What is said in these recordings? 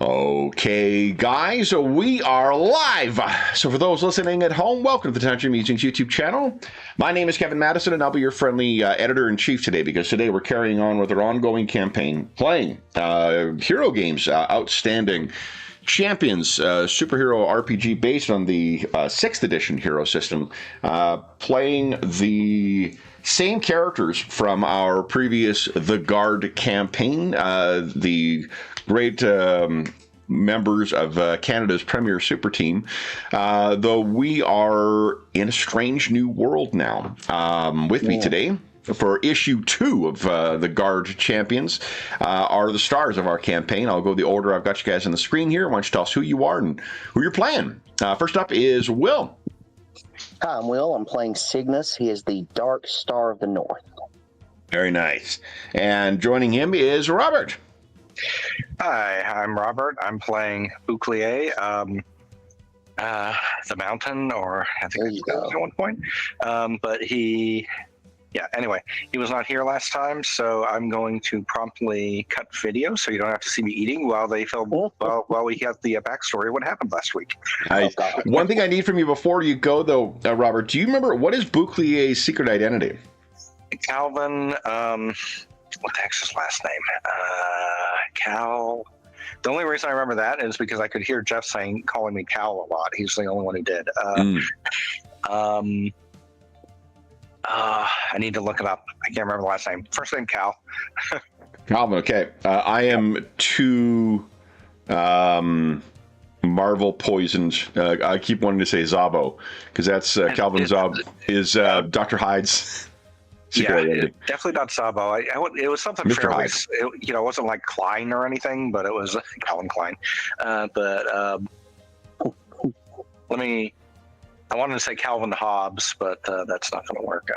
Okay, guys, so we are live. So for those listening at home, welcome to the Tantrum Musings YouTube channel. My name is Kevin Madison, and I'll be your friendly editor-in-chief today, because today we're carrying on with our ongoing campaign, playing hero games, outstanding Champions, superhero RPG based on the 6th edition hero system, playing the same characters from our previous The Guard campaign, the great members of Canada's premier super team, though we are in a strange new world now. With me today for issue 2 of the Guard Champions are the stars of our campaign. I'll go the order I've got you guys on the screen here. Why don't you tell us who you are and who you're playing? First up is Will. Hi, I'm Will. I'm playing Cygnus. He is the Dark Star of the North. Very nice. And joining him is Robert. Hi, I'm Robert. I'm playing Bouclier, the Mountain, or I think it was at one point. But anyway, he was not here last time, so I'm going to promptly cut video so you don't have to see me eating while they film, while we get the backstory of what happened last week. One thing I need from you before you go, though, Robert, do you remember what is Bouclier's secret identity? Calvin, what the heck's his last name? Cal. The only reason I remember that is because I could hear Jeff calling me Cal a lot. He's the only one who did. I need to look it up. I can't remember the last name. First name Cal. Calvin. Okay. I am too Marvel poisoned. I keep wanting to say Zabo because that's Calvin Zab is Dr. Hyde's. Definitely not Sabo. It was something Mr. fairly, Hyde. it wasn't like Klein or anything, but it was Calvin Klein. Let me. I wanted to say Calvin Hobbes, but that's not going to work.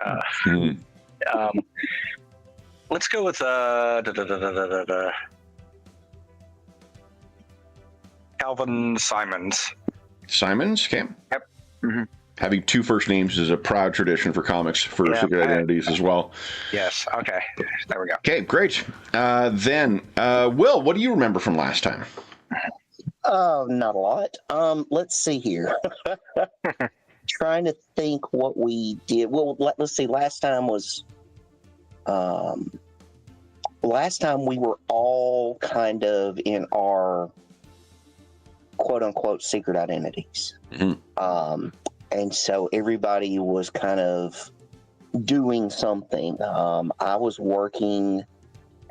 Let's go with Calvin Simons. Simons. Okay. Yep. Mm-hmm. Having 2 first names is a proud tradition for comics for secret identities as well. Yes. Okay. There we go. Okay, great. Then, Will, what do you remember from last time? Not a lot. Let's see here. Trying to think what we did. Well, let's see. Last time we were all kind of in our quote unquote secret identities. Mm-hmm. And so everybody was kind of doing something. I was working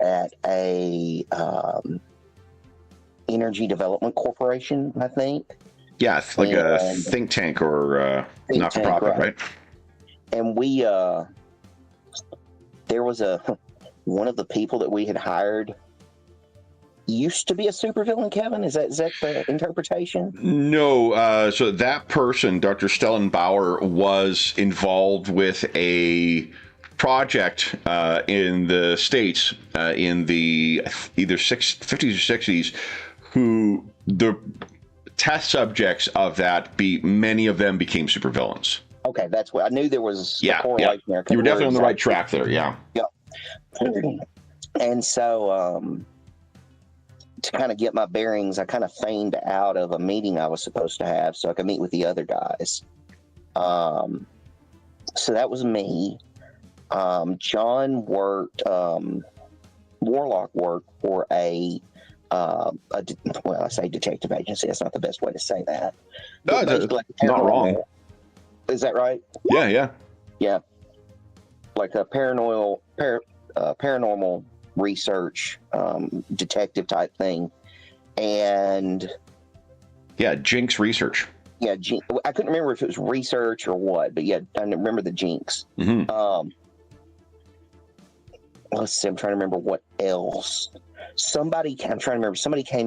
at a energy development corporation, I think. Yeah, like a think tank or not-for-profit, right? And we, there was one of the people that we had hired used to be a supervillain, Kevin? Is that the interpretation? No. So that person, Dr. Stellenbauer, was involved with a project in the States in the either 50s or 60s, who the test subjects of that, many of them became supervillains. Okay, that's what I knew. There was a correlation there. You were definitely on the right track there, yeah. And so to kind of get my bearings, I kind of feigned out of a meeting I was supposed to have so I could meet with the other guys. So that was me. John worked, Warlock worked for I say detective agency. That's not the best way to say that. No, like not wrong. Is that right? Yeah. Like a paranormal research detective type thing. And Jinx research. I couldn't remember if it was research or what, but I remember the Jinx. Mm-hmm. Let's see, I'm trying to remember what else. Somebody came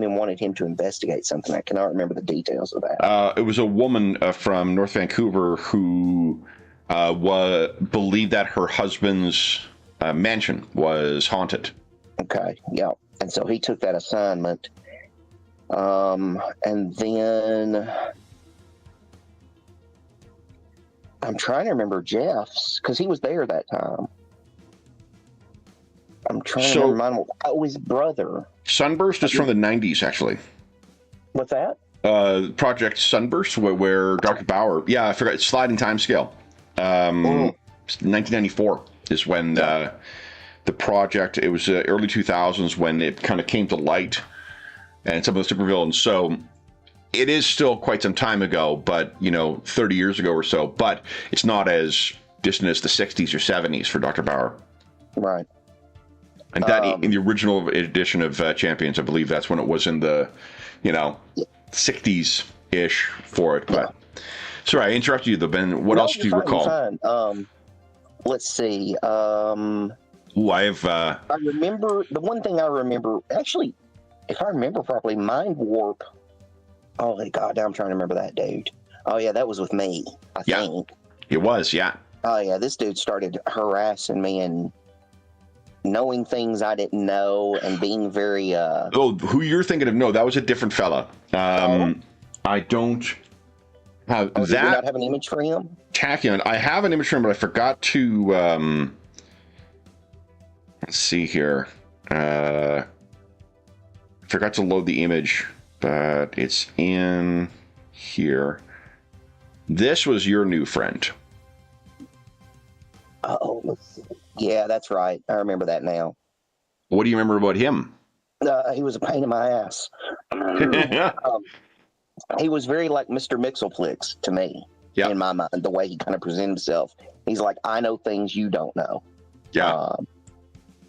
and wanted him to investigate something. I cannot remember the details of that. It was a woman from North Vancouver who believed that her husband's mansion was haunted. Okay, yeah. And so he took that assignment. And then I'm trying to remember Jeff's, because he was there that time. I'm trying to remember his brother. Sunburst is from the 90s, actually. What's that? Project Sunburst, where Dr. Bauer. Yeah, I forgot. Sliding time scale. 1994 is when the project. It was early 2000s when it kind of came to light, and some of the supervillains. So it is still quite some time ago, but 30 years ago or so. But it's not as distant as the 60s or 70s for Dr. Bauer. Right. And that in the original edition of Champions, I believe that's when it was in the 60s ish for it. But sorry, I interrupted you though, Ben. What else do you recall? Fine. Let's see. I remember the one thing I remember. Actually, if I remember properly, Mind Warp. Oh God, I'm trying to remember that dude. Oh yeah, that was with me. I think it was. Yeah. Oh yeah, this dude started harassing me and knowing things I didn't know and being very. Who you're thinking of? No, that was a different fella. I don't have that. Do you not have an image for him? Tachyon. I have an image for him, but I forgot to. Let's see here. Forgot to load the image, but it's in here. This was your new friend. Oh, yeah, that's right. I remember that now. What do you remember about him? He was a pain in my ass. He was very like Mr. Mixelflix to me, in my mind, the way he kind of presented himself. He's like, I know things you don't know. Yeah.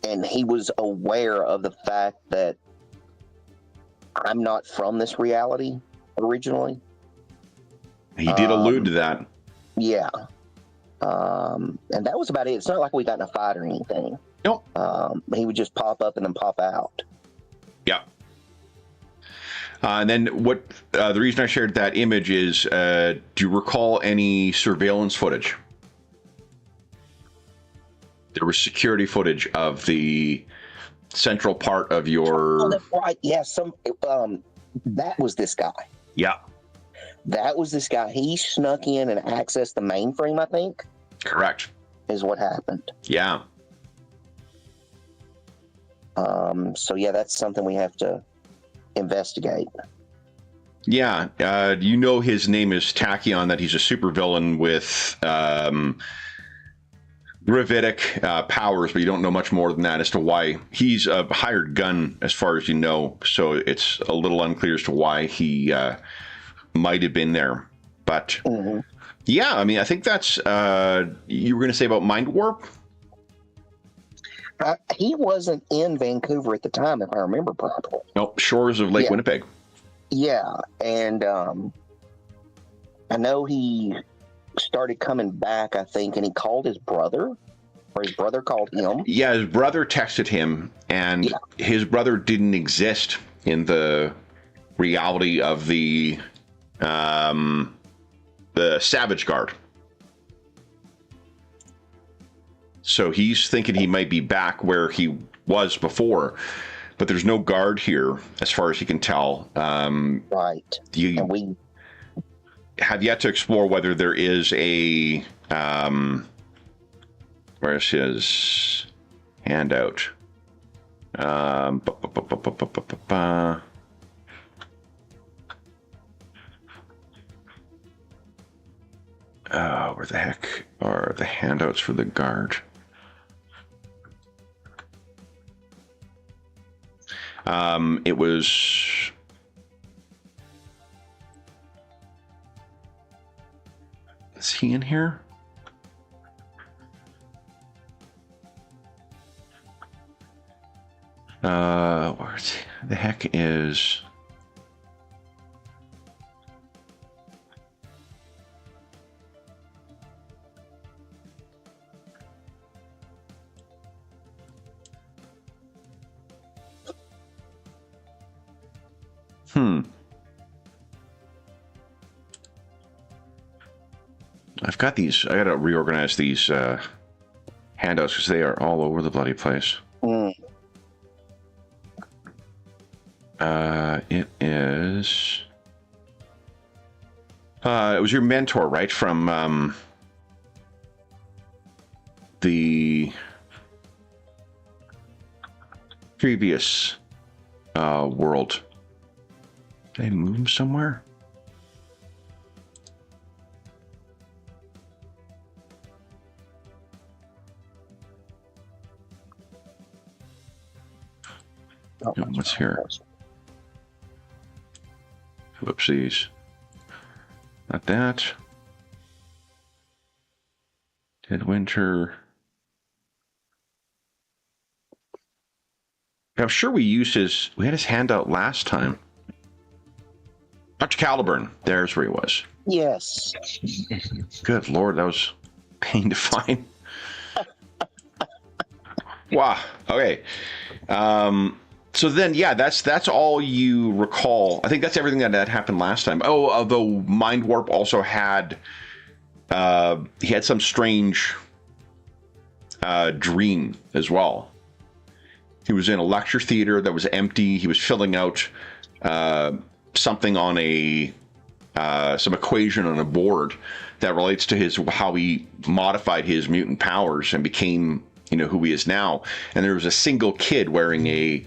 And he was aware of the fact that I'm not from this reality originally. He did allude to that. Yeah. And that was about it. It's not like we got in a fight or anything. Nope. He would just pop up and then pop out. Yeah. And then the reason I shared that image is, do you recall any surveillance footage? There was security footage of the central part of your... Oh, that's right. Yeah, that was this guy. Yeah. That was this guy. He snuck in and accessed the mainframe, I think. Correct. Is what happened. Yeah. So, yeah, that's something we have to investigate. Yeah. His name is Tachyon, that he's a supervillain with gravitic powers, but you don't know much more than that as to why. He's a hired gun, as far as you know, so it's a little unclear as to why he might have been there. But, yeah, I mean, I think that's... you were going to say about Mind Warp? He wasn't in Vancouver at the time, if I remember properly. Nope, shores of Lake Winnipeg. Yeah, and I know he started coming back, I think, and he called his brother, or his brother called him. Yeah, his brother texted him, and his brother didn't exist in the reality of the Savage Guard. So he's thinking he might be back where he was before, but there's no guard here, as far as he can tell. Right. And we have yet to explore whether there is a... where's his handout? Where the heck are the handouts for the guard? It was... Is he in here? Where the heck is... I've got these. I gotta reorganize these handouts because they are all over the bloody place. It is. It was your mentor, right? From the previous world. Did I move him somewhere? Oh, No, what's here? Whoopsies. Not that. Dead Winter. I'm sure we used we had his handout last time. Dr. Caliburn. There's where he was. Yes. Good Lord, that was pain to find. Wow. Okay. So then, yeah, that's all you recall. I think that's everything that happened last time. Oh, although Mind Warp also had he had some strange dream as well. He was in a lecture theater that was empty. He was filling out something on some equation on a board that relates to how he modified his mutant powers and became, who he is now. And there was a single kid wearing a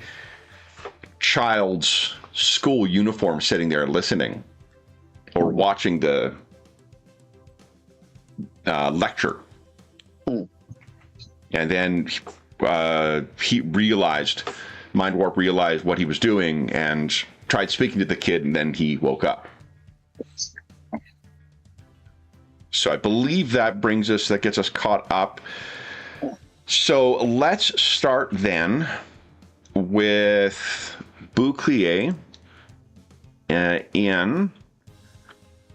child's school uniform sitting there listening or watching the lecture. And then Mind Warp realized what he was doing and tried speaking to the kid, and then he woke up. So I believe that gets us caught up. So let's start then with Bouclier in,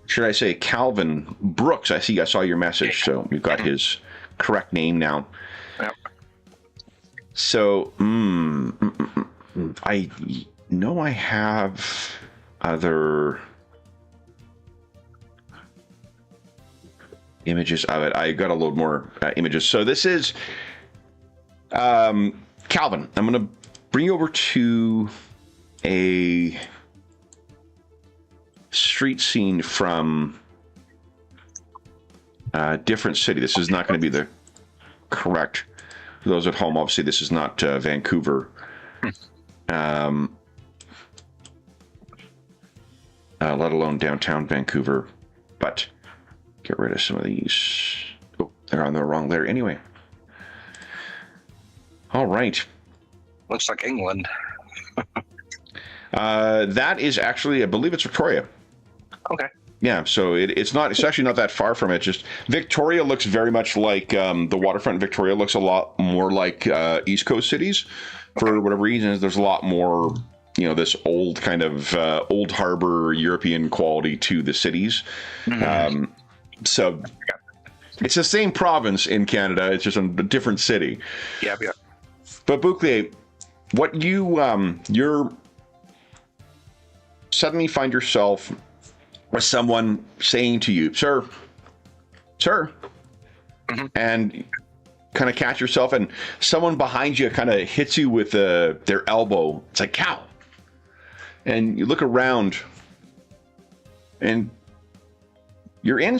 should I say, Calvin Brooks. I saw your message, so you've got his correct name now. Yep. So, I know I have other images of it. I got to load more images. So this is Calvin. I'm going to bring you over to a street scene from a different city. This is not going to be the correct. For those at home, obviously, this is not Vancouver. Let alone downtown Vancouver. But get rid of some of these. Oh, they're on the wrong layer anyway. All right. Looks like England. That is actually, I believe it's Victoria. Okay. Yeah, so it's actually not that far from it. Just Victoria looks very much like the waterfront. Victoria looks a lot more like East Coast cities. For whatever reason, there's a lot more, this old kind of old harbor European quality to the cities. Mm-hmm. So it's the same province in Canada. It's just a different city. Yeah. But Bouclier, what you're suddenly find yourself with someone saying to you, sir, mm-hmm. and kind of catch yourself, and someone behind you kind of hits you with their elbow. It's like, cow. And you look around, and you're in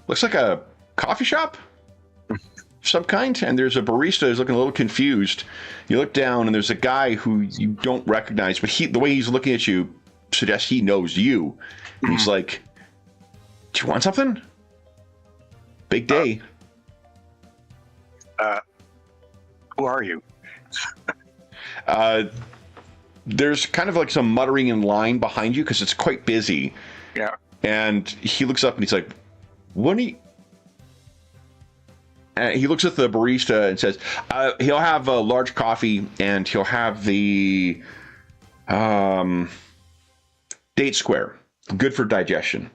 looks like a coffee shop of some kind, and there's a barista who's looking a little confused. You look down, and there's a guy who you don't recognize, but the way he's looking at you suggests he knows you. And he's like, do you want something? Big day. Who are you? There's kind of like some muttering in line behind you because it's quite busy. Yeah. And he looks up and he's like, he looks at the barista and says, he'll have a large coffee and he'll have the date square, good for digestion.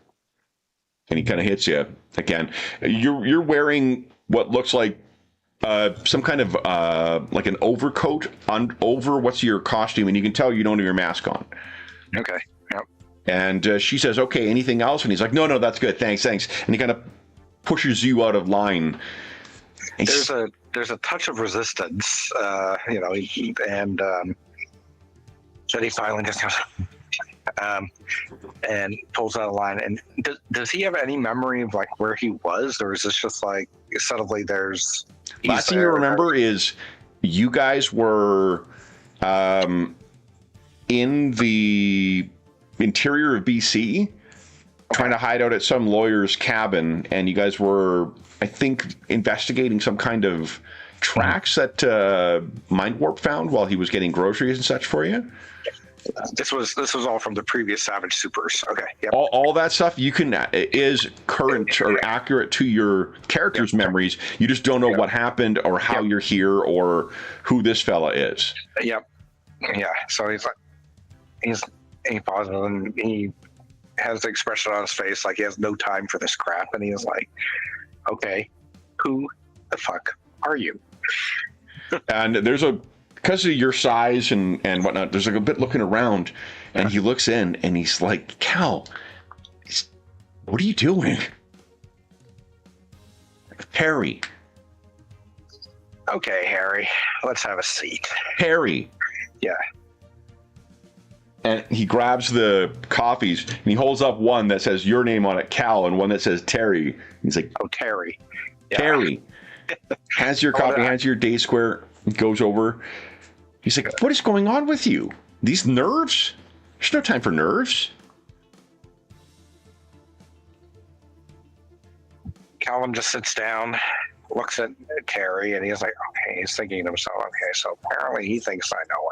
And he kind of hits you again. You're wearing what looks like some kind of like an overcoat over what's your costume, and you can tell you don't have your mask on. Okay. Yep. And she says, "Okay, anything else?" And he's like, "No, that's good. Thanks." And he kind of pushes you out of line. There's a touch of resistance, and then he finally just goes. And pulls out a line. And does he have any memory of like where he was, or is this just like suddenly there's? Last thing you remember is you guys were in in the interior of BC, trying to hide out at some lawyer's cabin, and you guys were, I think, investigating some kind of tracks that Mind Warp found while he was getting groceries and such for you. This was all from the previous Savage Supers. Okay. Yep. All that stuff is current or accurate to your character's memories. You just don't know what happened or how you're here or who this fella is. Yep. Yeah. So he's positive, and he has the expression on his face like he has no time for this crap, and he's like, "Okay, who the fuck are you?" And there's because of your size and whatnot, there's like a bit looking around, and he looks in and he's like, "Cal, what are you doing?" Harry. Okay, Harry, let's have a seat. Harry. Yeah. And he grabs the coffees and he holds up one that says your name on it, Cal, and one that says Terry. He's like, "Oh, Terry." Yeah. Terry. Has your coffee, has your day square, goes over. He's like, "What is going on with you? These nerves? There's no time for nerves." Calvin just sits down, looks at Terry, and he's like, okay, he's thinking to himself, okay, so apparently he thinks I know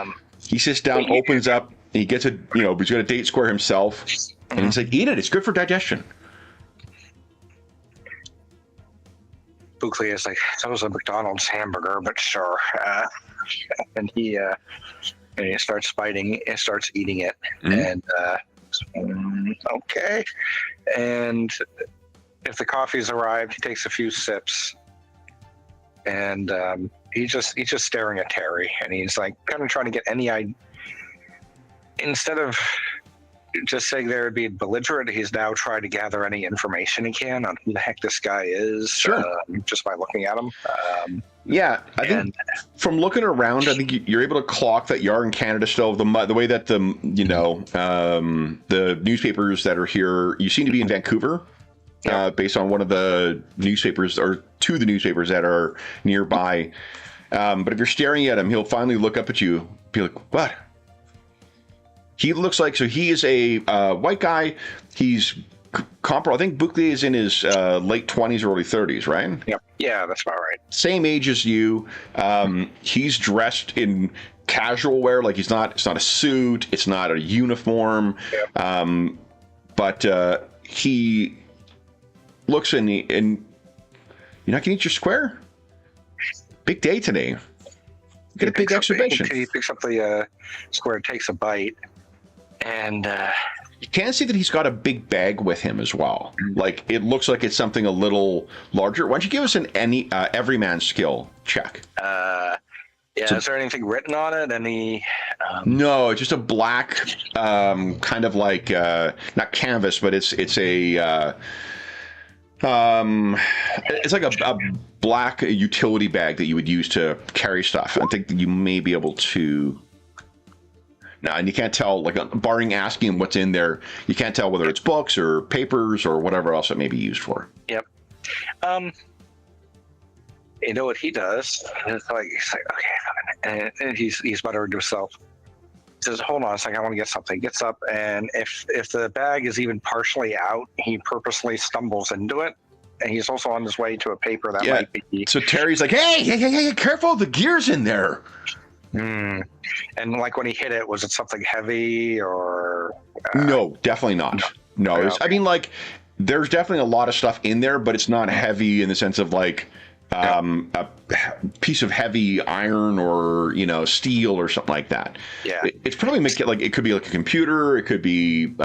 him. He sits down, opens up, and he gets he's got a date square himself, and he's like, "Eat it, it's good for digestion." Buckley is like, that was a McDonald's hamburger, but sure. And he starts biting and starts eating it. And okay. And if the coffee's arrived, he takes a few sips, and he's just staring at Terry, and he's like kind of trying to get any idea. Instead of just saying there would be belligerent, he's now trying to gather any information he can on who the heck this guy is. Sure. Just by looking at him. I think from looking around, I think you're able to clock that you are in Canada still. The way that the newspapers that are here, you seem to be in Vancouver, based on one of the newspapers or two of the newspapers that are nearby. But if you're staring at him, he'll finally look up at you, be like, "What?" He looks like, so he is a white guy. He's comparable. I think Buckley is in his late 20s or early 30s, right? Yep. Yeah, that's about right. Same age as you. He's dressed in casual wear, like it's not a suit, it's not a uniform. Yep. But he looks and you're not gonna eat your square? Big day today. You got a big exhibition. He picks up the square, takes a bite, and you can see that he's got a big bag with him as well. Like it looks like it's something a little larger. Why don't you give us an everyman skill check? Is there anything written on it? Any? No, just a black, kind of like not canvas, but it's like a black utility bag that you would use to carry stuff. I think that you may be able to. No, and you can't tell, like, barring asking him what's in there, you can't tell whether it's books or papers or whatever else it may be used for. Yep. You know what he does? He's like, okay, and he's muttering to himself. He says, "Hold on a second, I want to get something." Gets up, and if the bag is even partially out, he purposely stumbles into it. And he's also on his way to a paper that might be. So Terry's like, hey, careful, the gear's in there. And like when he hit it, was it something heavy or? No, definitely not. No, Okay. I mean, like, there's definitely a lot of stuff in there, but it's not heavy in the sense of like a piece of heavy iron or steel or something like that. Yeah, it's probably like it could be like a computer, it could be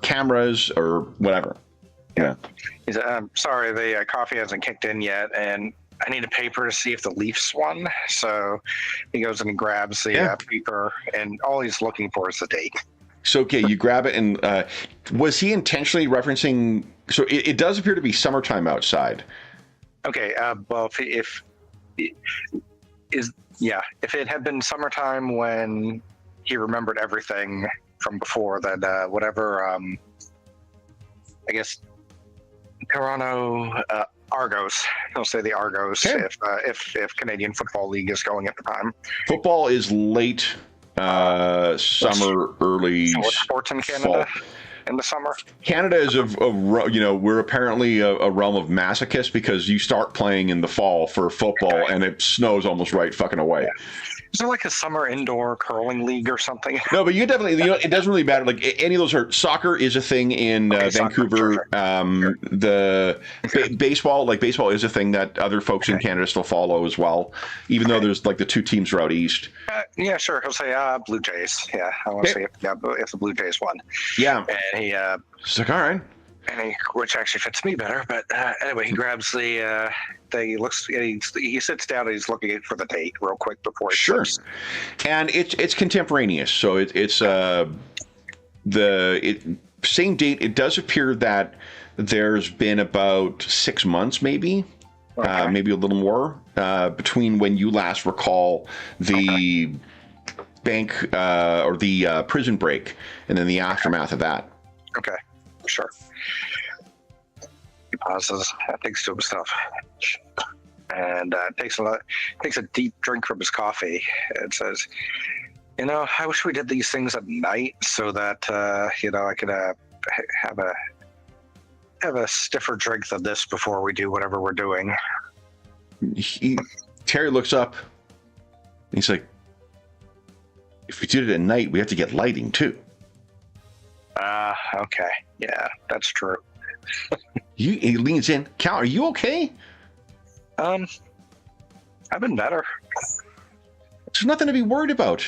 cameras or whatever. Yeah. He's sorry, the coffee hasn't kicked in yet, and I need a paper to see if the Leafs won. So he goes and grabs the paper, and all he's looking for is the date. So, okay, you grab it, and was he intentionally referencing? So it does appear to be summertime outside. Okay. Well, if it had been summertime when he remembered everything from before, then whatever. I guess Toronto. Argos. He'll say the Argos if Canadian Football League is going at the time. Football is late summer, early sports in Canada fall. In the summer. Canada is we're apparently a realm of masochists because you start playing in the fall for football and it snows almost right fucking away. Yeah. Is there like a summer indoor curling league or something? No, but you definitely, it doesn't really matter. Like any of those soccer is a thing in Vancouver. Sure. The baseball is a thing that other folks in Canada still follow as well, even though there's like the two teams are out east. Yeah, sure. He'll say Blue Jays. Yeah, I want to see if the Blue Jays won. Yeah. And he it's like, all right. And which actually fits me better. But anyway, he grabs the thing. He looks. He sits down and he's looking for the date real quick before he slips. And it's contemporaneous, so it's same date. It does appear that there's been about 6 months, maybe maybe a little more between when you last recall the bank or the prison break and then the aftermath of that. Okay, sure. He pauses, thinks to himself, and takes a deep drink from his coffee and says, I wish we did these things at night so that I could have a stiffer drink than this before we do whatever we're doing. Terry looks up. And he's like, if we did it at night, we have to get lighting too. Okay. Yeah, that's true. He leans in. Cal, are you okay? I've been better. There's nothing to be worried about.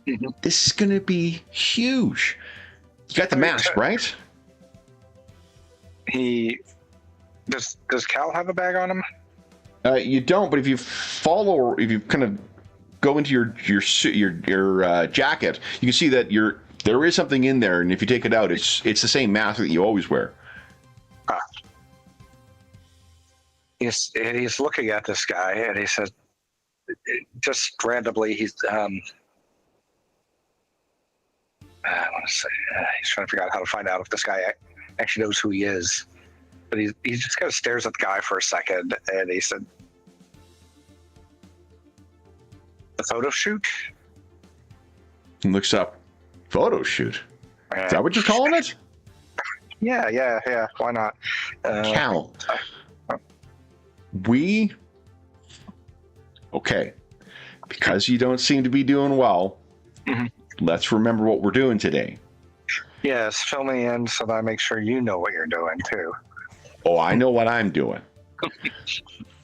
Mm-hmm. This is going to be huge. You got the mask, right? Does Cal have a bag on him? You don't, but if you kind of go into your jacket, you can see that there is something in there, and if you take it out, it's the same mask that you always wear. He's looking at this guy, and he says, just randomly, he's I want to say he's trying to figure out how to find out if this guy actually knows who he is. But he just kind of stares at the guy for a second, and he said, "The photo shoot." He looks up. Photo shoot. Is that what you're calling it? Yeah. Why not? Cal. Because you don't seem to be doing well. Mm-hmm. Let's remember what we're doing today. Yes, fill me in so that I make sure you know what you're doing too. Oh, I know what I'm doing.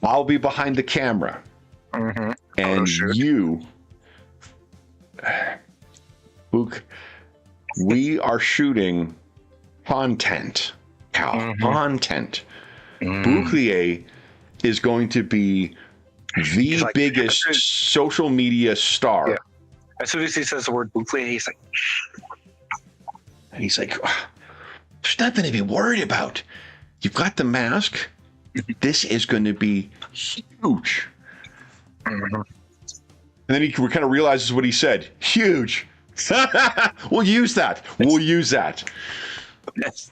I'll be behind the camera. Mm-hmm. And you, Luke, we are shooting content. Cal, content. Bouclier is going to be the biggest social media star. Yeah. As soon as he says the word Bouclier, he's like, there's nothing to be worried about. You've got the mask. This is going to be huge. Mm-hmm. And then he kind of realizes what he said. Huge. We'll use that. Yes.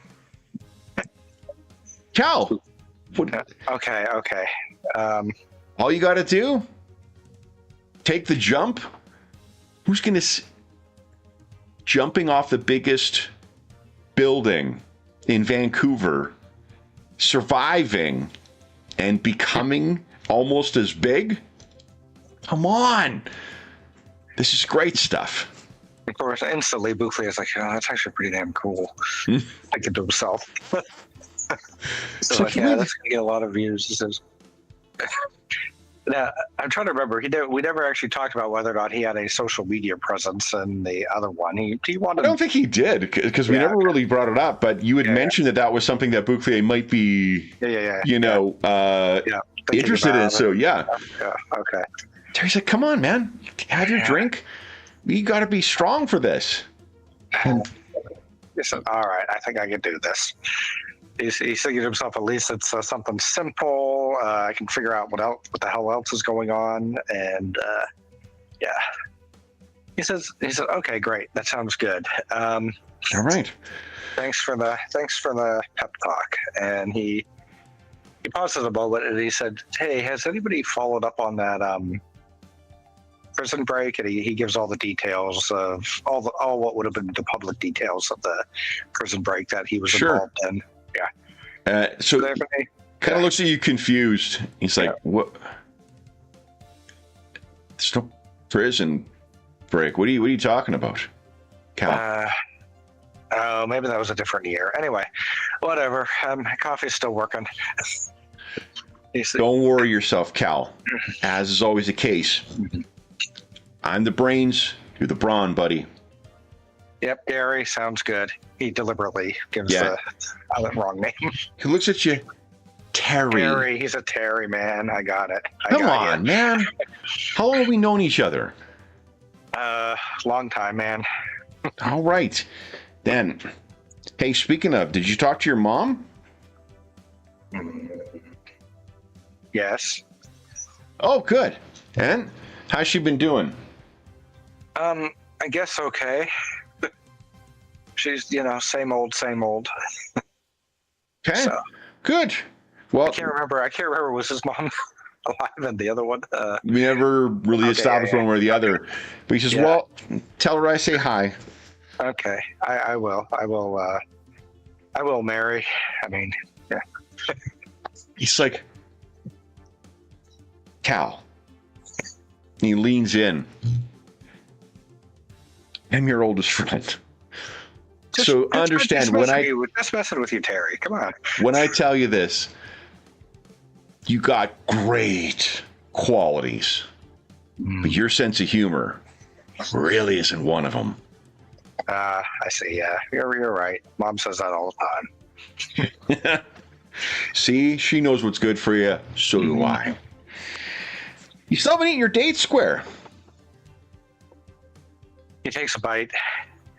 Cal. Okay. All you got to do, take the jump. Who's going to... Jumping off the biggest building in Vancouver, surviving and becoming almost as big? Come on. This is great stuff. Of course, instantly Bouclier is like, that's actually pretty damn cool. Thinking to himself. That's going to get a lot of views. He says, now, I'm trying to remember. We never actually talked about whether or not he had a social media presence in the other one. He wanted. I don't think he did because we never really brought it up. But you had mentioned that was something that Bouclier might be, interested in. So yeah. Okay. Terry's like, "Come on, man, have your drink. You got to be strong for this." He said, "All right, I think I can do this." He's thinking to himself, at least it's something simple. I can figure out what the hell else is going on, and he says, okay, great, that sounds good. All right. Thanks for the pep talk. And he pauses a moment, and he said, "Hey, has anybody followed up on that prison break, and he gives all the details of all what would have been the public details of the prison break that he was involved in. Yeah. So kind of looks at you confused. He's like, "What? There's no prison break. What are you talking about, Cal?" Oh, maybe that was a different year. Anyway, whatever. Coffee's still working. Don't worry yourself, Cal. As is always the case, I'm the brains, you're the brawn, buddy. Yep, Gary, sounds good. He deliberately gives the wrong name. He looks at you, Terry. Terry, he's a Terry, man. I got it. Come on, man. How long have we known each other? Long time, man. All right. Then, hey, speaking of, did you talk to your mom? Yes. Oh, good. And how's she been doing? I guess okay. She's, same old, same old. Okay. So, good. Well, I can't remember. Was his mom alive and the other one? We never really established one way or the other. But he says, well, tell her I say hi. Okay. I will. I will, Mary. I mean, yeah. He's like, Cal. He leans in. I'm your oldest friend. So understand when just messing with you, Terry. Come on. When I tell you this, you got great qualities, but your sense of humor really isn't one of them. I see. Yeah, you're right. Mom says that all the time. See, she knows what's good for you. So do I. You still haven't eaten your date square. He takes a bite,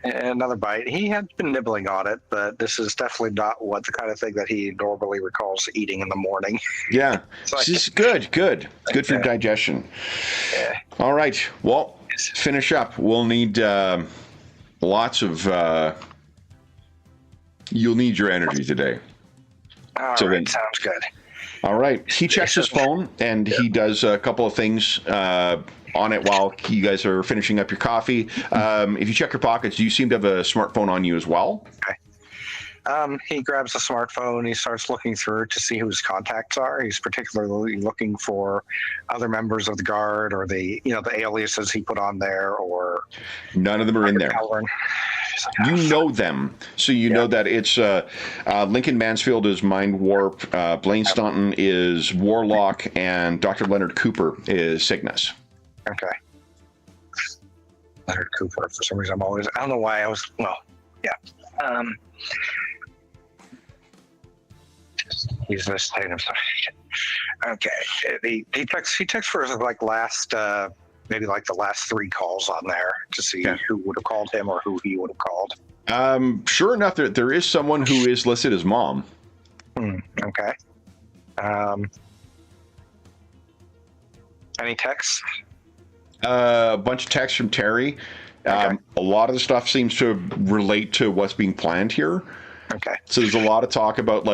another bite. He had been nibbling on it, but this is definitely not the kind of thing that he normally recalls eating in the morning. Yeah, this is good. Good for your digestion. Yeah. All right. Well, finish up. We'll need lots of. You'll need your energy today. All right, sounds good. All right. He checks his phone and he does a couple of things on it while you guys are finishing up your coffee. If you check your pockets, you seem to have a smartphone on you as well. Okay. He grabs the smartphone. He starts looking through to see who his contacts are. He's particularly looking for other members of the guard or the aliases he put on there, or none of them are in there. You know them, so you know that it's Lincoln Mansfield is Mind Warp, Blaine Staunton is Warlock, and Dr. Leonard Cooper is Cygnus. Okay. Leonard Cooper, for some reason, I don't know why I was, he's this kind of stuff. Okay. He texts for last, maybe the last 3 calls on there to see who would have called him or who he would have called. Sure enough, there is someone who is listed as mom. Okay. Any texts? A bunch of texts from Terry. A lot of the stuff seems to relate to what's being planned here. Okay. So there's a lot of talk about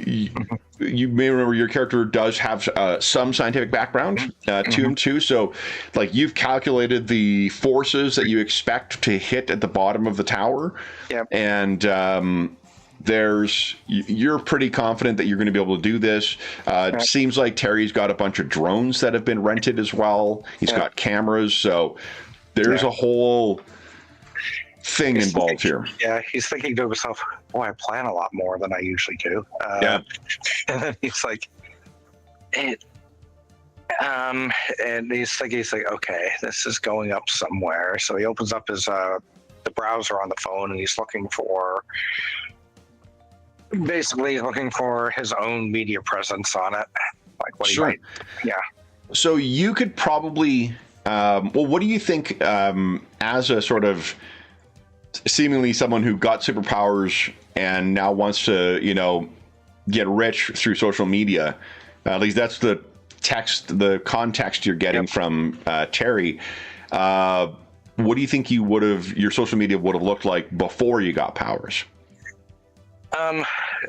you may remember your character does have some scientific background to him too. So you've calculated the forces that you expect to hit at the bottom of the tower. Yep. And you're pretty confident that you're going to be able to do this. It seems like Terry's got a bunch of drones that have been rented as well. He's got cameras. So there's a whole thing involved here. Yeah, he's thinking to himself, boy, I plan a lot more than I usually do. And then he's like, and he's like, okay, this is going up somewhere. So he opens up his the browser on the phone and he's looking for his own media presence on it. Like what he might. Yeah. So you could probably what do you think as a sort of seemingly someone who got superpowers and now wants to, get rich through social media? At least that's the context you're getting from Terry. What do you think your social media would have looked like before you got powers?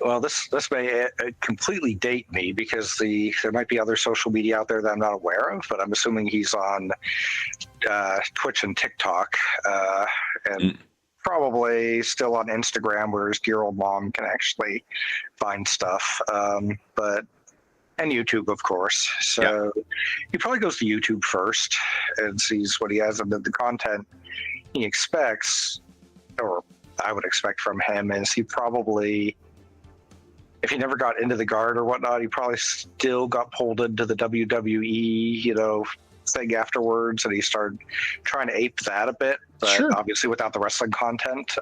Well, this may completely date me because there might be other social media out there that I'm not aware of, but I'm assuming he's on Twitch and TikTok, and probably still on Instagram, where his dear old mom can actually find stuff. And YouTube, of course. So he probably goes to YouTube first and sees what he has, and the content he expects, or I would expect from him, is he probably, if he never got into the Guard or whatnot, he probably still got pulled into the WWE, thing afterwards, and he started trying to ape that a bit, but obviously without the wrestling content.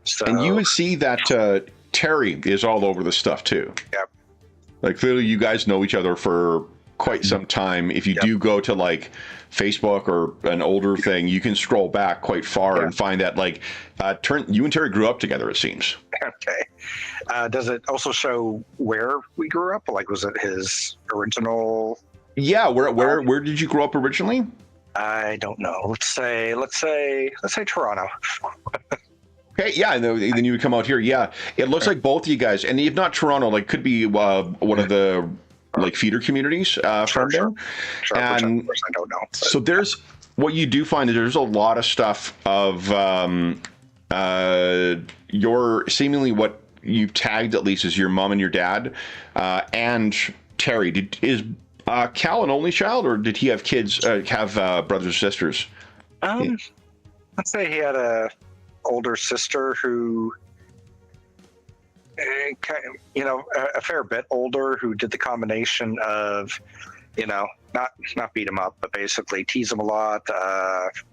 So, and you would see that Terry is all over the stuff too. Yep. Like, clearly you guys know each other for quite some time. If you do go to like Facebook or an older thing, you can scroll back quite far and find that you and Terry grew up together, it seems. Okay. Does it also show where we grew up? Like, was it his original? Yeah. Where did you grow up originally? I don't know. Let's say Toronto. Okay, yeah, and then you would come out here. Yeah, it looks like both of you guys, and if not Toronto, like could be one of the like feeder communities from there. Sure, and which I don't know. But. So there's what you do find is there's a lot of stuff of your seemingly what you've tagged at least as your mom and your dad, and Terry. Is Cal an only child, or did he have kids? Have brothers or sisters? Let's say he had a older sister who, a fair bit older, who did the combination of, not beat him up, but basically tease him a lot,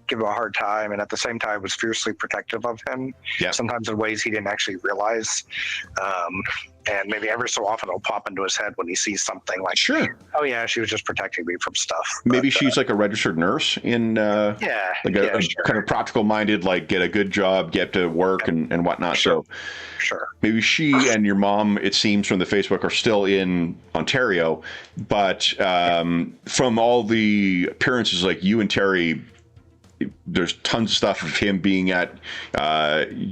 give him a hard time, and at the same time was fiercely protective of him. Yeah. Sometimes in ways he didn't actually realize. And maybe every so often it'll pop into his head when he sees something like, oh yeah, she was just protecting me from stuff. Maybe she's like a registered nurse in kind of practical minded, like get a good job, get to work and whatnot. So maybe she and your mom, it seems from the Facebook, are still in Ontario, but from all the appearances, like you and Terry, there's tons of stuff of him being at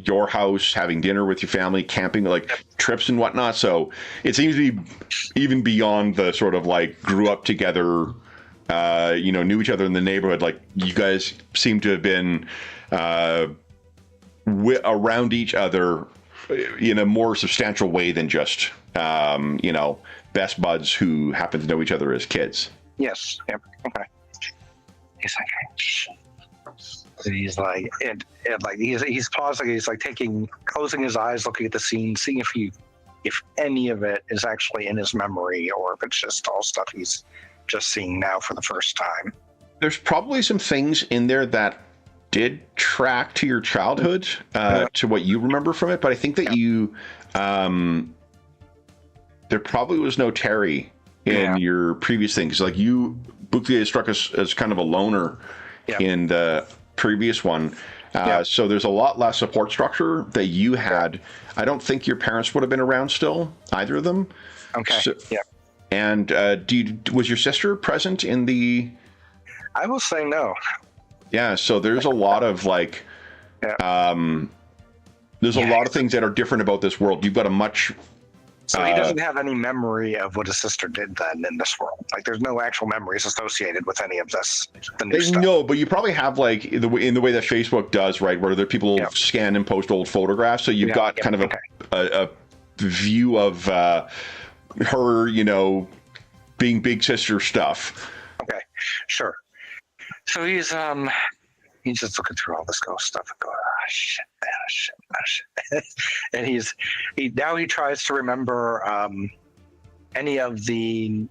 your house, having dinner with your family, camping, like trips and whatnot. So it seems to be even beyond the sort of like grew up together, knew each other in the neighborhood. Like you guys seem to have been around each other in a more substantial way than just, best buds who happen to know each other as kids. Yes. Yep. Okay. He's like, and like he's pausing. He's like closing his eyes, looking at the scene, seeing if any of it is actually in his memory, or if it's just all stuff he's just seeing now for the first time. There's probably some things in there that did track to your childhood, to what you remember from it. But I think that you, there probably was no Terry in your previous things. Like you, Bouclier struck us as kind of a loner in the previous one. So there's a lot less support structure that you had. I don't think your parents would have been around still, either of them. Okay. So, and was your sister present in the... I will say no. Yeah, so there's a lot of like... there's a lot of things that are different about this world. You've got a much... So he doesn't have any memory of what his sister did then in this world. Like, there's no actual memories associated with any of this. The new stuff. No, but you probably have like in the way that Facebook does, right? Where people scan and post old photographs. So you've got kind of a view of her, being big sister stuff. Okay, sure. So he's just looking through all this ghost stuff and going, shit. And he tries to remember any of the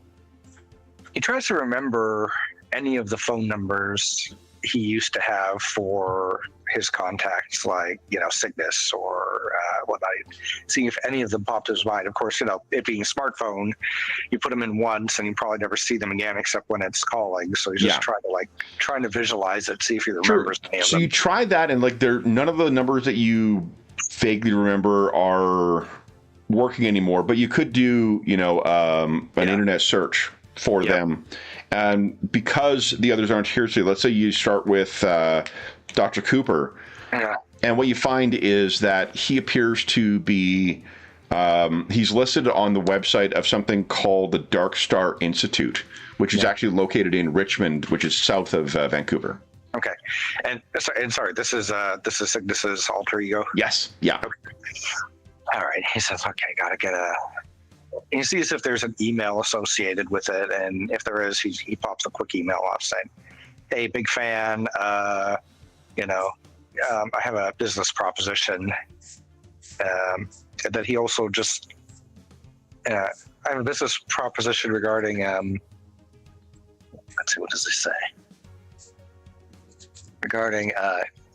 phone numbers he used to have for his contacts, like, Cygnus or whatnot, seeing if any of them popped to his mind. Of course, it being a smartphone, you put them in once and you probably never see them again except when it's calling. So he's just trying to visualize it, see if he remembers any of them. So you try that, and like none of the numbers that you vaguely remember are working anymore, but you could do, an internet search for them. And because the others aren't here, so let's say you start with Dr. Cooper. And what you find is that he appears to be, he's listed on the website of something called the Dark Star Institute, which is actually located in Richmond, which is south of Vancouver. Okay, and sorry, this is Cygnus's alter ego. Yes. Yeah. Okay. All right. He says, "Okay, gotta get a." He sees if there's an email associated with it, and if there is, he pops a quick email off saying, "Hey, big fan. I have a business proposition." That he also just, I have a business proposition regarding. Let's see, what does he say? Regarding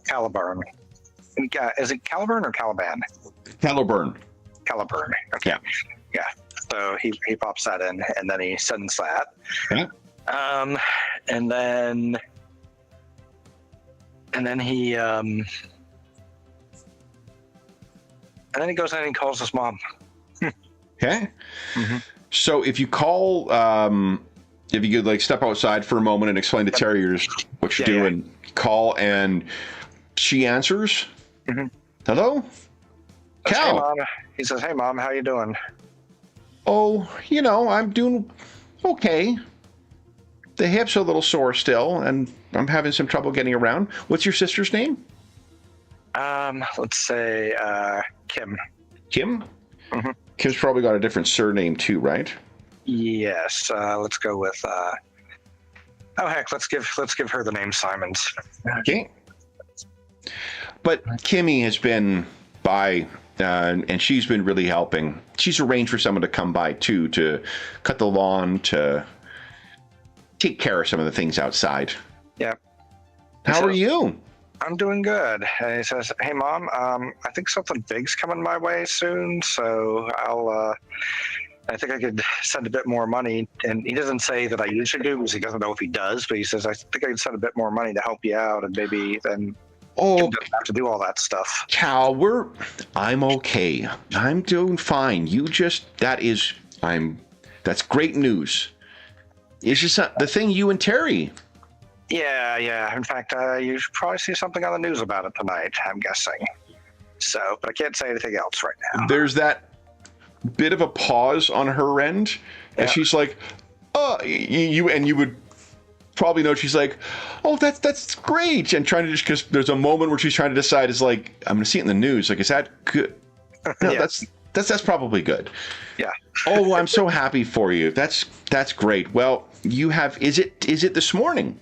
Caliburn. Is it Caliburn or Caliban? Caliburn. Caliburn. Okay. Yeah. So he pops that in, and then he sends that. Yeah. And then he goes in and calls his mom. Okay. Mm-hmm. So if you call, if you could like step outside for a moment and explain to Terry what you're doing, call, and she answers. Mm-hmm. Hello? Cal. Hey, Mom. He says, "Hey, Mom, how you doing?" Oh, I'm doing okay. The hip's a little sore still, and I'm having some trouble getting around. What's your sister's name? Let's say Kim. Kim? Mm-hmm. Kim's probably got a different surname too, right? Yes. Let's go with. Let's give her the name Simons. Okay. But Kimmy has been by, and she's been really helping. She's arranged for someone to come by too, to cut the lawn, to take care of some of the things outside. Yeah. How are you? I'm doing good. And he says, "Hey, Mom, I think something big's coming my way soon, so I think I could send a bit more money." And he doesn't say that I usually do, because he doesn't know if he does, but he says, "I think I could send a bit more money to help you out, and maybe then you don't have to do all that stuff." Cal, I'm okay. I'm doing fine. That's great news. It's just the thing, you and Terry. Yeah. In fact, you should probably see something on the news about it tonight, I'm guessing. So, but I can't say anything else right now. There's that bit of a pause on her end, and she's like, "Oh, you would probably know." She's like, "Oh, that's great," and trying to just, because there's a moment where she's trying to decide, is like, "I'm gonna see it in the news. Like, is that good?" No, that's probably good. Yeah. Oh, I'm so happy for you. That's great. Well, you have. Is it this morning?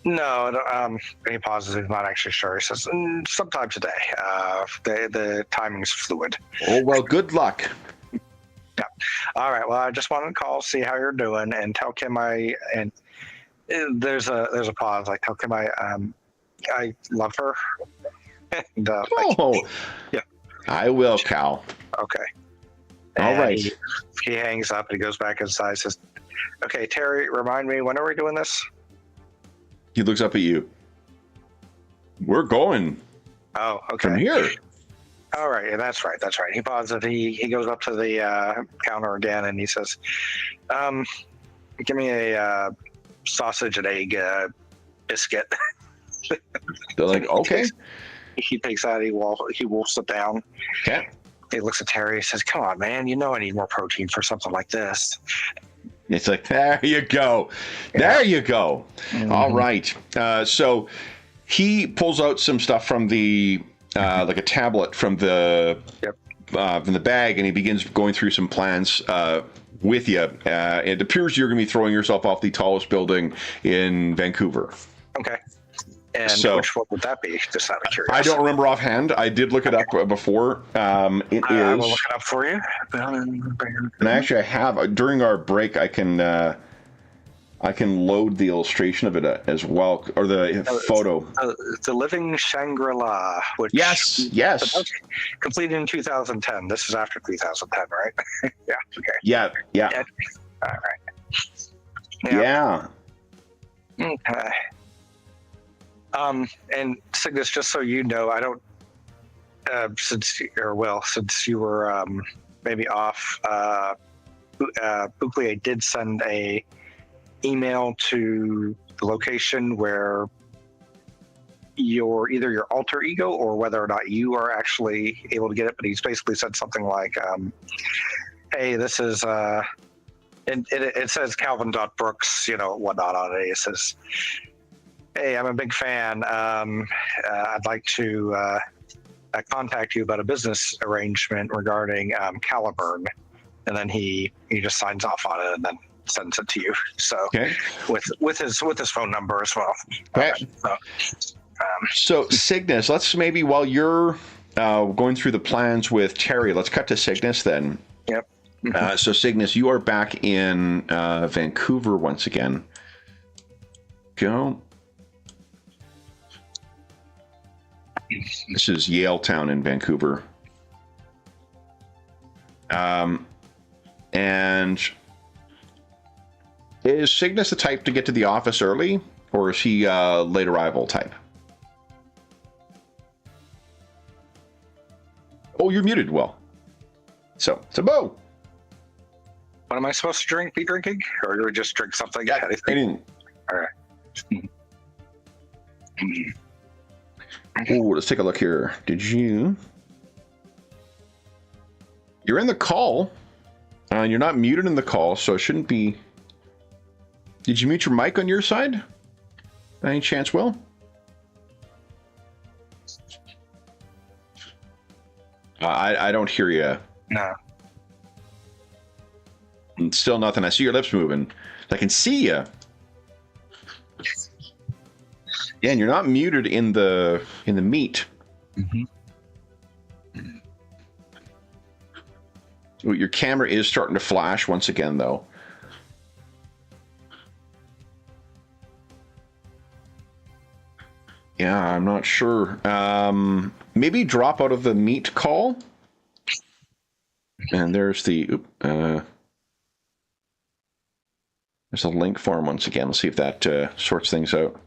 No, he pauses. He's not actually sure. He says, "Sometime today. The timing's fluid." Oh, well, good luck. Yeah. All right. Well, I just wanted to call, see how you're doing, and tell Kim there's a pause. Like, tell Kim I love her. And, yeah. I will, Cal. Okay. All right. He hangs up and he goes back inside. Says, "Okay, Terry, remind me, when are we doing this?" He looks up at you. We're going. Oh, okay. From here. All right. Yeah, that's right. He pauses. He goes up to the counter again, and he says, "Give me a sausage and egg biscuit." They're like, "Okay." He takes that. He wolfs it down. Okay. He looks at Terry. He says, "Come on, man. You know I need more protein for something like this." It's like, there you go. There you go. Mm-hmm. All right. So he pulls out some stuff from the like a tablet from the bag, and he begins going through some plans with you. It appears you're going to be throwing yourself off the tallest building in Vancouver. Okay. And which one would that be? Just out of curiosity. I don't remember offhand. I did look it up before. I will look it up for you. And actually, I have during our break. I can load the illustration of it as well, or the photo. The Living Shangri-La. Which yes. Completed in 2010. This is after 2010, right? Yeah. Okay. Yeah. All right. Yeah. Okay. And Cygnus, just so you know, I don't, since you were maybe off, Buckley did send a email to the location where either your alter ego or whether or not you are actually able to get it. But he's basically said something like, "Hey, this is." It says Calvin.Brooks, whatnot on it. It says, "Hey, I'm a big fan. I'd like to contact you about a business arrangement regarding Caliburn." And then he just signs off on it and then sends it to you. So Okay. with his phone number as well. Okay. So Cygnus, let's maybe while you're going through the plans with Terry, let's cut to Cygnus then. Yep. So Cygnus, you are back in Vancouver once again. Go. This is Yale Town in Vancouver. And is Cygnus the type to get to the office early, or is he late arrival type? Oh, you're muted, Will. So Bo. What am I supposed to be drinking? Or do we just drink something? Yeah, anything. All right. Oh, let's take a look here. You're in the call. You're not muted in the call, so it shouldn't be. Did you mute your mic on your side? By any chance, Will? I don't hear you. No. Still nothing. I see your lips moving. I can see you. Yeah, and you're not muted in the meet. Mm-hmm. Your camera is starting to flash once again, though. Yeah, I'm not sure. Maybe drop out of the meet call. And there's the there's a link for him once again. Let's see if that sorts things out.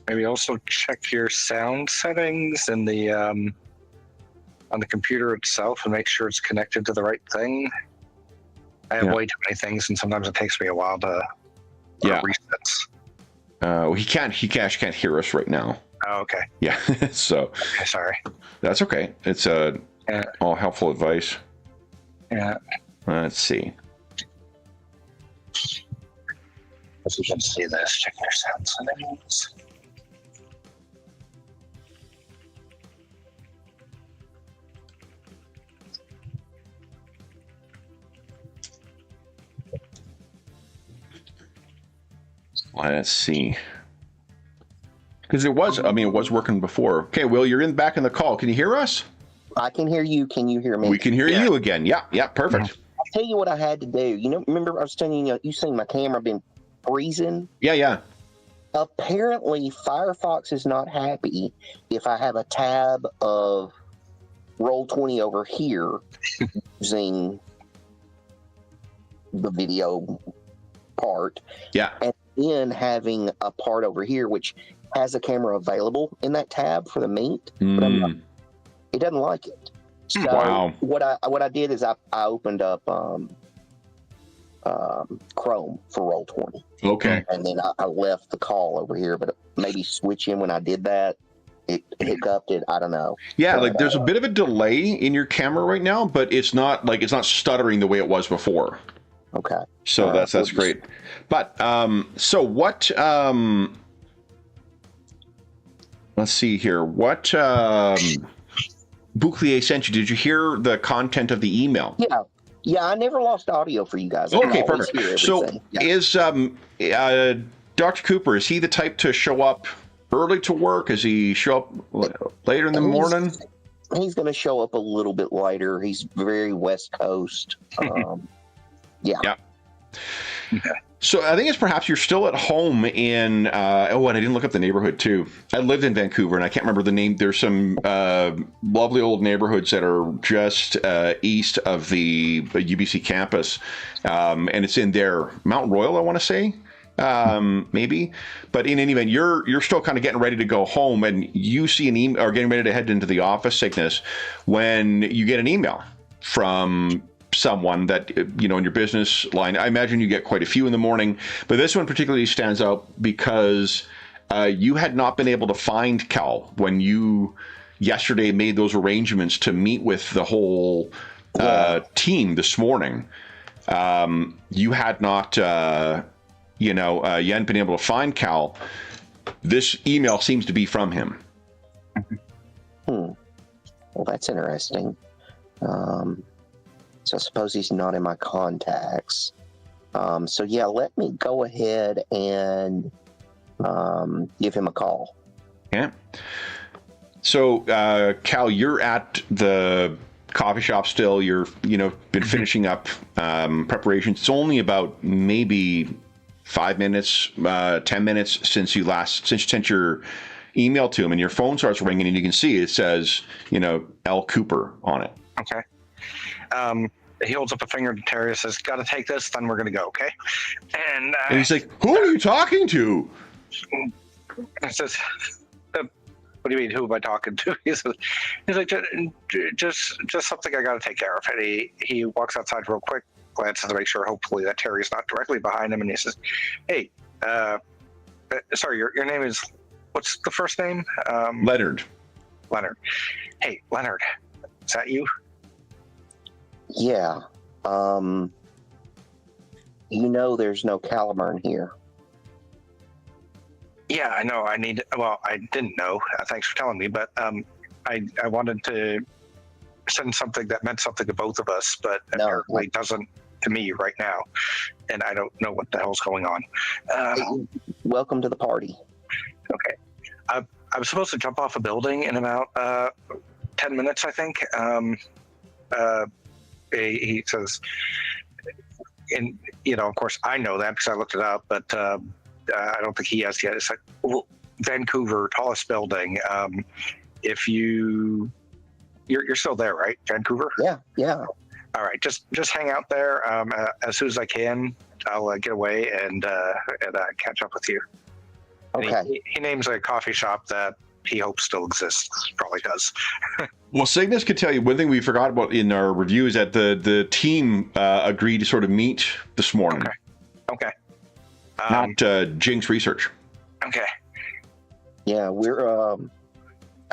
Maybe also check your sound settings in the on the computer itself and make sure it's connected to the right thing. I have way too many things, and sometimes it takes me a while to resets. He can't hear us right now. Oh, okay. Yeah. So. Okay, sorry. That's okay. It's all helpful advice. Yeah. Let's see. If you can see this, check your sound settings. Let's see. Because it was working before. Okay, Will, you're back in the call. Can you hear us? I can hear you. Can you hear me? We can hear you again. Yeah, perfect. I'll tell you what I had to do. Remember I was telling you seen my camera been freezing? Yeah. Apparently, Firefox is not happy if I have a tab of Roll20 over here using the video part. Yeah. And then having a part over here which has a camera available in that tab for the meet. But it doesn't like it. So wow. What I did is I opened up Chrome for Roll20. Okay. And then I left the call over here, but maybe switching when I did that, it hiccuped it. I don't know. Yeah, but, there's a bit of a delay in your camera right now, but it's not stuttering the way it was before. Okay. So that's great. But so what? Let's see here. What Bouclier sent you? Did you hear the content of the email? Yeah. I never lost audio for you guys. Okay, perfect. So is Dr. Cooper? Is he the type to show up early to work? Does he show up later in the morning? He's going to show up a little bit later. He's very West Coast. Yeah. Okay. So I think it's perhaps you're still at home in, and I didn't look up the neighborhood too. I lived in Vancouver and I can't remember the name. There's some lovely old neighborhoods that are just east of the UBC campus. And it's in there, Mount Royal, I want to say. maybe. But in any event, you're still kind of getting ready to go home, and you see an email, or getting ready to head into the office, Cygnus, when you get an email from someone that, you know, in your business line. I imagine you get quite a few in the morning, but this one particularly stands out because you had not been able to find Cal when you yesterday made those arrangements to meet with the whole team this morning. You had not, you hadn't been able to find Cal. This email seems to be from him. Well, that's interesting. So I suppose he's not in my contacts. So yeah, let me go ahead and give him a call. Yeah. So, Cal, you're at the coffee shop still. You're, been finishing up preparations. It's only about maybe 5 minutes, 10 minutes since you sent your email to him, and your phone starts ringing, and you can see it says, L. Cooper on it. Okay. He holds up a finger to Terry and says, "Got to take this, then we're going to go, okay?" And he's like, "Who are you talking to?" I says, "What do you mean? Who am I talking to?" He's like, "Just something I got to take care of." And he walks outside real quick, glances to make sure, hopefully, that Terry's not directly behind him, and he says, "Hey, sorry, your name is, what's the first name?" Leonard. Leonard. "Hey, Leonard, is that you?" Yeah. There's no Calamern here. Yeah, I know. I didn't know. Thanks for telling me, but I wanted to send something that meant something to both of us, but apparently doesn't to me right now, and I don't know what the hell's going on. Welcome to the party. Okay. I'm supposed to jump off a building in about 10 minutes, I think. He says, and of course I know that because I looked it up, but I don't think he has yet. It's like, well, Vancouver, tallest building. If you're still there, right, Vancouver? Yeah. All right, just hang out there. As soon as I can, I'll get away and catch up with you. Okay. He names a coffee shop that he hopes still exists. Probably does. Well, Cygnus could tell you one thing we forgot about in our review is that the team agreed to sort of meet this morning. Okay. Not Jinx Research. Okay. Yeah, we're.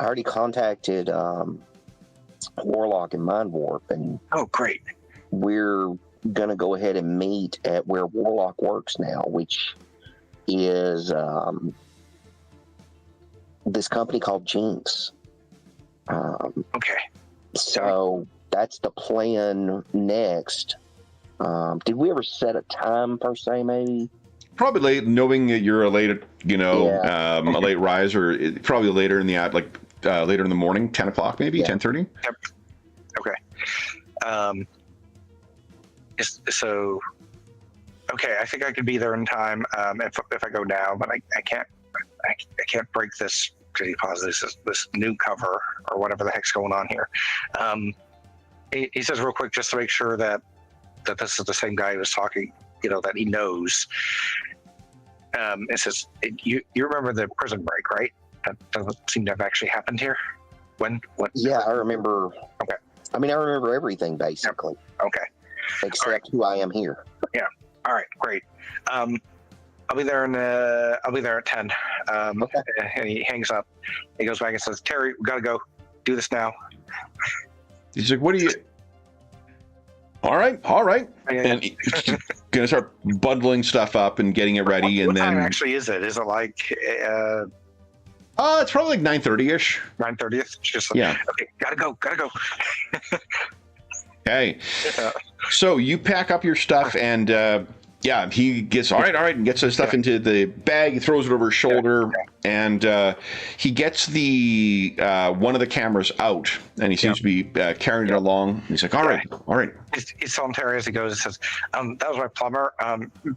I already contacted Warlock and Mind Warp, and oh, great. We're gonna go ahead and meet at where Warlock works now, which is this company called Jinx. Okay. So that's the plan next. Did we ever set a time per se, maybe? Probably late, knowing that you're a late, a late riser, probably later in the later in the morning, 10 o'clock maybe, 10:30. Yep. Okay. So, okay, I think I could be there in time if I go now, but I can't break this. He pauses this new cover or whatever the heck's going on here. He says real quick, just to make sure that this is the same guy who was talking, that he knows. It says, you remember the prison break, right? That doesn't seem to have actually happened here. When? Yeah, I remember. Okay. I mean, I remember everything basically. Yep. Okay. Except who I am here. Yeah. All right. Great. I'll be there at 10. Okay. And he hangs up. He goes back and says, "Terry, we gotta go. Do this now." He's like, "What are you?" All right. Yeah. And he's gonna start bundling stuff up and getting it ready, what and then time actually is it? Is it like? It's probably like 9:30ish. 9:30th. Just like, yeah. Okay. Gotta go. Okay. So you pack up your stuff and. He gets all right, and gets his stuff into the bag. He throws it over his shoulder, and he gets the one of the cameras out, and he seems to be carrying it along. He's like, all right. He's telling Terry as he goes. He says, "That was my plumber.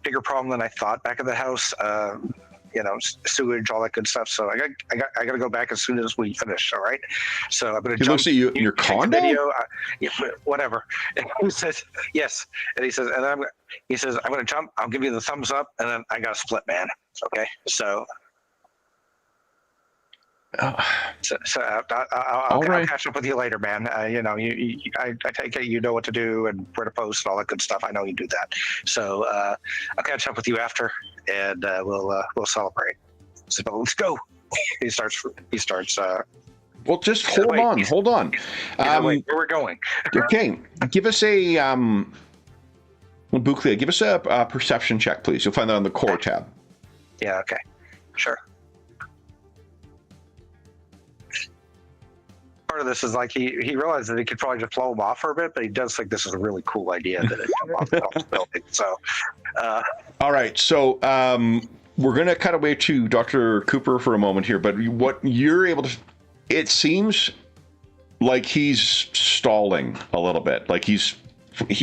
Bigger problem than I thought back at the house. sewage, all that good stuff. So I got to go back as soon as we finish. All right. So I'm going to He looks at you in your take the condo? video, whatever. And he says yes, and he says, I'm going to jump. I'll give you the thumbs up, and then I got to split, man. Okay. So. I'll catch up with you later, man. I take it you know what to do and where to post and all that good stuff. I know you do that. So I'll catch up with you after, and we'll celebrate. So let's go. He starts. Well, just hold on. Where we're going? Okay, give us a Bouclier, give us a perception check, please. You'll find that on the core tab. Yeah. Okay. Sure. Part of this is like he realized that he could probably just blow him off for a bit, but he does think this is a really cool idea that it's off the building. So, all right. So we're going to cut away to Dr. Cooper for a moment here, but what you're able to, it seems like he's stalling a little bit. Like he's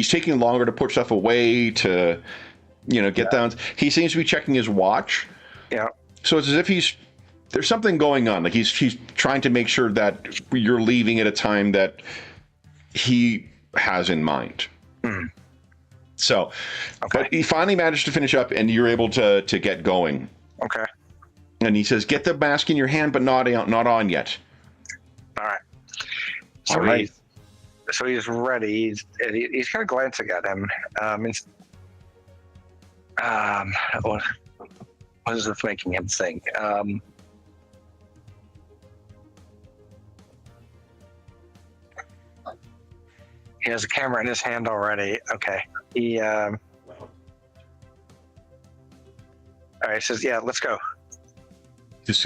taking longer to put stuff away to, get down. He seems to be checking his watch. Yeah. So it's as if there's something going on. Like he's trying to make sure that you're leaving at a time that he has in mind. Mm. So, okay. But he finally managed to finish up, and you're able to get going. Okay. And he says, "Get the mask in your hand, but not on yet." All right. So all right. He's ready. He's kind of glancing at him. What is this making him think? He has a camera in his hand already. Okay. He all right, he says, "Yeah, let's go."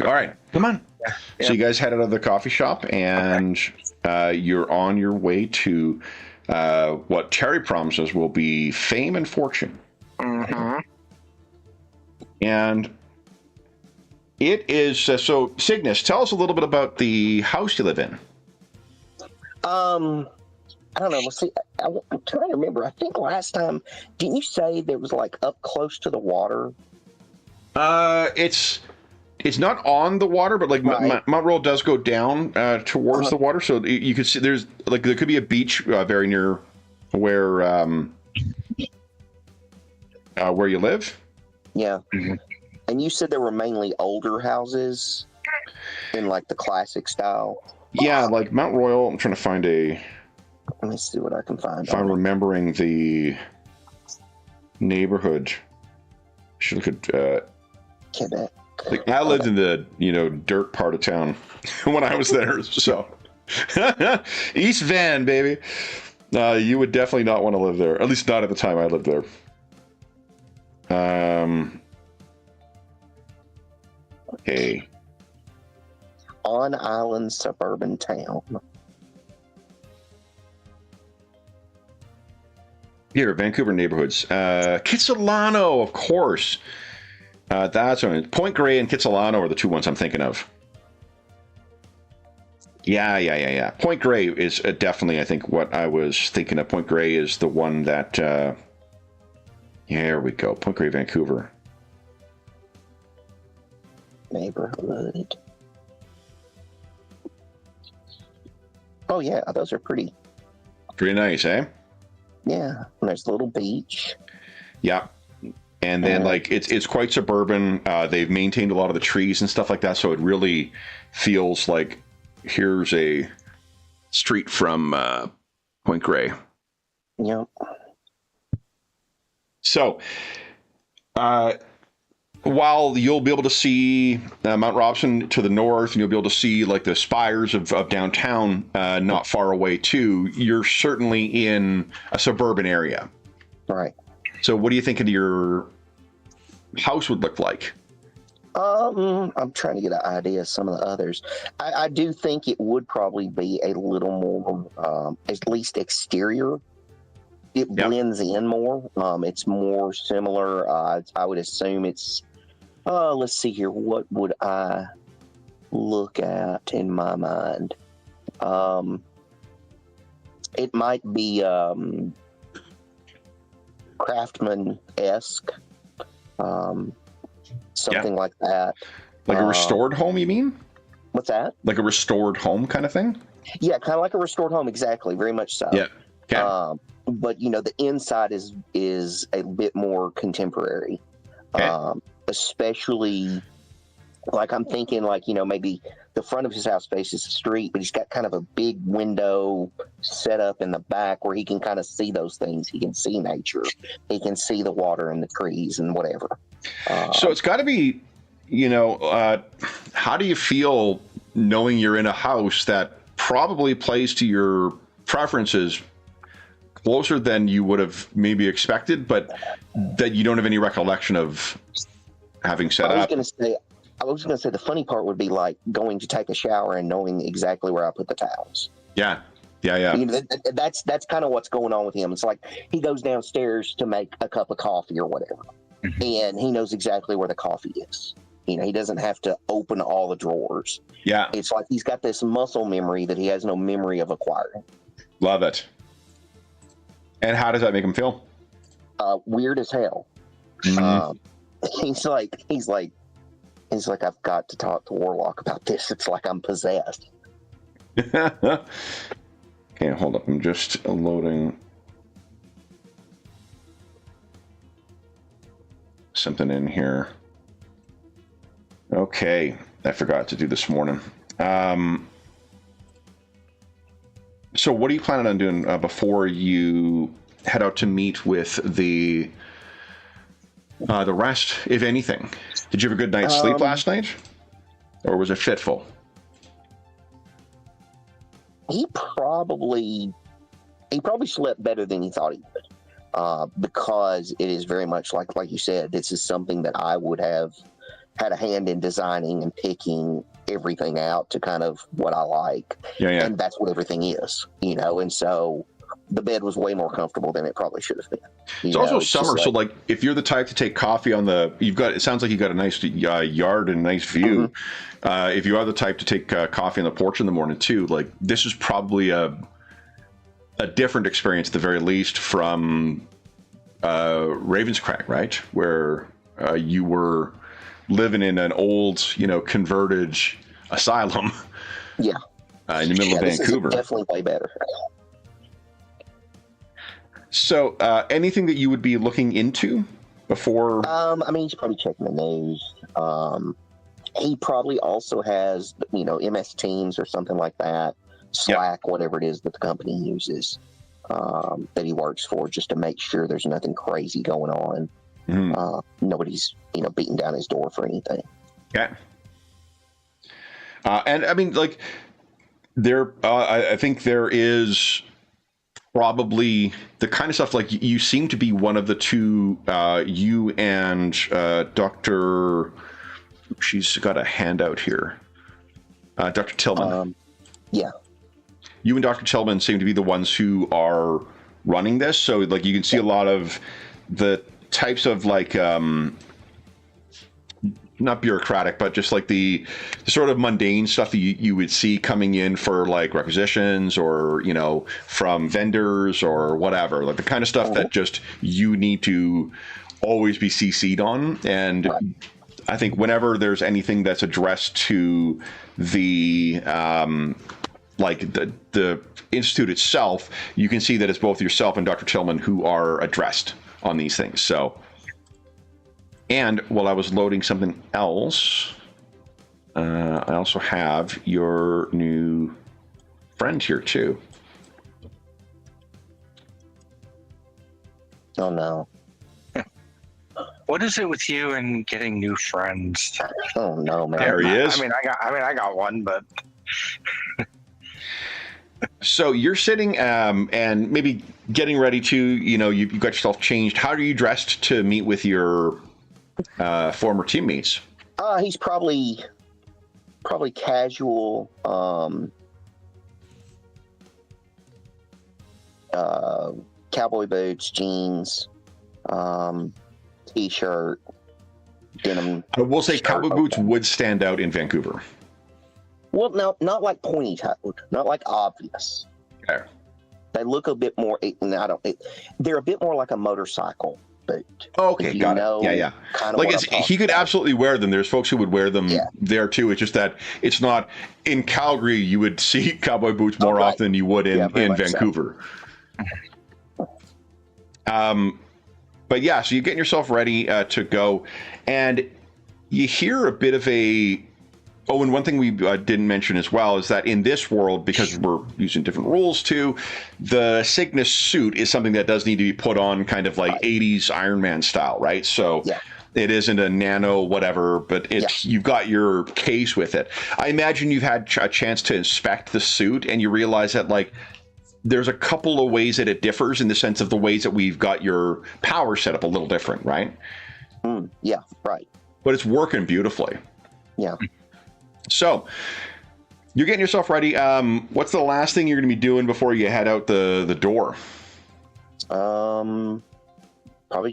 All right, come on. Yeah. So you guys head out of the coffee shop, and you're on your way to what Terry promises will be fame and fortune. Mm-hmm. And it is so. Cygnus, tell us a little bit about the house you live in. I don't know. Let's see. I'm trying to remember. I think last time, didn't you say there was like up close to the water? It's not on the water, but like right. Mount Royal does go down towards the water, so you can see there could be a beach very near where you live. Yeah. Mm-hmm. And you said there were mainly older houses in like the classic style. Yeah, like Mount Royal. I'm trying to find Let me see what I can find. If I'm remembering the neighborhood, should look at Quebec. Like I lived in the dirt part of town when I was there, so East Van, baby. You would definitely not want to live there, at least not at the time I lived there. Okay. On island suburban town. Here, Vancouver neighborhoods. Kitsilano, of course. That's one. Point Grey and Kitsilano are the two ones I'm thinking of. Yeah. Point Grey is definitely, I think, what I was thinking of. Point Grey is the one that... here we go. Point Grey, Vancouver. Neighborhood. Oh, yeah. Those are pretty... Pretty nice, eh? Yeah, and there's a little beach. Yeah, and then like it's quite suburban. They've maintained a lot of the trees and stuff like that, so it really feels like here's a street from Point Grey. Yep. So, while you'll be able to see Mount Robson to the north, and you'll be able to see like the spires of downtown not far away too, you're certainly in a suburban area. Right. So what do you think your house would look like? I'm trying to get an idea of some of the others. I do think it would probably be a little more, at least exterior. It blends in more. It's more similar. I would assume it's... let's see here. What would I look at in my mind? It might be Craftsman-esque. something like that. Like a restored home, you mean? What's that? Like a restored home kind of thing? Yeah, kind of like a restored home, exactly. Very much so. Yeah. Okay. But the inside is a bit more contemporary. Okay. Especially, like I'm thinking, like maybe the front of his house faces the street, but he's got kind of a big window set up in the back where he can kind of see those things. He can see nature. He can see the water and the trees and whatever. So it's got to be, how do you feel knowing you're in a house that probably plays to your preferences closer than you would have maybe expected, but that you don't have any recollection of having set up? I was going to say the funny part would be like going to take a shower and knowing exactly where I put the towels. Yeah. That's kind of what's going on with him. It's like he goes downstairs to make a cup of coffee or whatever, and he knows exactly where the coffee is. He doesn't have to open all the drawers. Yeah. It's like he's got this muscle memory that he has no memory of acquiring. Love it. And how does that make him feel? Weird as hell. He's like, I've got to talk to Warlock about this. It's like I'm possessed. Okay, hold up. I'm just loading something in here. Okay, I forgot to do this morning. So what are you planning on doing before you head out to meet with the rest, if anything? Did you have a good night's sleep last night? Or was it fitful? He probably slept better than he thought he would. Because it is very much like you said, this is something that I would have had a hand in designing and picking everything out to kind of what I like. Yeah. And that's what everything is, and so the bed was way more comfortable than it probably should have been. It's also summer, so like if you're the type to take coffee on it sounds like you've got a nice yard and a nice view. If you are the type to take coffee on the porch in the morning too, like this is probably a different experience at the very least from Ravenscrack, right? Where you were living in an old, converted asylum. Yeah. In the middle of Vancouver. This is definitely way better. So, anything that you would be looking into before? He's probably checking the news. He probably also has, MS Teams or something like that, Slack, whatever it is that the company uses, that he works for, just to make sure there's nothing crazy going on. Nobody's, beating down his door for anything. Yeah. And I mean, like, I think there is probably the kind of stuff, like, you seem to be one of the two, you and Dr. She's got a handout here. Dr. Tillman. Yeah. You and Dr. Tillman seem to be the ones who are running this. So, like, you can see a lot of the types of, like, not bureaucratic, but just like the sort of mundane stuff that you would see coming in for like requisitions or, from vendors or whatever, like the kind of stuff that just you need to always be CC'd on. And I think whenever there's anything that's addressed to the, like the Institute itself, you can see that it's both yourself and Dr. Tillman who are addressed on these things. So, and while I was loading something else, I also have your new friend here too. Oh no. What is it with you and getting new friends? Oh no, man. There he is. I got one, but so you're sitting and maybe getting ready to, you got yourself changed. How are you dressed to meet with your former teammates? He's probably casual. Cowboy boots, jeans, t-shirt, denim. I will say cowboy boots would stand out in Vancouver. Well, no, not like pointy-toed, not like obvious. Okay. They look a bit more. They're a bit more like a motorcycle boot. Okay, got it. Yeah. Kind of Like what he could absolutely wear them. There's folks who would wear them there too. It's just that it's not in Calgary. You would see cowboy boots more often than you would in Vancouver. So. But yeah, so you're getting yourself ready to go, and you hear a bit of a. Oh, and one thing we didn't mention as well is that in this world, because we're using different rules too, the Cygnus suit is something that does need to be put on kind of like 80s Iron Man style, right? So it isn't a nano whatever, but it's you've got your case with it. I imagine you've had a chance to inspect the suit and you realize that like there's a couple of ways that it differs in the sense of the ways that we've got your power set up a little different, right? Yeah, right. But it's working beautifully. Yeah. So you're getting yourself ready. What's the last thing you're going to be doing before you head out the door? Probably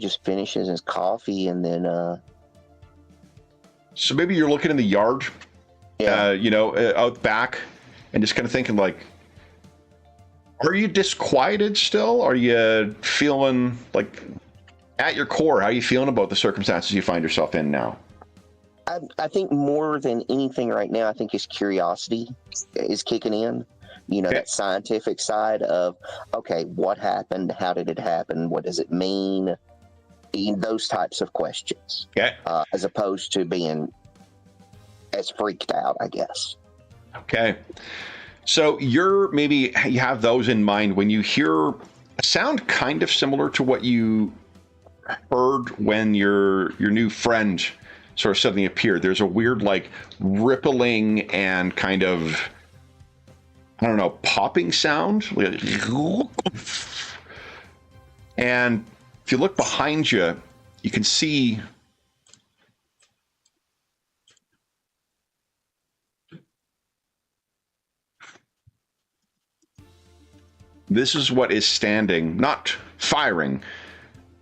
just finishes his coffee and then. So maybe you're looking in the yard, out back, and just kind of thinking like, are you disquieted still? Are you feeling like at your core? How are you feeling about the circumstances you find yourself in now? I think more than anything right now, I think his curiosity is kicking in. That scientific side of, okay, what happened? How did it happen? What does it mean? Those types of questions. Okay. As opposed to being as freaked out, I guess. Okay. So you have those in mind when you hear a sound kind of similar to what you heard when your new friend sort of suddenly appeared. There's a weird like rippling and kind of, I don't know, popping sound. And if you look behind you, you can see this is what is standing, not firing,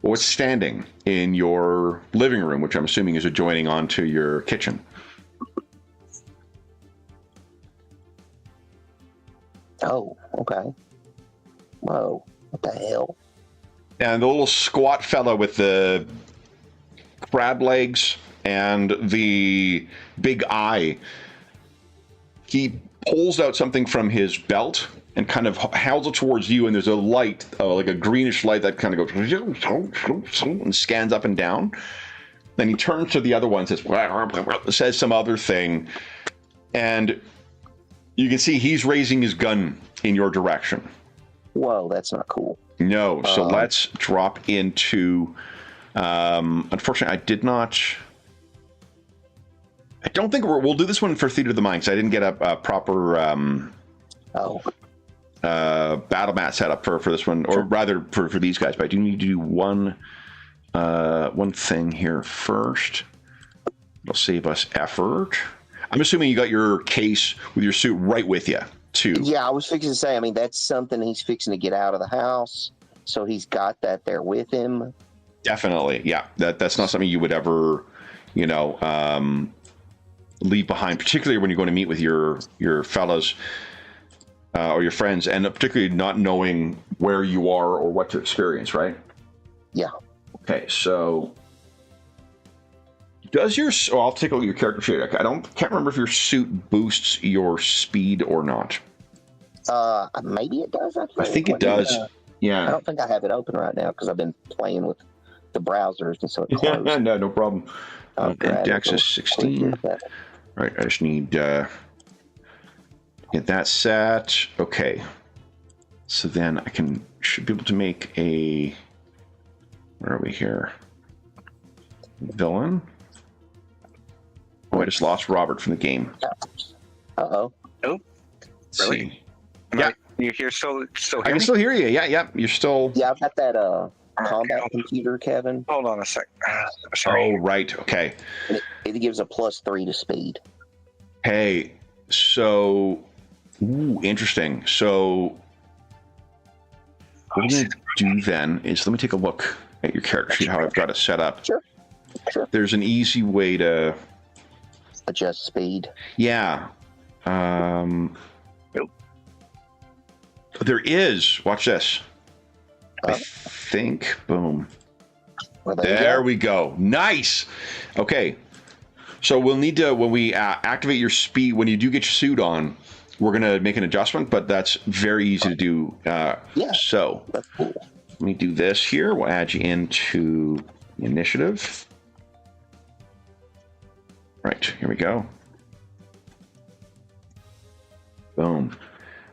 but what's standing in your living room, which I'm assuming is adjoining onto your kitchen. Oh, okay. Whoa, what the hell? And the little squat fella with the crab legs and the big eye, he pulls out something from his belt and kind of howls it towards you, and there's a light, like a greenish light that kind of goes and scans up and down. Then he turns to the other one and says some other thing, and you can see he's raising his gun in your direction. Whoa, that's not cool. No, so let's drop into... unfortunately, I don't think we'll do this one for Theater of the Mind, because I didn't get a proper... battle mat setup for this one, or rather for these guys, but I do need to do one thing here first. It'll save us effort. I'm assuming you got your case with your suit right with you too. Yeah, I was fixing to say, I mean, that's something he's fixing to get out of the house, so he's got that there with him. Definitely, yeah. That's not something you would ever, leave behind, particularly when you're going to meet with your fellows or your friends, and particularly not knowing where you are or what to experience, right? Yeah. Okay, so I'll take a look at your character sheet. Can't remember if your suit boosts your speed or not. Maybe it does. I think it does. Yeah. I don't think I have it open right now because I've been playing with the browsers, and so it closed. No problem. Dex is 16. Right, I just need get that set. Okay. So then I should be able to make a... Where are we here? Villain. Oh, I just lost Robert from the game. Uh-oh. Oh, really? Yeah. You hear still I can still hear you. Yeah. You're still... Yeah, I've got that combat computer, Kevin. Hold on a sec. Sorry. Oh, right. Okay. And it gives a +3 to speed. Hey, so... Ooh, interesting. So what I'm going to do then is let me take a look at your character sheet, how I've got it set up. Sure. There's an easy way to... adjust speed. Yeah. There is. Watch this. I think. Boom. Well, there we go. Nice. Okay. So we'll need to, when we activate your speed, when you do get your suit on, we're going to make an adjustment, but that's very easy to do. So that's cool. Let me do this here. We'll add you into initiative. Right, here we go. Boom.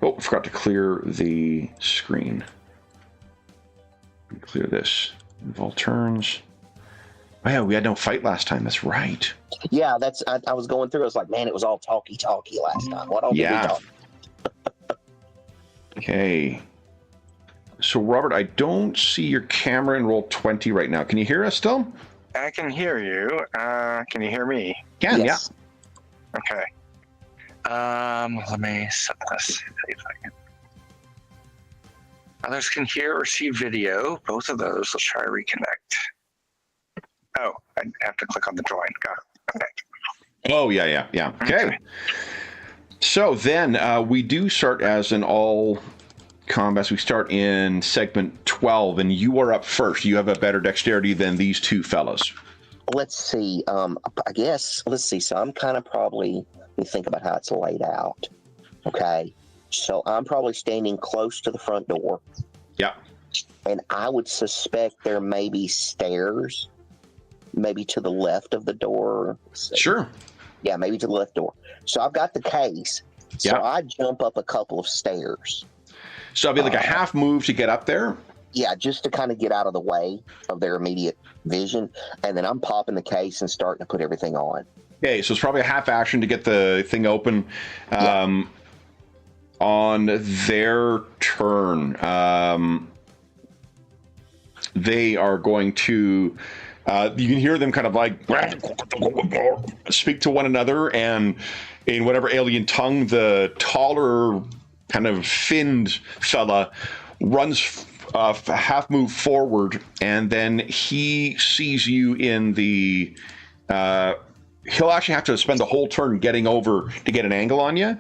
Oh, I forgot to clear the screen. Clear this. Move all turns. Oh, yeah, we had no fight last time. That's right. Yeah, I was going through. I was like, man, it was all talky last time. What all did we talk? Okay. So, Robert, I don't see your camera in roll 20 right now. Can you hear us still? I can hear you. Can you hear me? Can, yes. Yeah. Okay. Let me set this. See if I can. Others can hear or see video. Both of those. Let's try reconnect. Oh, I have to click on the join. Got it. Okay. Oh, yeah. Okay. So then we do start as an all combats. We start in segment 12, and you are up first. You have a better dexterity than these two fellas. Let's see. I guess, let's see. So I'm kind of probably, let me think about how it's laid out. Okay. So I'm probably standing close to the front door. Yeah. And I would suspect there may be stairs, maybe to the left of the door. Sure. Yeah, maybe to the left door. So I've got the case. So I jump up a couple of stairs. So it'll be like a half move to get up there? Yeah, just to kind of get out of the way of their immediate vision. And then I'm popping the case and starting to put everything on. Okay, so it's probably a half action to get the thing open. On their turn, they are going to... you can hear them kind of like speak to one another, and in whatever alien tongue, the taller, kind of finned fella runs half move forward, and then he sees you in the... he'll actually have to spend the whole turn getting over to get an angle on you.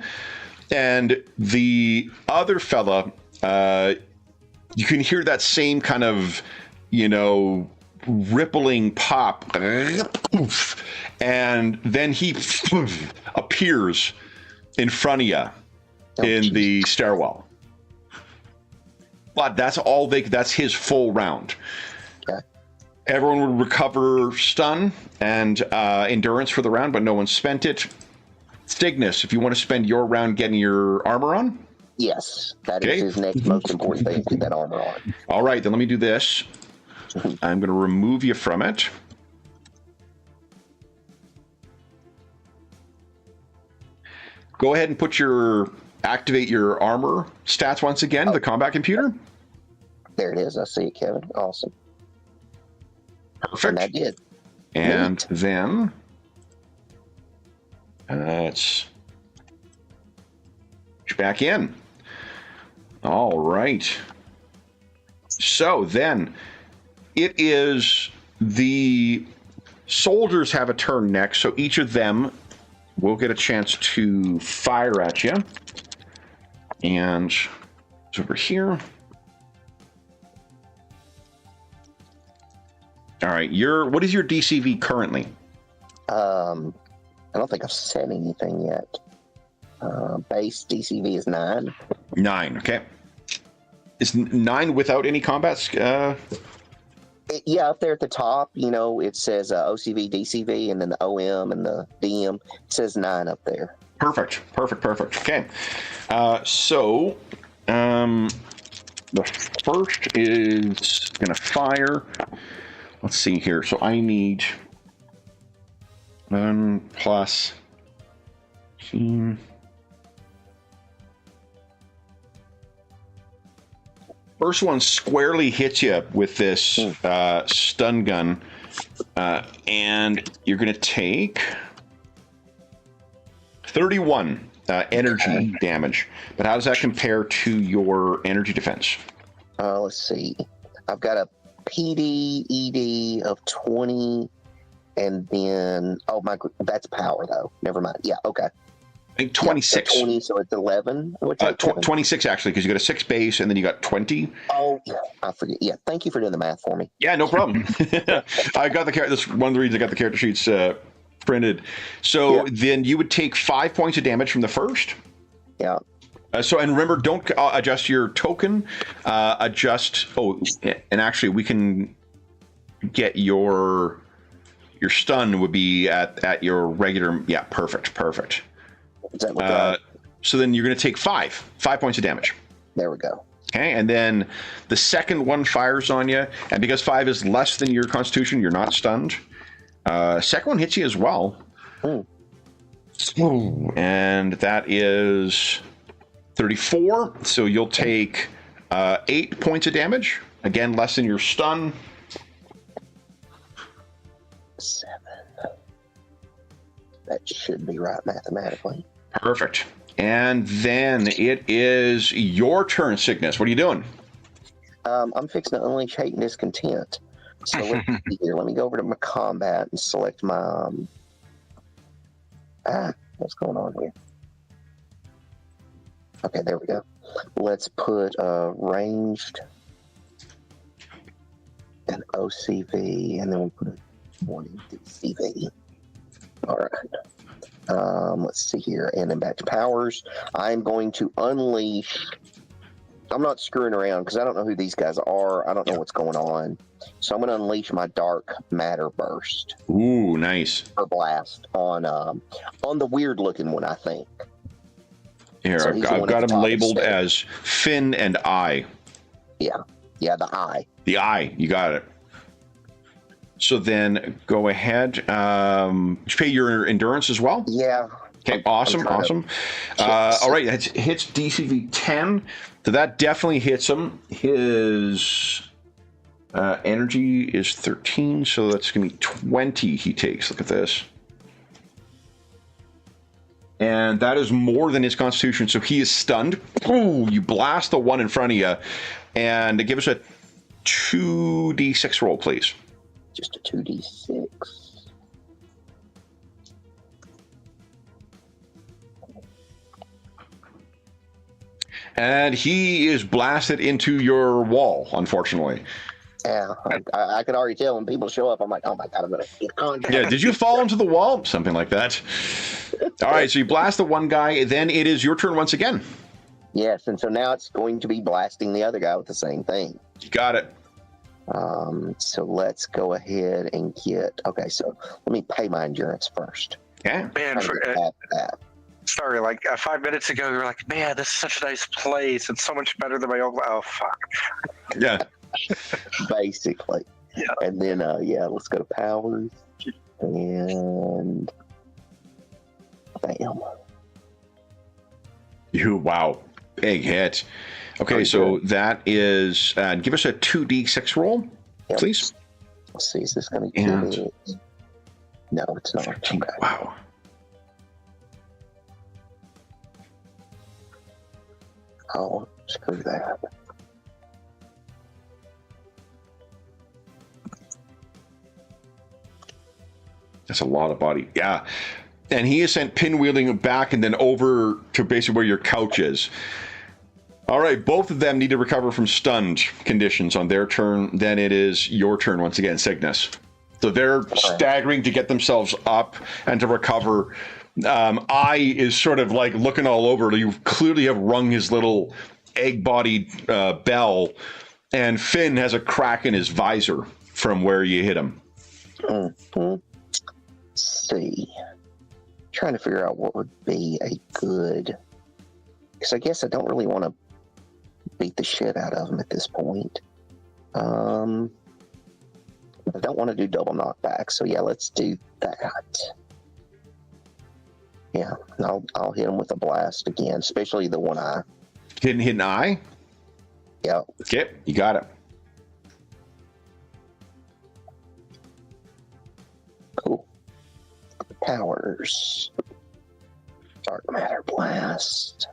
And the other fella, you can hear that same kind of, rippling pop, and then he appears in front of you in the stairwell. But that's all that's his full round. Okay. Everyone would recover stun and endurance for the round, but no one spent it. Stignus, if you want to spend your round getting your armor on. Yes, that is his next most important thing, get that armor on. All right, then let me do this. I'm going to remove you from it. Go ahead and activate your armor stats once again, the combat computer. There it is. I see it, Kevin. Awesome. Perfect. And I did. And then let's back in. All right. So then it is the soldiers have a turn next, so each of them will get a chance to fire at you. And it's over here. All right, what is your DCV currently? I don't think I've said anything yet. Base DCV is 9. 9, okay. Is 9 without any combats? Yeah, up there at the top, it says OCV, DCV, and then the OM and the DM. It says 9 up there. Perfect. Okay. So, the first is going to fire. Let's see here. So I need 1 plus 15. First one squarely hits you with this stun gun, and you're going to take 31 energy damage. But how does that compare to your energy defense? Let's see. I've got a PD ED of 20, and then that's power though. Never mind. Yeah, okay. I think 26. So 20, so it's 11. What's that, 26 actually, because you got a 6 base and then you got 20. Oh, I forget. Yeah, thank you for doing the math for me. Yeah, no problem. I got the character. That's one of the reasons I got the character sheets printed. So then you would take 5 points of damage from the first. Yeah. So and remember, don't adjust your token. Adjust. Oh, and actually, we can get your stun would be at your regular. Yeah, perfect. Is that what so then you're going to take 5 points of damage. There we go. Okay, and then the second one fires on you, and because 5 is less than your constitution, you're not stunned. Second one hits you as well. And that is 34. So you'll take 8 points of damage. Again, less than your stun. 7. That should be right mathematically. Perfect. And then it is your turn, Cygnus. What are you doing? I'm fixing to unleash hate and discontent. So let's see here. Let me go over to my combat and select my what's going on here? Okay, there we go. Let's put ranged and OCV, and then we'll put one in DCV. All right. Let's see here, and then back to powers. I'm going to unleash. I'm not screwing around because I don't know who these guys are. I don't know what's going on. So I'm going to unleash my dark matter burst. Ooh, nice. Or blast on the weird looking one, I think. Here, So I've got them labeled as Finn and I. Yeah, the eye. The eye, you got it. So then go ahead. Did you pay your endurance as well? Yeah. Okay, awesome. All right, that hits DCV 10. So that definitely hits him. His energy is 13, so that's going to be 20 he takes. Look at this. And that is more than his constitution, so he is stunned. Ooh, you blast the one in front of you. And give us a 2d6 roll, please. Just a 2d6. And he is blasted into your wall, unfortunately. Yeah, I could already tell when people show up, I'm like, oh my God, I'm going to get contact. Yeah, did you fall into the wall? Something like that. All right, so you blast the one guy, then it is your turn once again. Yes, and so now it's going to be blasting the other guy with the same thing. You got it. So let's go ahead and get, okay, so let me pay my endurance first. Yeah. Man, sorry, like 5 minutes ago, you were like, man, this is such a nice place. It's so much better than my old, oh, fuck. Yeah. Basically. Yeah. And then, let's go to powers. And bam. Wow. Big hit. Okay, so that is, give us a 2d6 roll, please. Let's see, is this going to get it? No, it's not. 13. Okay. Wow. Oh, screw that. That's a lot of body. Yeah. And he is sent pinwheeling back and then over to basically where your couch is. All right, both of them need to recover from stunned conditions on their turn. Then it is your turn once again, Cygnus. So they're staggering to get themselves up and to recover. I is sort of like looking all over. You clearly have rung his little egg-bodied bell, and Finn has a crack in his visor from where you hit him. Mm-hmm. Let's see. Trying to figure out what would be a good... Because I guess I don't really want to beat the shit out of him at this point. I don't want to do double knockback, so yeah, let's do that. Yeah, I'll hit him with a blast again, especially the one eye. Hit an eye? Yeah. Okay, you got it. Cool. Powers. Dark matter blast.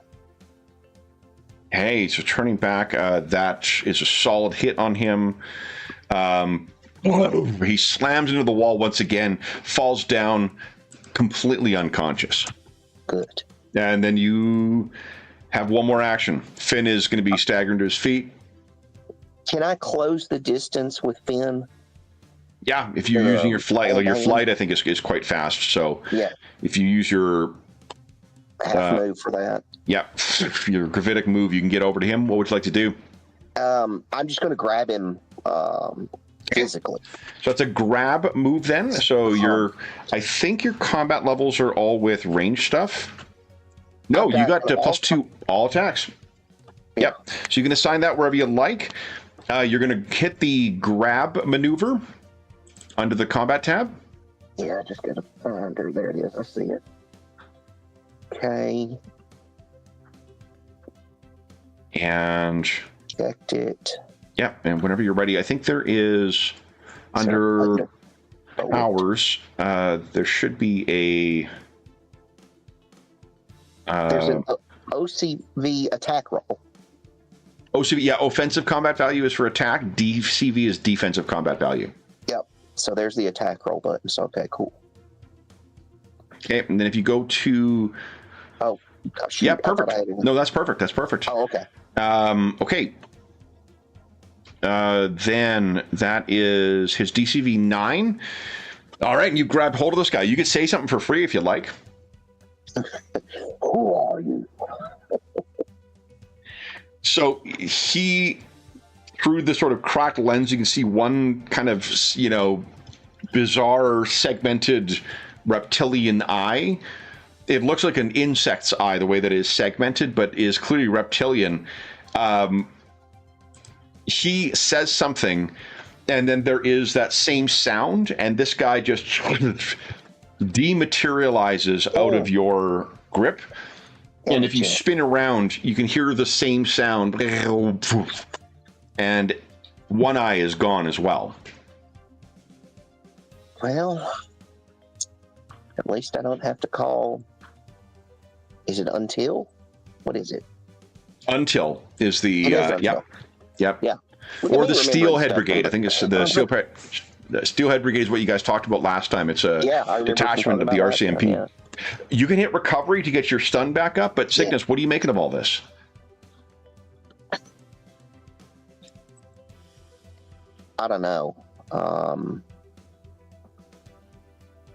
Hey, so turning back, that is a solid hit on him. He slams into the wall once again, falls down, completely unconscious. Good. And then you have one more action. Finn is going to be staggered to his feet. Can I close the distance with Finn? Yeah, if you're using your flight, like your flight, I think is quite fast. So yeah, if you use your half move for that. Yeah, your gravitic move, you can get over to him. What would you like to do? I'm just going to grab him physically. So that's a grab move then. So I think your combat levels are all with range stuff. No, you got +2 all attacks. Yep. So you can assign that wherever you like. You're going to hit the grab maneuver under the combat tab. Yeah, I just got to find her. There it is. I see it. Okay. And checked it. Yeah, and whenever you're ready, I think there is under hours. There should be a. There's an OCV attack roll. OCV, yeah, offensive combat value is for attack. DCV is defensive combat value. Yep. So there's the attack roll button. So okay, cool. Okay, and then if you go to. Oh. Shoot, yeah, perfect. No, that's perfect. That's perfect. Oh, okay. Okay. Then that is his DCV 9. All right, and you grab hold of this guy. You could say something for free if you like. Who are you? So he, through the sort of cracked lens, you can see one kind of, bizarre segmented reptilian eye. It looks like an insect's eye, the way that it is segmented, but is clearly reptilian. He says something, and then there is that same sound, and this guy just dematerializes out of your grip. And if you spin around, you can hear the same sound, and one eye is gone as well. Well, at least I don't have to call. Is it Until? What is it? Until is the Yep. Yeah. Or the Steelhead Brigade. I think it's the Steelhead Brigade is what you guys talked about last time. It's a detachment of the RCMP. Yeah. You can hit recovery to get your stun back up, but Cygnus, what are you making of all this? I don't know.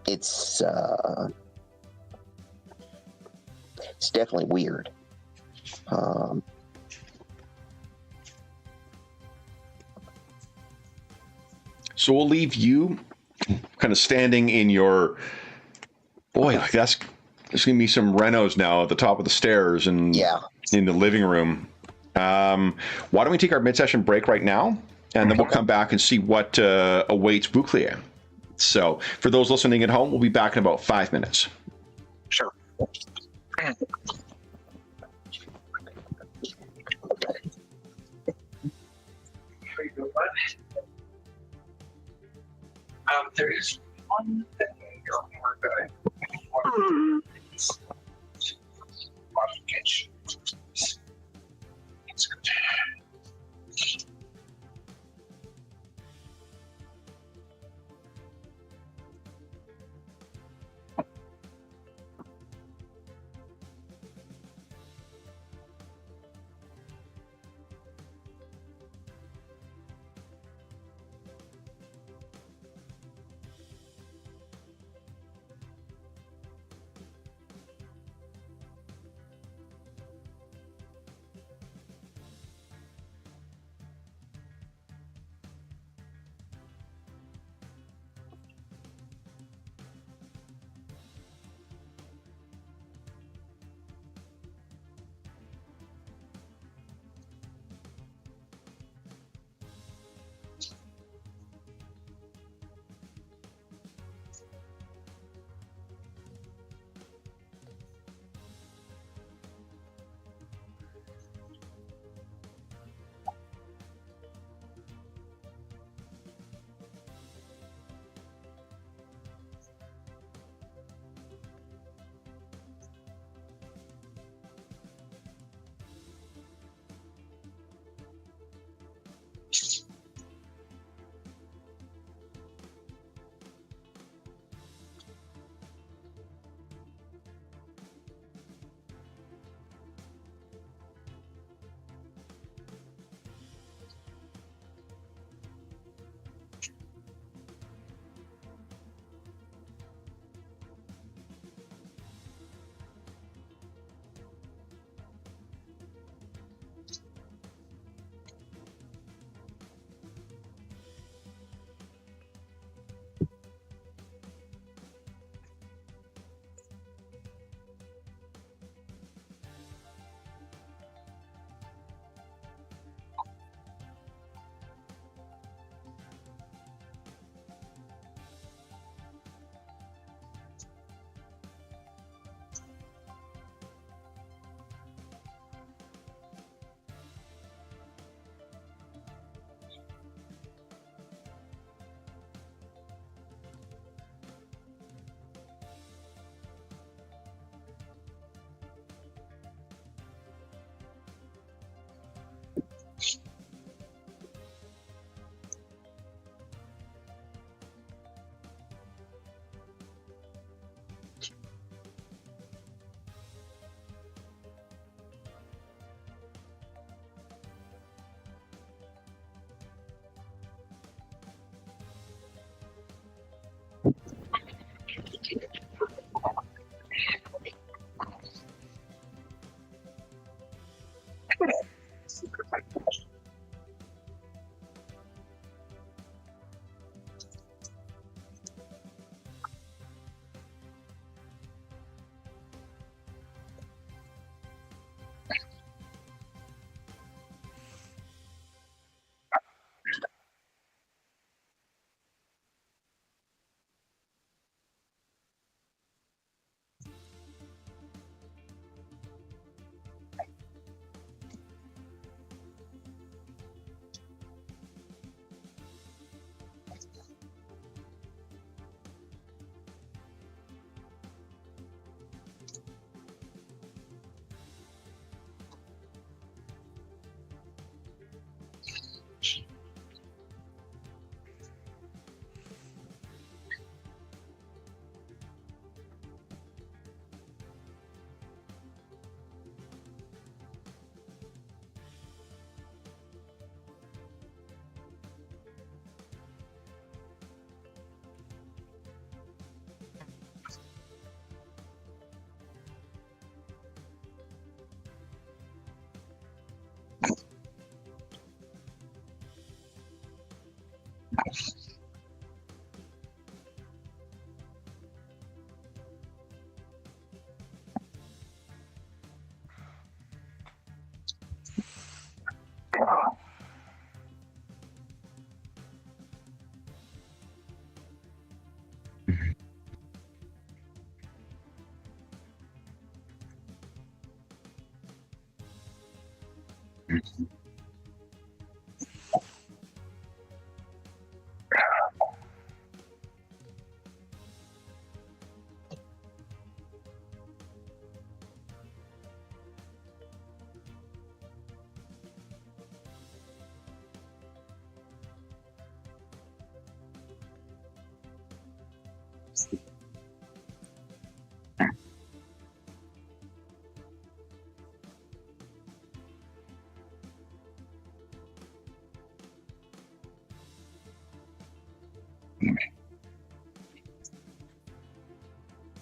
It's definitely weird. So we'll leave you kind of standing in your. Boy, there's gonna be some renos now at the top of the stairs and in the living room. Why don't we take our mid-session break right now, and then we'll come back and see what awaits Bouclier. So for those listening at home, we'll be back in about 5 minutes. Sure. There is one thing modification. It's good.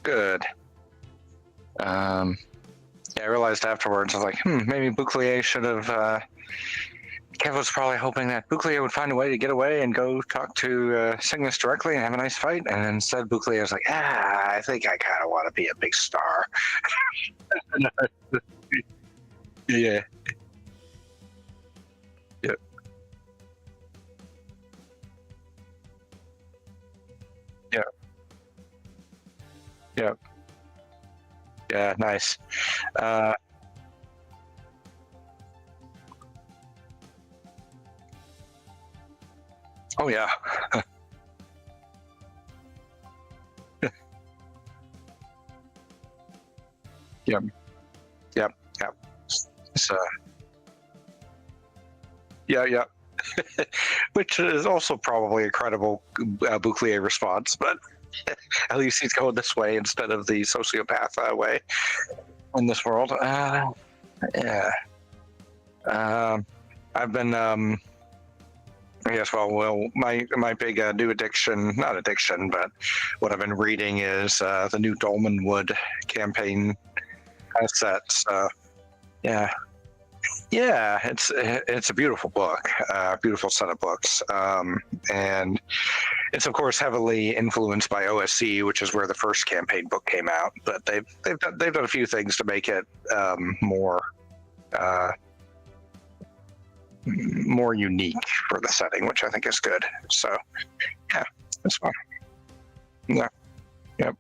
Good. Yeah, I realized afterwards, I was like, maybe Bouclier should have. Kev was probably hoping that Bouclier would find a way to get away and go talk to Cygnus directly and have a nice fight. And instead, Bouclier was like, I think I kind of want to be a big star. Yeah. Yep. Yep. Yep. Yeah, nice. Oh, yeah. Yep. Yep. Yep. So, yeah. Which is also probably a credible Bouclier response, but at least he's going this way instead of the sociopath way in this world. Yeah. I've been, my big new addiction, not addiction, but what I've been reading is the new Dolmenwood campaign set. So, yeah. Yeah, it's a beautiful book, beautiful set of books, and it's of course heavily influenced by OSC, which is where the first campaign book came out. But they've done a few things to make it more unique for the setting, which I think is good. So yeah, it's fun. Yeah, yep.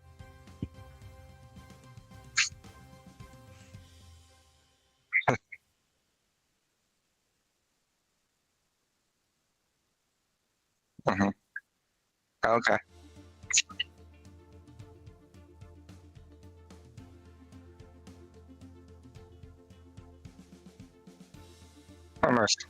Mm-hmm. Okay. Almost.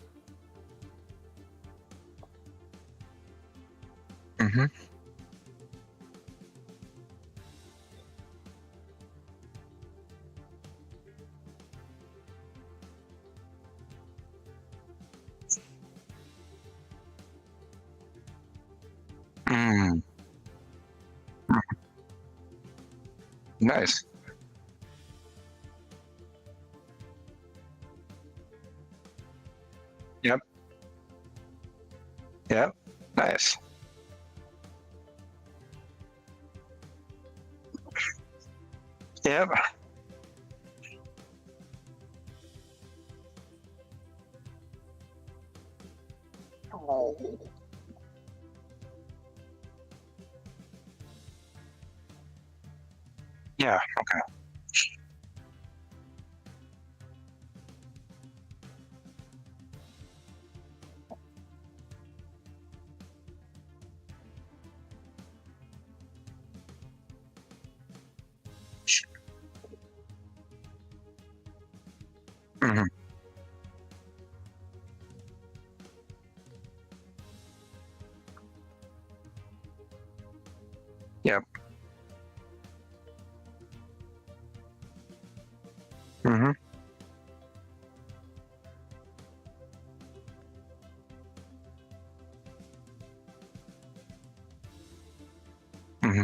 Nice. Yep. Yep. Nice. Yep. Yeah. Okay. Hmm. Yep. Hmm. Hmm.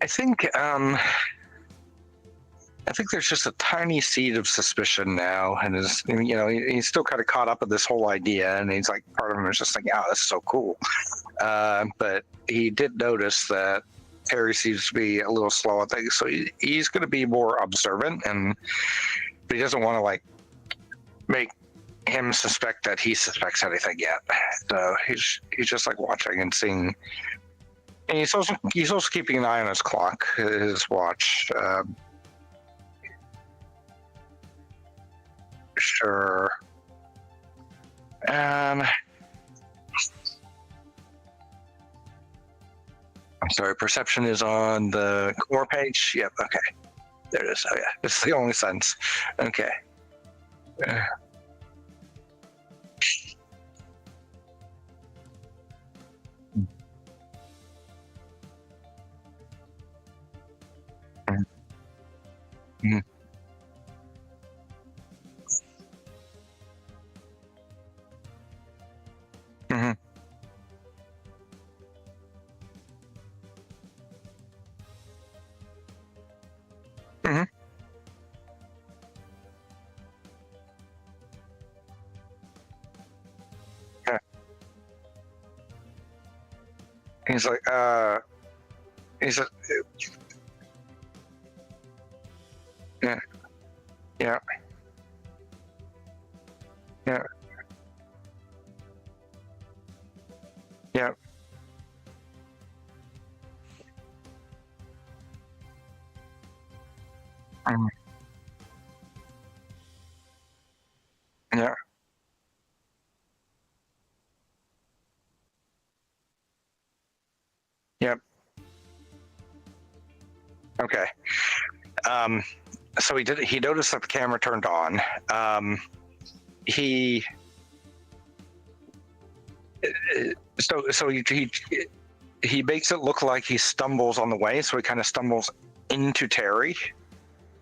I think I think there's just a tiny seed of suspicion now, and he's still kind of caught up with this whole idea, and he's like, part of him is just like, "Oh, this is so cool," but he did notice that Terry seems to be a little slow at things, so he's going to be more observant, but he doesn't want to like make him suspect that he suspects anything yet. So he's just like watching and seeing, and he's also keeping an eye on his clock, his watch. Sure. I'm sorry, perception is on the core page. Yep, okay. There it is. Oh, yeah. It's the only sense. Okay. Mm-hmm. Mm-hmm. Mm-hmm. Yeah. He's like, he's a, yeah, yeah, yeah, yeah. Mm-hmm. Yeah, yep. Okay. Um, so he noticed that the camera turned on. He he makes it look like he stumbles on the way, so he kind of stumbles into Terry,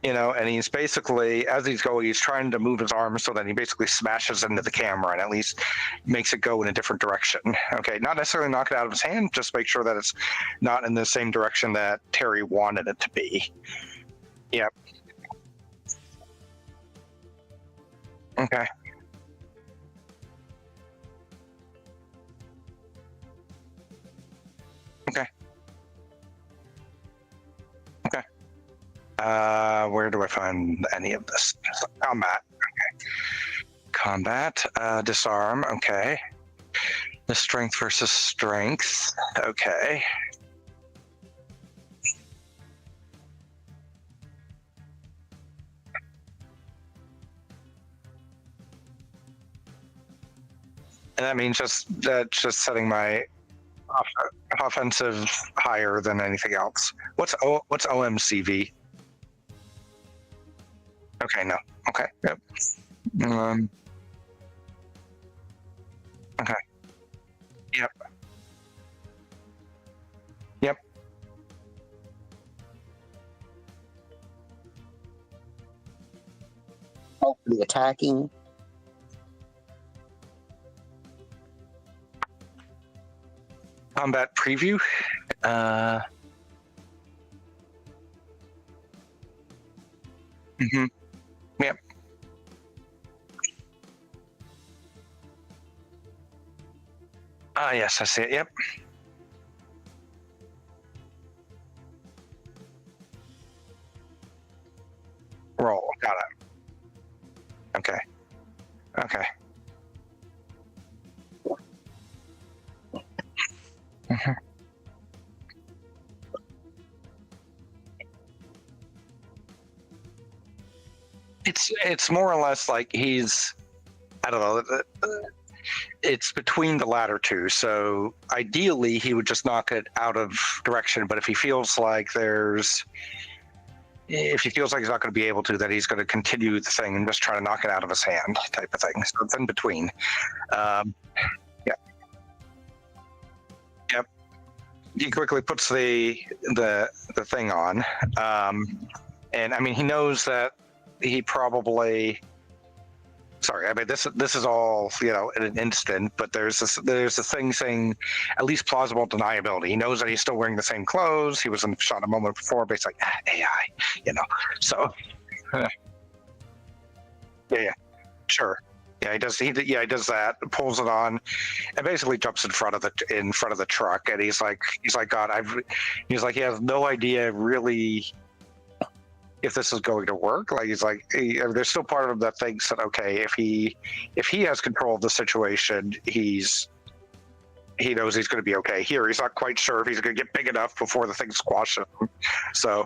and he's basically, as he's going, he's trying to move his arm so that he basically smashes into the camera and at least makes it go in a different direction. Okay, not necessarily knock it out of his hand, just make sure that it's not in the same direction that Terry wanted it to be. Yep. Okay. Okay. Okay. Where do I find any of this? Combat. Okay. Combat. Disarm. Okay. The strength versus strength. Okay. And that means just setting my offensive higher than anything else. What's OMCV? Okay, no. Okay. Yep. Okay. Yep. Yep. Oh, the attacking. Combat preview. Yep. Yes, I see it. Yep. Roll. Got it. Okay. Okay. It's more or less like he's, I don't know. It's between the latter two. So ideally, he would just knock it out of direction. But if he feels like if he feels like he's not going to be able to, that he's going to continue the thing and just try to knock it out of his hand, type of thing. So it's in between. Yeah. Yep. He quickly puts the thing on, and I mean he knows that he probably. Sorry, I mean this is all in an instant, but there's this thing saying at least plausible deniability. He knows that he's still wearing the same clothes. He was in the shot a moment before, but it's like AI, So yeah, sure. Yeah, he does. He does that. Pulls it on, and basically jumps in front of the truck. And he's like, God, he's like, he has no idea really if this is going to work. Like he's like, there's still part of him that thinks that okay, if he has control of the situation, he knows he's going to be okay. Here, he's not quite sure if he's going to get big enough before the thing squashes him. So.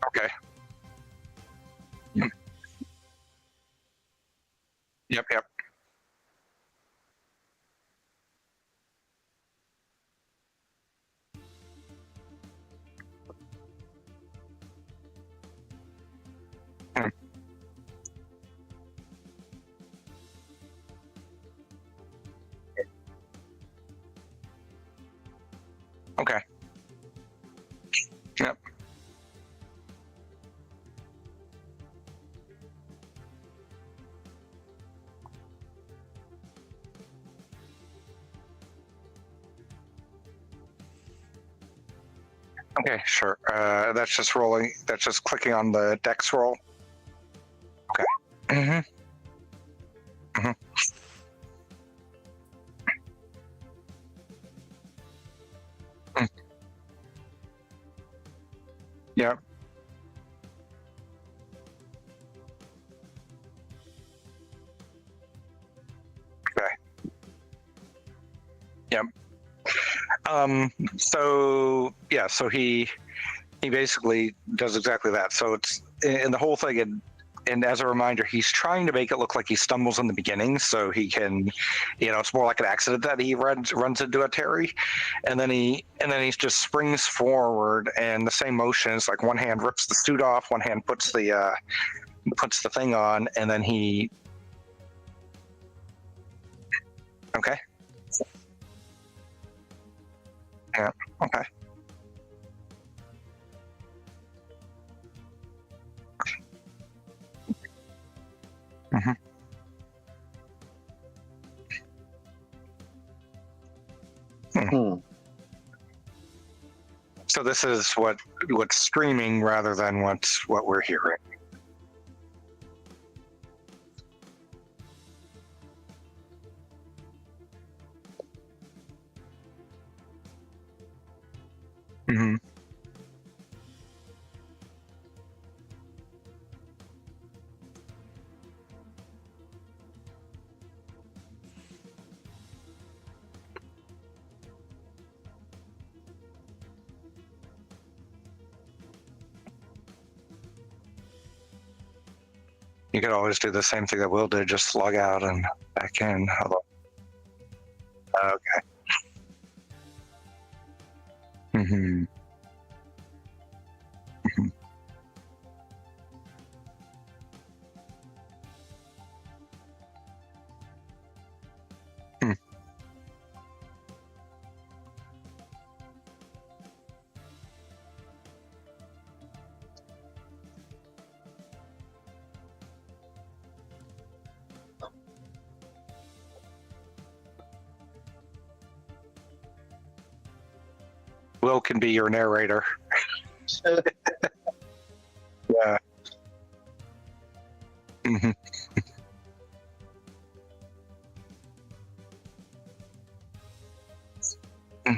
Okay. Yep. Okay. Yep. Okay, sure. That's just rolling. That's just clicking on the dex roll. Okay. Yep. Okay. Yep. So yeah, so he basically does exactly that. So it's in the whole thing, and as a reminder, he's trying to make it look like he stumbles in the beginning, so he can, it's more like an accident that he runs into a Terry, and then he just springs forward, and the same motion is like one hand rips the suit off, one hand puts the thing on, and then he. Okay. Yeah. Okay. So this is what's streaming rather than what we're hearing. Mm-hmm. You could always do the same thing that Will did, just log out and back in. Okay. Mm-hmm. Mm-hmm. Hmm. Will can be your narrator. Yeah. Mm-hmm. Hmm.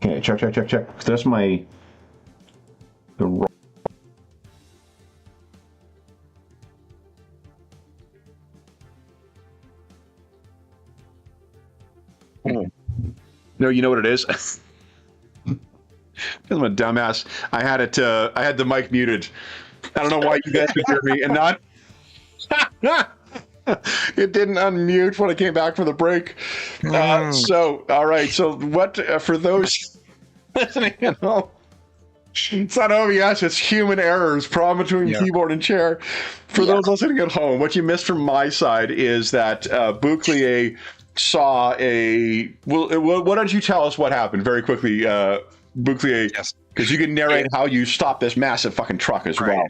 Okay, check. That's my the. No, you know what it is? I'm a dumbass. I had the mic muted. I don't know why you guys could hear me and not. It didn't unmute when I came back from the break. So, all right. So, what for those listening at home? It's not OBS, it's human errors, problem between keyboard and chair. For those listening at home, what you missed from my side is that Bouclier saw a. Well, why don't you tell us what happened very quickly, Bouclier? Yes. Because you can narrate how you stopped this massive fucking truck as well.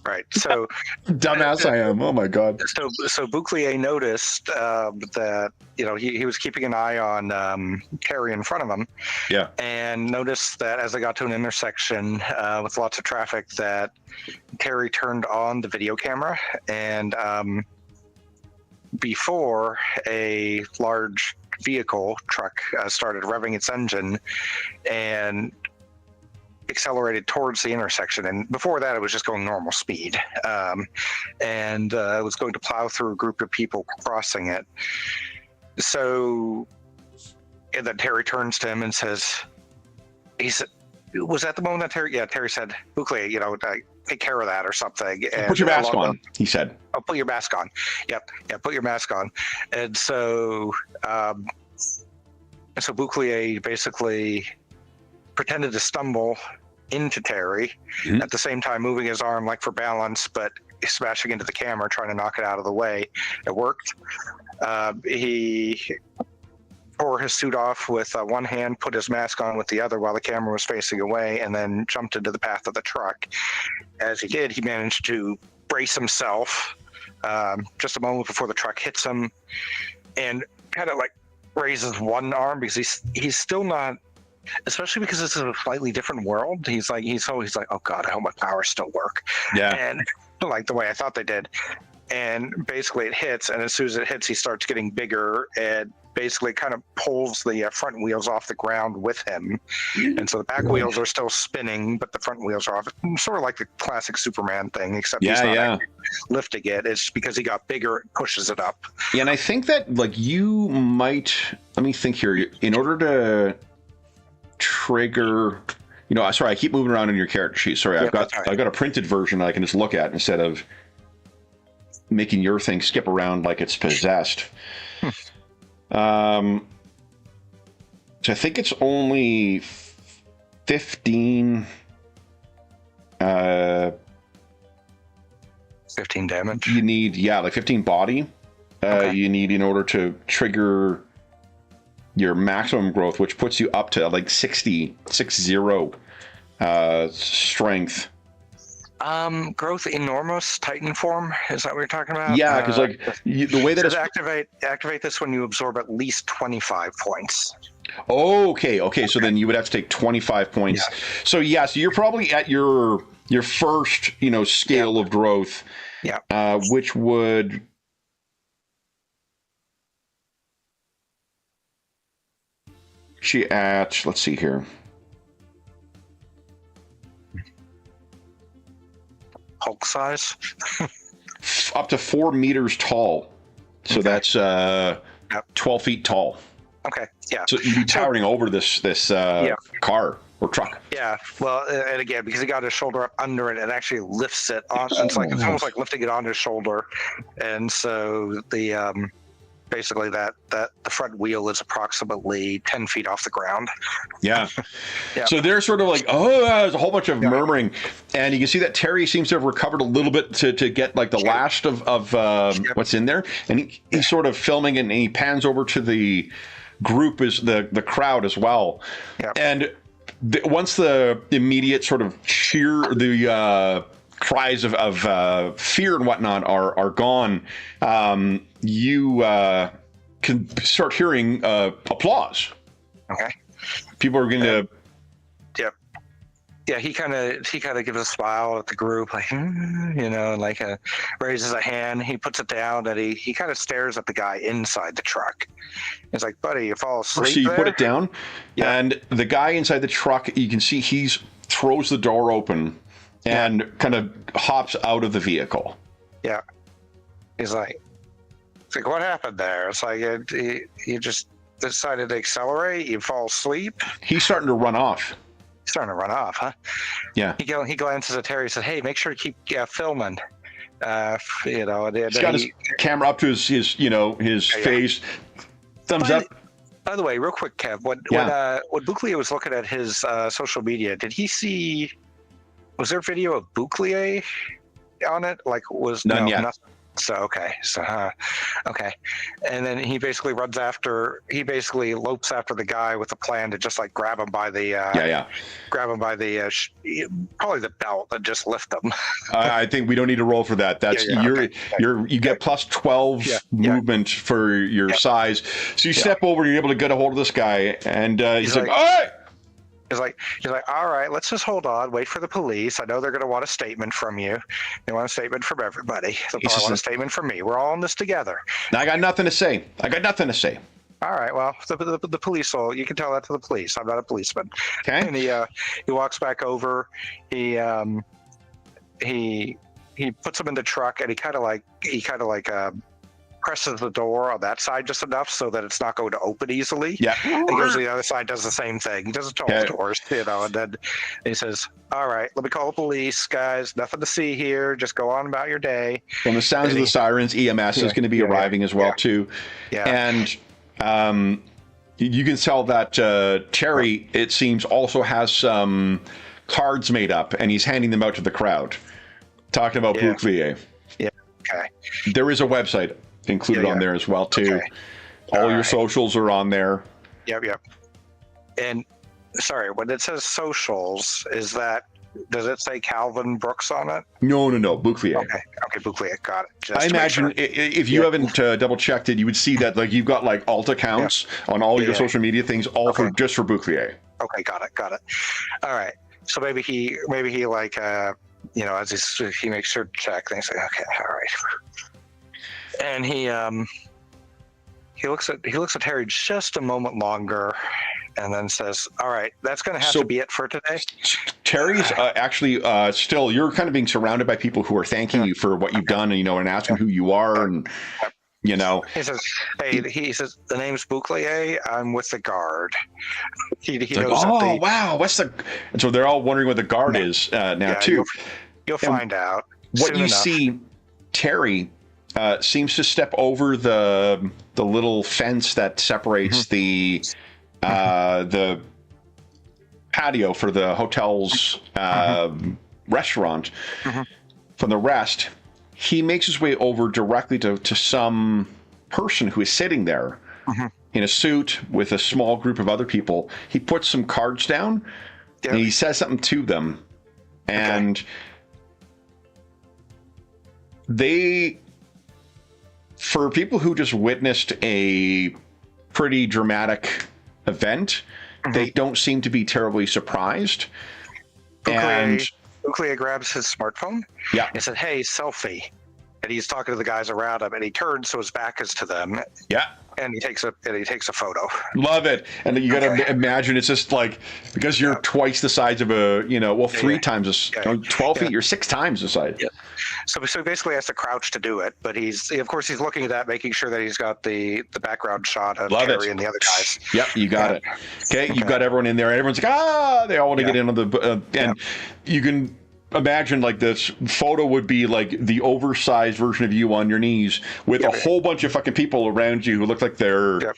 Right. So, dumbass I am. Oh my god. So Bouclier noticed that he was keeping an eye on Terry in front of him. Yeah. And noticed that as they got to an intersection with lots of traffic, that Terry turned on the video camera, and before a large vehicle truck started revving its engine and accelerated towards the intersection, and before that it was just going normal speed, and it was going to plow through a group of people crossing it. So and then Terry turns to him and says, he said, was that the moment that Terry said, Bouclier, take care of that or something. And put your mask on, he said. Oh, put your mask on. Yep, put your mask on. And so Bouclier basically pretended to stumble into Terry, at the same time moving his arm like for balance, but smashing into the camera, trying to knock it out of the way. It worked. He tore his suit off with one hand, put his mask on with the other while the camera was facing away, and then jumped into the path of the truck. As he did, he managed to brace himself just a moment before the truck hits him, and kind of like raises one arm because he's still not, especially because it's a slightly different world. He's like, oh god, I hope my powers still work. Yeah. And like the way I thought they did. And basically it hits, and as soon as it hits, he starts getting bigger and basically kind of pulls the front wheels off the ground with him. And so the back wheels are still spinning, but the front wheels are off. Sort of like the classic Superman thing, except he's not actually lifting it. It's because he got bigger, it pushes it up. Yeah, and I think that like you might, let me think here, in order to trigger, sorry, I keep moving around in your character sheet. Sorry, I've got a printed version I can just look at instead of making your thing skip around like it's possessed. So I think it's only 15 15 damage. You need, like 15 body. You need in order to trigger your maximum growth, which puts you up to like 60 strength. Growth enormous Titan form, is that what you're talking about? Yeah, because the way that it's activate this when you absorb at least 25 points. Okay. So then you would have to take 25 points. Yeah. So you're probably at your first scale of growth. Yeah. Which would she at? Let's see here. Hulk size. Up to 4 meters tall. So that's 12 feet tall. Okay, yeah. So you'd be towering over this car or truck. Yeah, well, and again, because he got his shoulder up under it, it actually lifts it on. It's almost like lifting it on his shoulder, and so the basically that the front wheel is approximately 10 feet off the ground. Yeah. Yeah. So they're sort of like, there's a whole bunch of murmuring, and you can see that Terry seems to have recovered a little bit to get like the last of what's in there, and he's sort of filming it, and he pans over to the group, is the crowd as well. Yep. And once the immediate sort of cheer, the cries of fear and whatnot are gone, you can start hearing applause. Okay. People are going to. Yeah, he kind of gives a smile at the group, like, and like raises a hand. He puts it down, and he kind of stares at the guy inside the truck. He's like, "Buddy, you fall asleep." So you there? put it down, and the guy inside the truck, you can see throws the door open and kind of hops out of the vehicle. Yeah, he's like, "What happened there?" It's like you just decided to accelerate. You fall asleep. He's starting to run off. He's starting to run off, huh? Yeah. He glances at Terry and says, "Hey, make sure to keep filming." And he's got his camera up to his face. Thumbs up. By the way, real quick, Kev, when Bouclier was looking at his social media, did he see? Was there video of Bouclier on it? Like, none yet. Nothing. So okay, and then he basically lopes after the guy with a plan to just like grab him by the probably the belt and just lift him. I think we don't need to roll for that. That's you get plus 12 movement for your size. So you step over, you're able to get a hold of this guy, and he's like, "All right." He's like, "All right, let's just hold on, wait for the police. I know they're going to want a statement from you. They want a statement from everybody. They'll probably want a statement from me. We're all in this together." I got nothing to say. All right, well, the police will. You can tell that to the police. I'm not a policeman. Okay. And he walks back over. He puts him in the truck, and he kind of like presses the door on that side just enough so that it's not going to open easily. Yeah. And he goes to the other side, does the same thing. He doesn't tell his doors, and then he says, "All right, let me call the police, guys. Nothing to see here. Just go on about your day." From the sounds of the sirens, EMS is going to be arriving as well too. Yeah. And you can tell that Terry, it seems, also has some cards made up, and he's handing them out to the crowd, talking about Bouclier. Yeah. Okay. There is a website included on there as well too. Okay. All your socials are on there. Yep. And sorry, when it says socials, does it say Calvin Brooks on it? No, Bouclier. Okay, Bouclier, got it. I imagine if you haven't double checked it, you would see that like you've got like alt accounts on all your social media things, all for Bouclier. Okay, got it. All right, so maybe he like as he makes sure to check things, like, okay, all right. And he looks at Harry just a moment longer, and then says, "All right, that's going to have to be it for today." Terry's actually still. You're kind of being surrounded by people who are thanking you for what you've done, and asking who you are, and He says, "Hey," he says, "the name's Bouclier. I'm with the guard." He knows. Like, wow, what's the? And so they're all wondering what the guard is now too. You'll find out. What you see, Terry. Seems to step over the little fence that separates the patio for the hotel's restaurant from the rest. He makes his way over directly to some person who is sitting there in a suit with a small group of other people. He puts some cards down and he says something to them, and they. For people who just witnessed a pretty dramatic event, they don't seem to be terribly surprised. Bouclier grabs his smartphone. Yeah. And said, "Hey, selfie." and he's talking to the guys around him, and he turns so his back is to them. Yeah. And he takes a photo. Love it. And you got to imagine it's just like, because you're twice the size of a, three times, 12 feet, you're 6 times the size. Yeah. So he basically has to crouch to do it, but he's looking at that, making sure that he's got the background shot of Terry and the other guys. Yep, you got it. Okay, you've got everyone in there, and everyone's like, they all want to get in on the, and you can imagine like this photo would be like the oversized version of you on your knees with a whole bunch of fucking people around you who look like they're,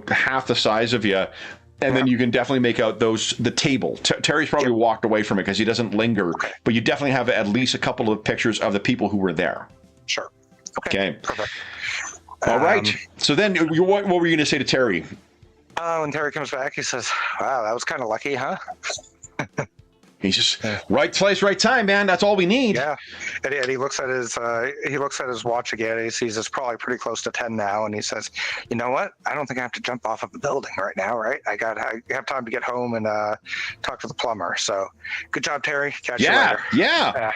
half the size of you. And then you can definitely make out the table. Terry's probably walked away from it because he doesn't linger, but you definitely have at least a couple of pictures of the people who were there. Sure. Okay. Perfect. All right. So then what were you going to say to Terry? When Terry comes back, he says, wow, that was kind of lucky, huh? He's just right place, right time, man. That's all we need. Yeah, and he looks at his watch again. And he sees it's probably pretty close to 10 now, and he says, "You know what? I don't think I have to jump off of the building right now. Right? I have time to get home and talk to the plumber. So, good job, Terry. Catch you later." Yeah.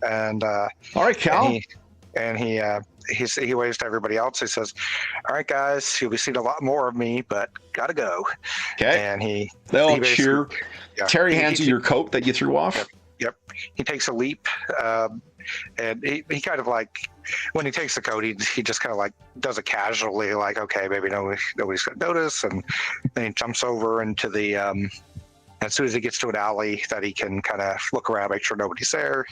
And all right, Cal. And he waves to everybody else. He says, "All right, guys, you'll be seeing a lot more of me, but gotta go." Okay. And they'll cheer. Yeah. Terry hands you your coat that you threw off. Yep. He takes a leap, and he kind of like, when he takes the coat, he just kind of like does it casually, like, okay, maybe nobody's gonna notice, and then he jumps over into the. As soon as he gets to an alley that he can kind of look around, make sure nobody's there.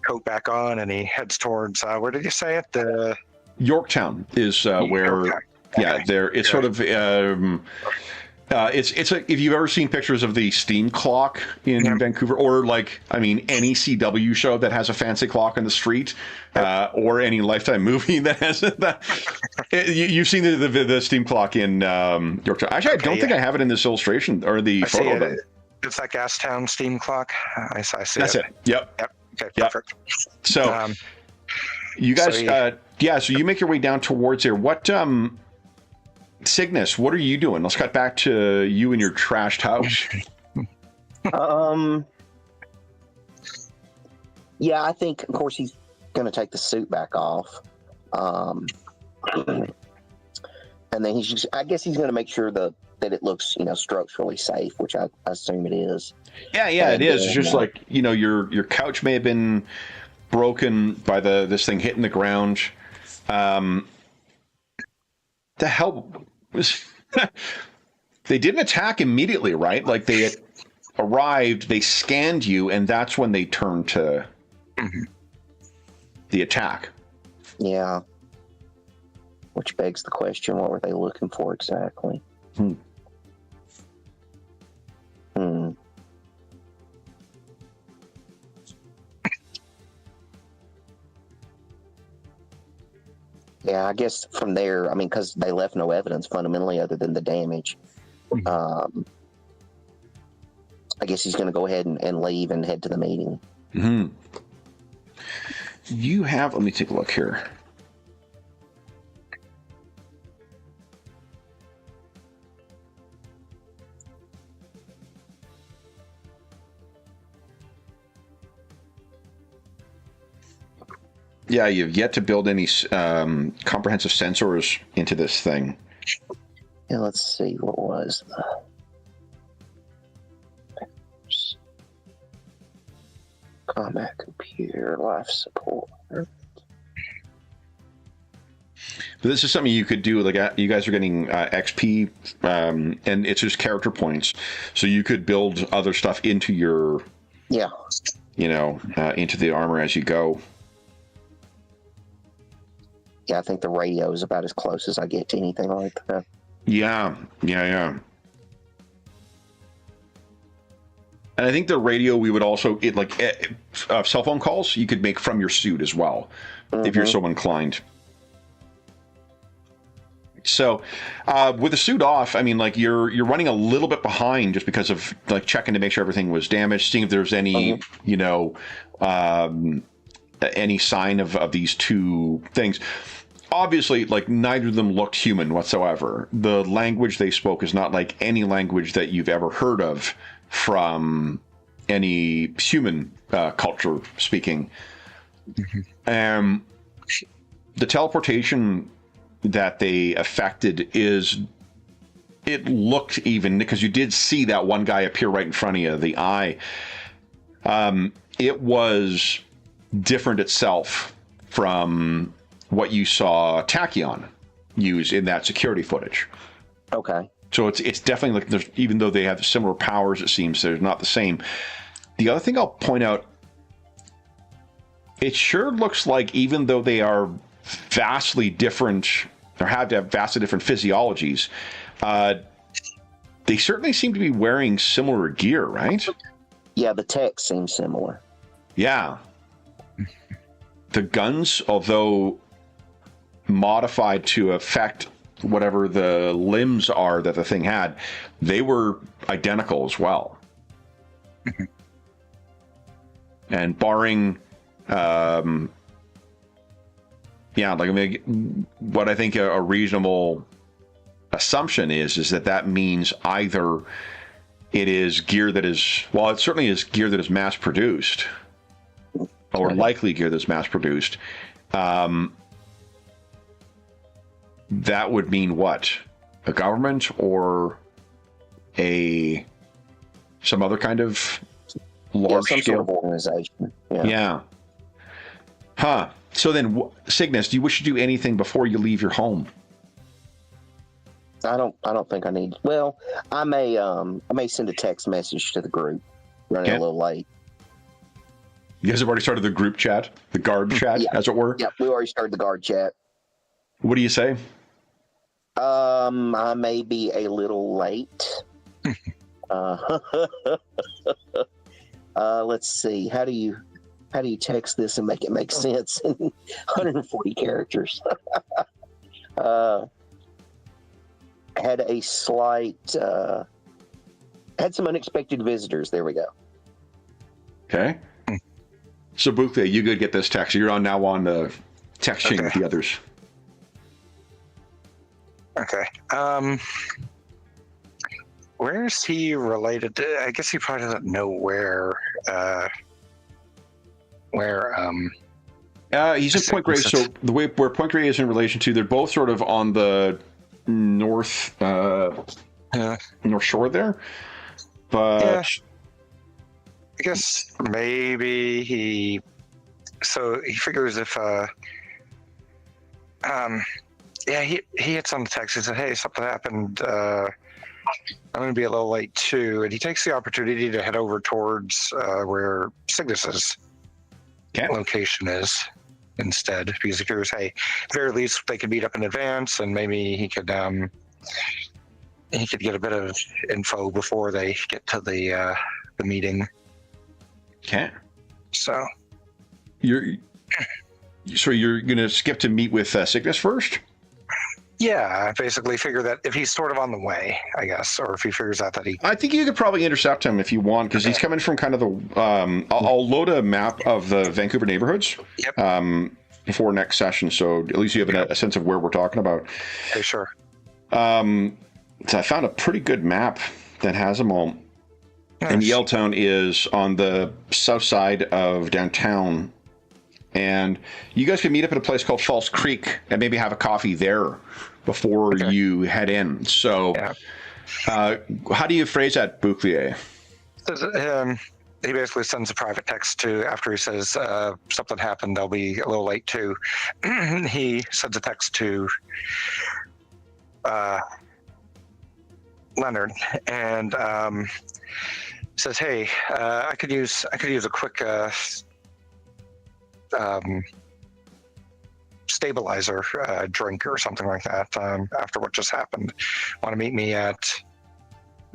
Coat back on, and he heads towards where did you say it? The Yorktown is where. Okay. Yeah, there. It's sort of. It's if you've ever seen pictures of the steam clock in Vancouver, or any CW show that has a fancy clock in the street, or any Lifetime movie that has that. You've seen the steam clock in Yorktown. Actually, I don't think I have it in this illustration or the photo. It's that Gastown steam clock. I see. That's it. Yep. Okay. Perfect. So, you guys, so you make your way down towards there. What, Cygnus, what are you doing? Let's cut back to you and your trashed house. Yeah, I think, of course, he's going to take the suit back off. And then I guess he's going to make sure that it looks, structurally safe, which I assume it is. Yeah, it is. It's just like, your couch may have been broken by this thing hitting the ground. The hell was they didn't attack immediately, right? Like they had arrived, they scanned you, and that's when they turned to the attack. Yeah. Which begs the question, what were they looking for exactly? Yeah, I guess from there, because they left no evidence fundamentally other than the damage. I guess he's going to go ahead and leave and head to the meeting. You have, let me take a look here. Yeah, you've yet to build any comprehensive sensors into this thing. Yeah, let's see, what was combat computer life support. But this is something you could do. Like you guys are getting XP, and it's just character points, so you could build other stuff into your, into the armor as you go. Yeah, I think the radio is about as close as I get to anything like that. Yeah. And I think the radio we would also cell phone calls you could make from your suit as well, if you're so inclined. So, with the suit off, you're running a little bit behind just because of checking to make sure everything was damaged, seeing if there's any any sign of these two things. Obviously, neither of them looked human whatsoever. The language they spoke is not like any language that you've ever heard of from any human culture speaking. The teleportation that they affected it looked even, because you did see that one guy appear right in front of you, the eye. It was different itself from what you saw Tachyon use in that security footage. Okay. So it's definitely like, even though they have similar powers, it seems they're not the same. The other thing I'll point out, it sure looks like, even though they are vastly different, or have to have vastly different physiologies, they certainly seem to be wearing similar gear, right? Yeah, the tech seems similar. Yeah. The guns, although modified to affect whatever the limbs are that the thing had, they were identical as well. And barring, what I think a reasonable assumption is that means either it is gear that is, well, it certainly is gear that is mass produced, or likely gear that's mass produced. That would mean what? A government or some other kind of large some scale sort of organization. Yeah. Huh. So then, Cygnus, do you wish to do anything before you leave your home? I don't think I need. Well, I may send a text message to the group. Running a little late. You guys have already started the group chat, the guard chat, as it were. Yep, we already started the guard chat. What do you say? I may be a little late. Let's see. How do you text this and make it make sense in 140 characters? Had a slight, had some unexpected visitors. There we go. Okay. So, Bukle, you could get this text. You're now on the text chain with the others. Okay. Where is he related to? I guess he probably doesn't know where. He's in Point Grey. So where Point Grey is in relation to, they're both sort of on the north shore there. But yeah, I guess maybe he figures if he hits on the text. He said, "Hey, something happened. I'm going to be a little late too," and he takes the opportunity to head over towards where Cygnus's location is instead, because he figures, hey, at the very least they could meet up in advance, and maybe he could get a bit of info before they get to the meeting. Okay. So you're going to skip to meet with Cygnus first? Yeah, I basically figure that if he's sort of on the way, I guess, or if he figures out that I think you could probably intercept him if you want, because he's coming from kind of the... I'll load a map of the Vancouver neighborhoods before next session, so at least you have a sense of where we're talking about. Okay, sure. So I found a pretty good map that has them all. Nice. And Yellowtown is on the south side of downtown. And you guys can meet up at a place called False Creek and maybe have a coffee there before you head in. So how do you phrase that, Bouclier? He basically sends a private text after he says something happened, they'll be a little late too. He sends a text to Leonard and says, "Hey, I could use a quick stabilizer drink or something like that after what just happened. Want to meet me at,"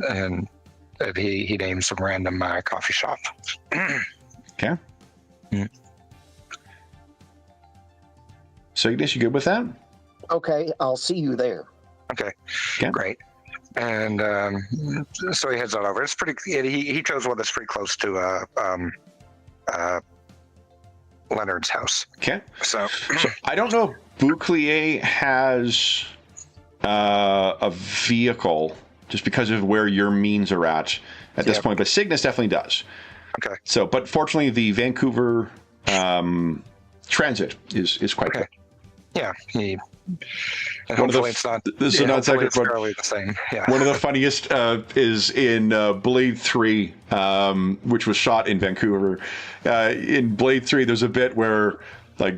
and he names some random coffee shop. Okay. So, Ignis, you good with that? Okay, I'll see you there. Okay. Great. And so he heads on over. It's pretty. He chose one that's pretty close to Leonard's house. Okay. So I don't know if Bouclier has a vehicle just because of where your means are at this point, but Cygnus definitely does. Okay. So, but fortunately, the Vancouver transit is quite good. Yeah. And One of the hopefully it's not. this is a non-sequitur, it's but fairly the same. Yeah. one of the funniest is in Blade 3, which was shot in Vancouver. In Blade 3, there's a bit where like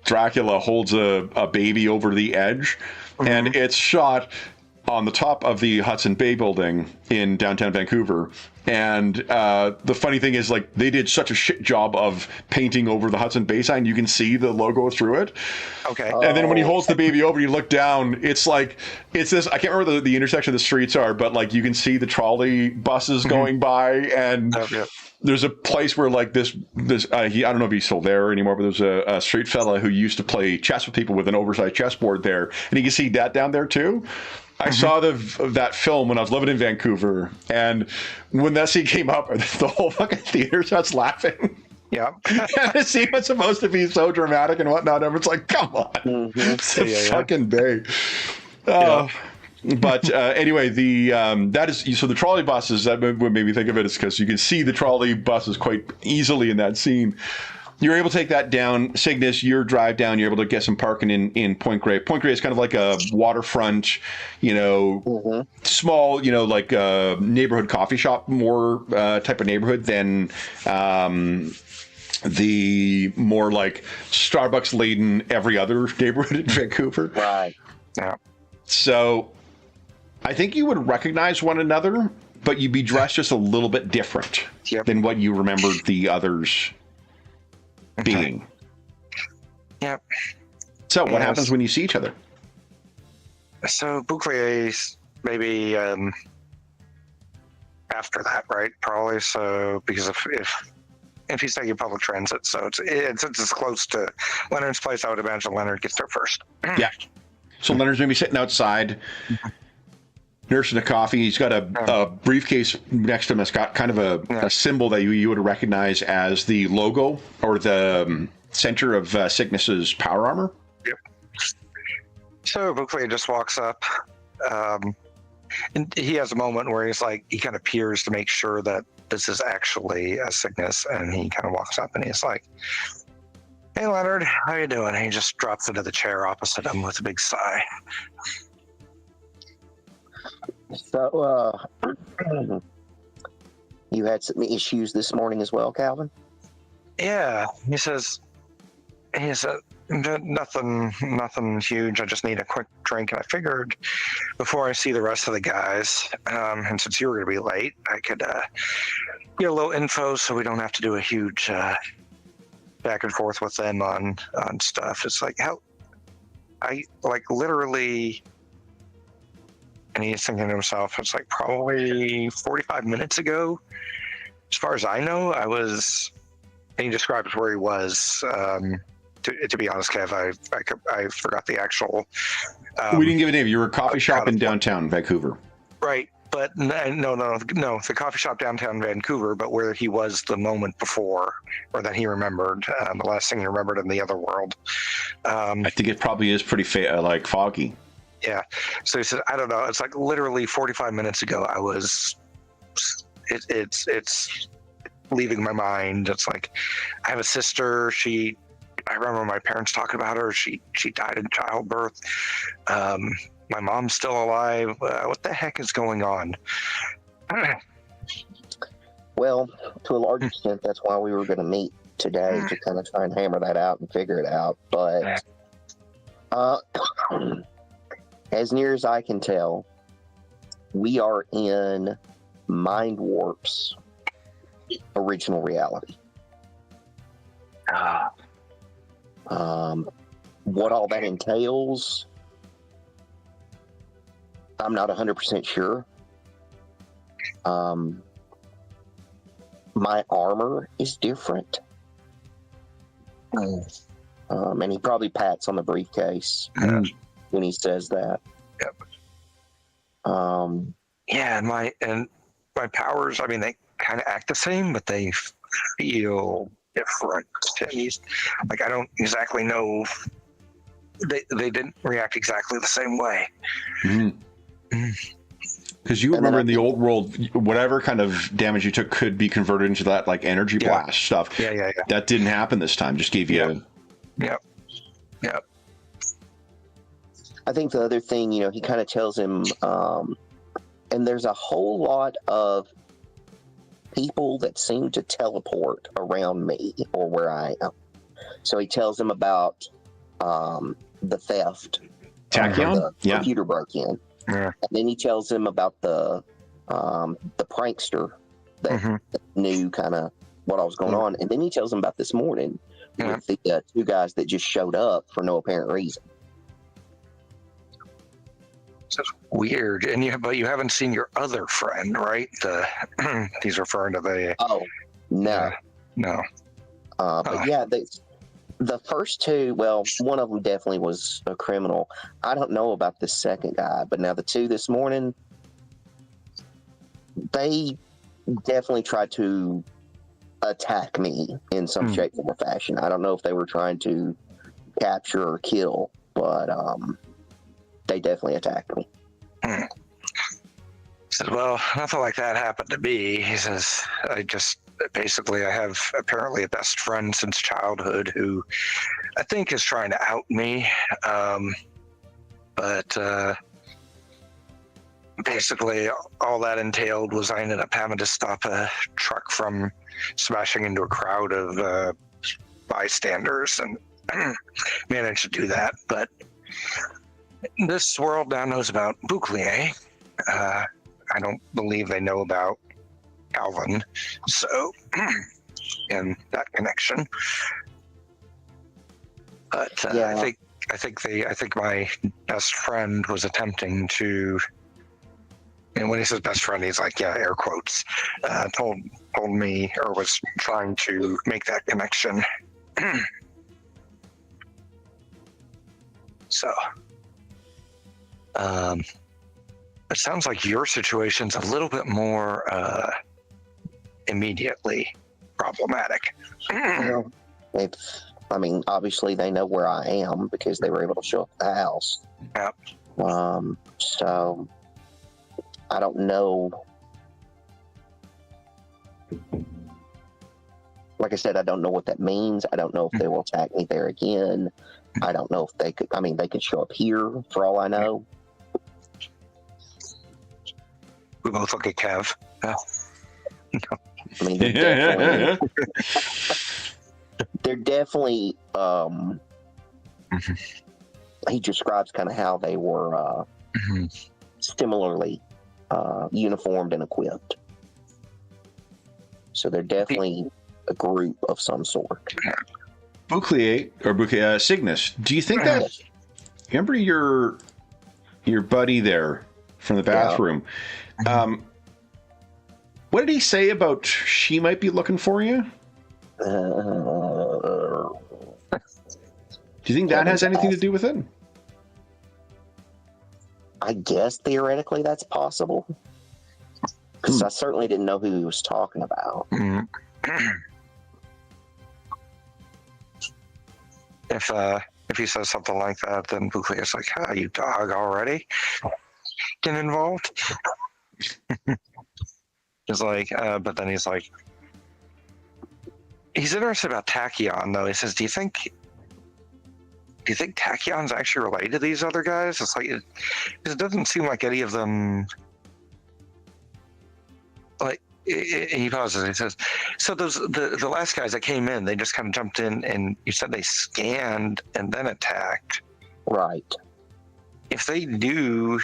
Dracula holds a baby over the edge, and it's shot on the top of the Hudson Bay building in downtown Vancouver. And the funny thing is, like, they did such a shit job of painting over the Hudson Bay sign, you can see the logo through it. Okay. And then when he holds the baby over, you look down, it's this, I can't remember the intersection the streets are, but like you can see the trolley buses going by, and there's a place where like this I don't know if he's still there anymore, but there's a street fella who used to play chess with people with an oversized chessboard there, and you can see that down there too. I saw that film when I was living in Vancouver, and when that scene came up, the whole fucking theater starts laughing. Yeah. And the scene was supposed to be so dramatic and whatnot, and it's like, come on, it's a fucking Bay. But anyway, that is so the trolley buses. That what made me think of it is because you can see the trolley buses quite easily in that scene. You're able to take that down. Cygnus, your drive down, you're able to get some parking in Point Grey. Point Grey is kind of like a waterfront, small, like a neighborhood coffee shop, more type of neighborhood than the more like Starbucks laden every other neighborhood in Vancouver. Right. Yeah. So I think you would recognize one another, but you'd be dressed just a little bit different than what you remembered the others being. Yep. So what happens when you see each other? So Bouclier's maybe after that, right? Probably. So because if he's taking public transit, so it's close to Leonard's place, I would imagine Leonard gets there first. Yeah. So Leonard's maybe sitting outside, nursing a coffee. He's got a briefcase next to him that's got kind of a symbol that you would recognize as the logo or the center of Cygnus's power armor. Yep. So Bouclier just walks up, and he has a moment where he kind of peers to make sure that this is actually a Cygnus, and he kind of walks up and he's like, "Hey Leonard, how you doing?" And he just drops into the chair opposite him with a big sigh. So, you had some issues this morning as well, Calvin? Yeah, he says, nothing huge. I just need a quick drink. And I figured before I see the rest of the guys, and since you were going to be late, I could get a little info so we don't have to do a huge back and forth with them on stuff. It's like literally. And he's thinking to himself, it's like probably 45 minutes ago. As far as I know, and he describes where he was. To be honest, Kev, I forgot the actual. We didn't give a name. You were a coffee shop in downtown Vancouver. Right. But no, the coffee shop downtown Vancouver, but where he was the moment before, or that he remembered, the last thing he remembered in the other world. I think it probably is pretty foggy. Yeah. So he said, I don't know. It's like literally 45 minutes ago. It's leaving my mind. It's like, I have a sister. I remember my parents talking about her. She died in childbirth. My mom's still alive. What the heck is going on? Well, to a large extent, that's why we were going to meet today, to kind of try and hammer that out and figure it out. But as near as I can tell, we are in Mind Warp's original reality. What all that entails, I'm not 100% sure. My armor is different. And he probably pats on the briefcase when he says that. Yep. Yeah, and my powers, I mean, they kind of act the same, but they feel different. He's like, I don't exactly know. They didn't react exactly the same way. Because you remember in the old world, whatever kind of damage you took could be converted into that like energy blast stuff. Yeah. That didn't happen this time. Just gave you. Yep. I think the other thing, he kind of tells him, and there's a whole lot of people that seem to teleport around me or where I am. So he tells him about the theft. Tachyon? The computer broke in. Yeah. And then he tells him about the prankster that knew kind of what was going on. And then he tells him about this morning with the two guys that just showed up for no apparent reason. That's weird. And but you haven't seen your other friend, right? He's referring to the. Oh, no. No. But yeah, the first two, well, one of them definitely was a criminal. I don't know about the second guy, but now the two this morning, they definitely tried to attack me in some shape or fashion. I don't know if they were trying to capture or kill, but they definitely attacked me. He said, well, nothing like that happened to me. He says, I have apparently a best friend since childhood who I think is trying to out me. But basically all that entailed was I ended up having to stop a truck from smashing into a crowd of bystanders and managed to do that. But this world now knows about Bouclier. I don't believe they know about Calvin, so in that connection. But I think my best friend was attempting to, and when he says best friend, he's like, yeah, air quotes, told me or was trying to make that connection. So, it sounds like your situation's a little bit more immediately problematic. Obviously they know where I am because they were able to show up at the house. Yep. So I don't know. Like I said, I don't know what that means. I don't know if they will attack me there again. I don't know if they could. They could show up here for all I know. We both look at Kev. They're definitely he describes kind of how they were similarly uniformed and equipped. So they're definitely a group of some sort. Bouclier, Cygnus, do you think that, remember your buddy there from the bathroom? What did he say about she might be looking for you? Do you think that has anything to do with it? I guess theoretically that's possible. Because I certainly didn't know who he was talking about. If he says something like that, then Bouclier's like, you dog already? Get involved? He's like, but then he's like, he's interested about Tachyon, though. He says, do you think Tachyon's actually related to these other guys? It's like, it doesn't seem like any of them, like, he pauses. He says, so the last guys that came in, they just kind of jumped in, and you said they scanned and then attacked. Right. If they do,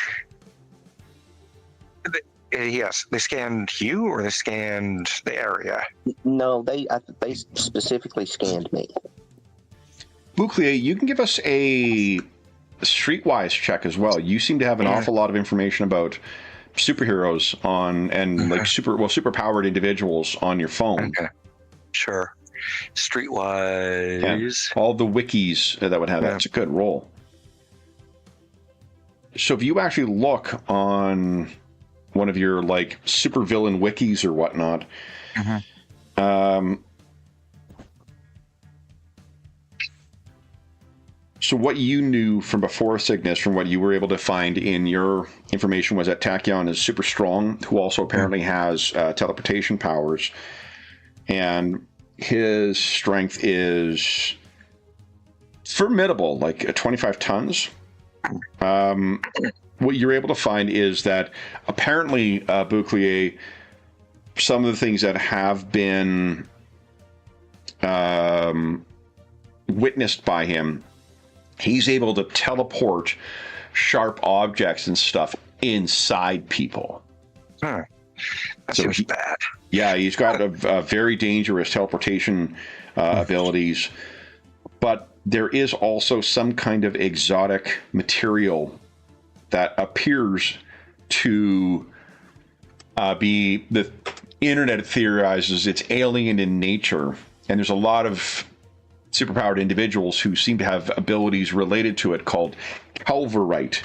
yes, they scanned you or they scanned the area? No, they specifically scanned me. Bouclier, you can give us a streetwise check as well. You seem to have an awful lot of information about superheroes like super powered individuals on your phone. Okay, sure. Streetwise, all the wikis that would have that's a good roll. So if you actually look on one of your like supervillain wikis or whatnot, So what you knew from before Cygnus, from what you were able to find in your information, was that Tachyon is super strong, who also apparently has teleportation powers, and his strength is formidable, like 25 tons. What you're able to find is that apparently Bouclier, some of the things that have been witnessed by him, he's able to teleport sharp objects and stuff inside people. That seems bad. Yeah, he's got a very dangerous teleportation abilities, but there is also some kind of exotic material that appears to be, the internet theorizes it's alien in nature, and there's a lot of superpowered individuals who seem to have abilities related to it called Calverite,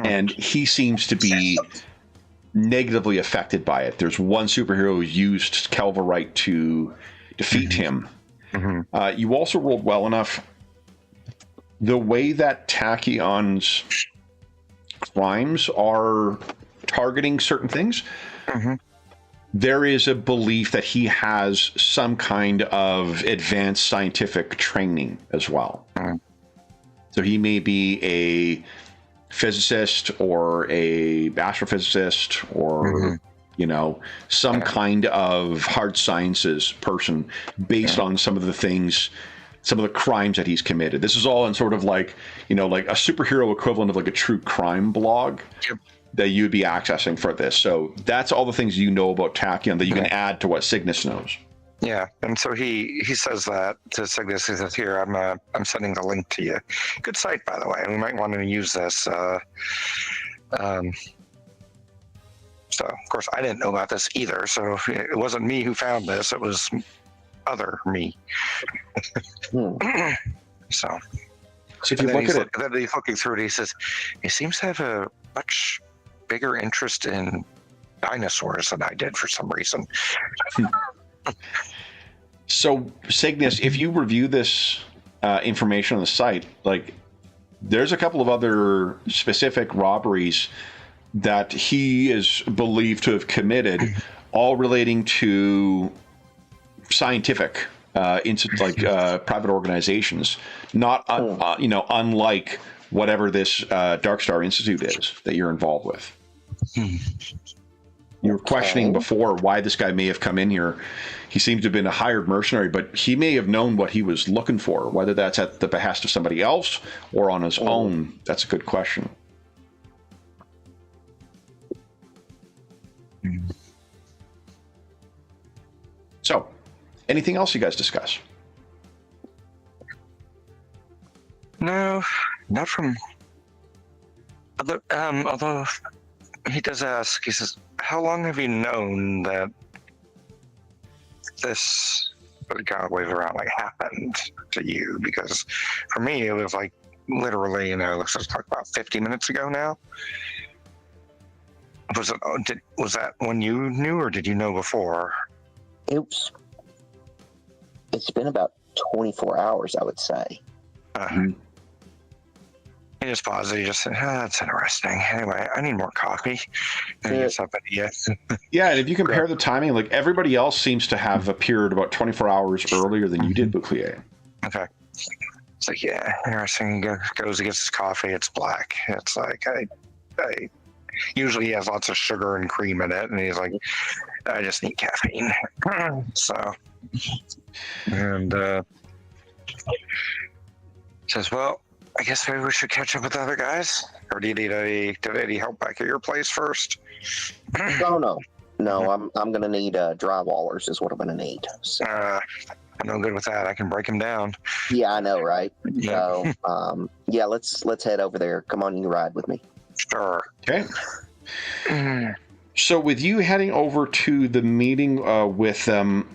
and he seems to be negatively affected by it. There's one superhero who used Calverite to defeat him. You also rolled well enough. The way that Tachyon's crimes are targeting certain things, there is a belief that he has some kind of advanced scientific training as well. So he may be a physicist or a astrophysicist or you know, some kind of hard sciences person based on some of the things, some of the crimes that he's committed. This is all in sort of like, you know, like a superhero equivalent of like a true crime blog that you'd be accessing for this. So that's all the things you know about Tachyon that you can add to what Cygnus knows. Yeah, and so he says that to Cygnus. He says, "Here, I'm sending the link to you. Good site, by the way. We might want to use this." So, of course, I didn't know about this either. So it wasn't me who found this; it was other me. So if you look at it, then he's looking through it. He says, "He seems to have a much bigger interest in dinosaurs than I did for some reason." So, Cygnus, if you review this information on the site, like there's a couple of other specific robberies that he is believed to have committed, all relating to scientific like private organizations, not you know, unlike whatever this Dark Star Institute is that you're involved with. You were questioning before why this guy may have come in here. He seems to have been a hired mercenary, but he may have known what he was looking for, whether that's at the behest of somebody else or on his own. That's a good question. So, anything else you guys discuss? No, not from although he does ask, he says, "How long have you known that this kind of wave around like happened to you?" Because for me, it was like literally, you know, let's just talk about 50 minutes ago now. Was that when you knew, or did you know before? It's been about 24 hours, I would say. He just paused. He just said, "That's interesting. Anyway, I need more coffee." And he gets up and yes. Yeah, and if you compare the timing, like everybody else seems to have appeared about 24 hours earlier than you did, Bouclier. Okay. It's like, yeah, interesting. He goes and gets his coffee. It's black. It's like, I usually he has lots of sugar and cream in it, and he's like, "I just need caffeine." So, and says, "Well, I guess maybe we should catch up with the other guys. Or do you need any help back at your place first?" No. I'm gonna need drywallers is what I'm gonna need. So. I'm no good with that. I can break him down. Yeah, I know, right? So, yeah, let's head over there. Come on, you ride with me. Sure. Okay. So with you heading over to the meeting with them,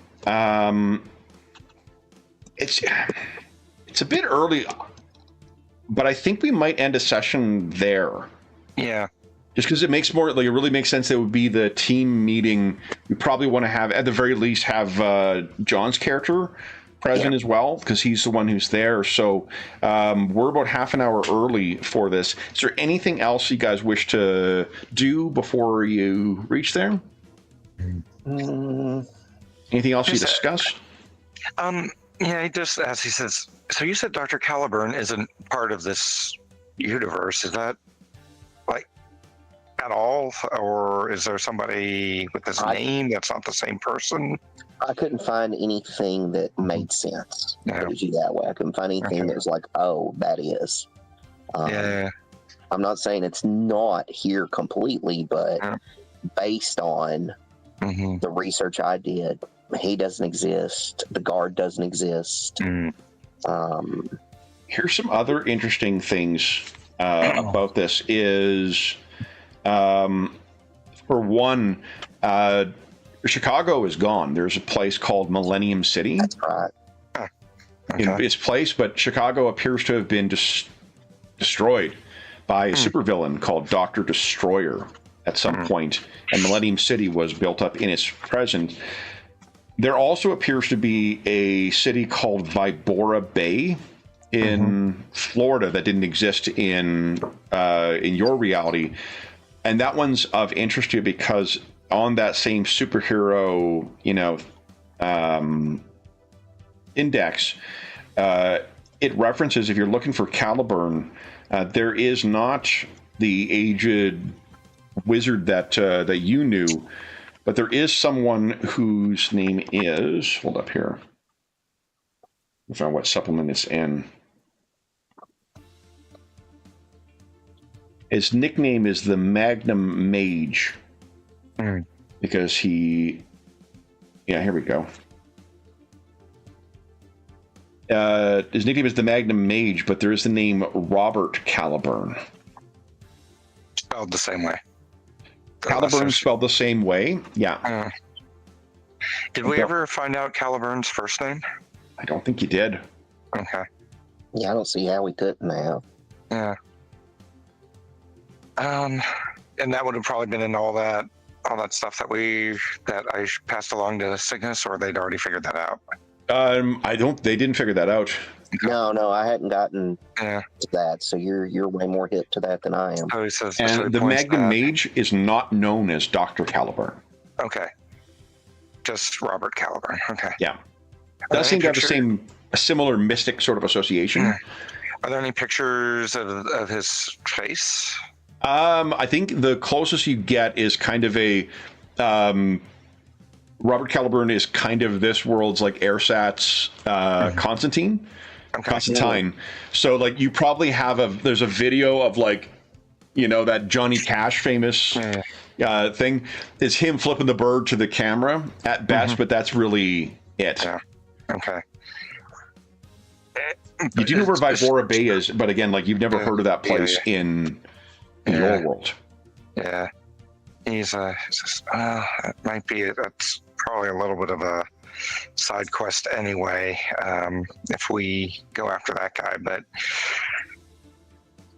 it's a bit early, but I think we might end a session there. Yeah. Just because it makes more, like, it really makes sense. It would be the team meeting. We probably want to have, at the very least, have John's character present as well, because he's the one who's there. So we're about half an hour early for this. Is there anything else you guys wish to do before you reach there? Anything else you discuss? Yeah, he just, as he says, so you said Dr. Caliburn isn't part of this universe. Is that like at all? Or is there somebody with this name that's not the same person? I couldn't find anything that made sense. Yeah. Put it that way. I couldn't find anything that was like, oh, that is. Yeah. I'm not saying it's not here completely, but based on the research I did, he doesn't exist. The guard doesn't exist. Here's some other interesting things about this is, for one, Chicago is gone. There's a place called Millennium City. That's right. In its place, but Chicago appears to have been destroyed by a supervillain called Dr. Destroyer at some point, and Millennium City was built up in its present. There also appears to be a city called Vibora Bay in Florida that didn't exist in your reality, and that one's of interest to you because on that same superhero, index, it references, if you're looking for Caliburn, there is not the aged wizard that you knew, but there is someone whose name is, hold up here, I found what supplement it's in. His nickname is the Magnum Mage, because here we go. His nickname is the Magnum Mage, but there is the name Robert Caliburn. Spelled the same way. Caliburn spelled the same way? Yeah. Did we ever find out Caliburn's first name? I don't think you did. Okay. Yeah, I don't see how we couldn't now. Yeah. And that would have probably been in all that stuff that I passed along to Cygnus, or they'd already figured that out. They didn't figure that out. No, I hadn't gotten to that, so you're way more hip to that than I am. Oh, he says, and the Magnum Mage is not known as Dr. Caliburn. Okay. Just Robert Caliburn. Okay. Yeah. That seems to have a similar mystic sort of association. Are there any pictures of his face? I think the closest you get is kind of a Robert Caliburn is kind of this world's like Airsat's Constantine. So like you probably have there's a video of like, that Johnny Cash famous thing is him flipping the bird to the camera at best, but that's really it. Yeah. Okay. You do know where Vibora Bay is, but again, like you've never heard of that place in your world. Yeah. He's it might be, that's probably a little bit of a side quest anyway, if we go after that guy, but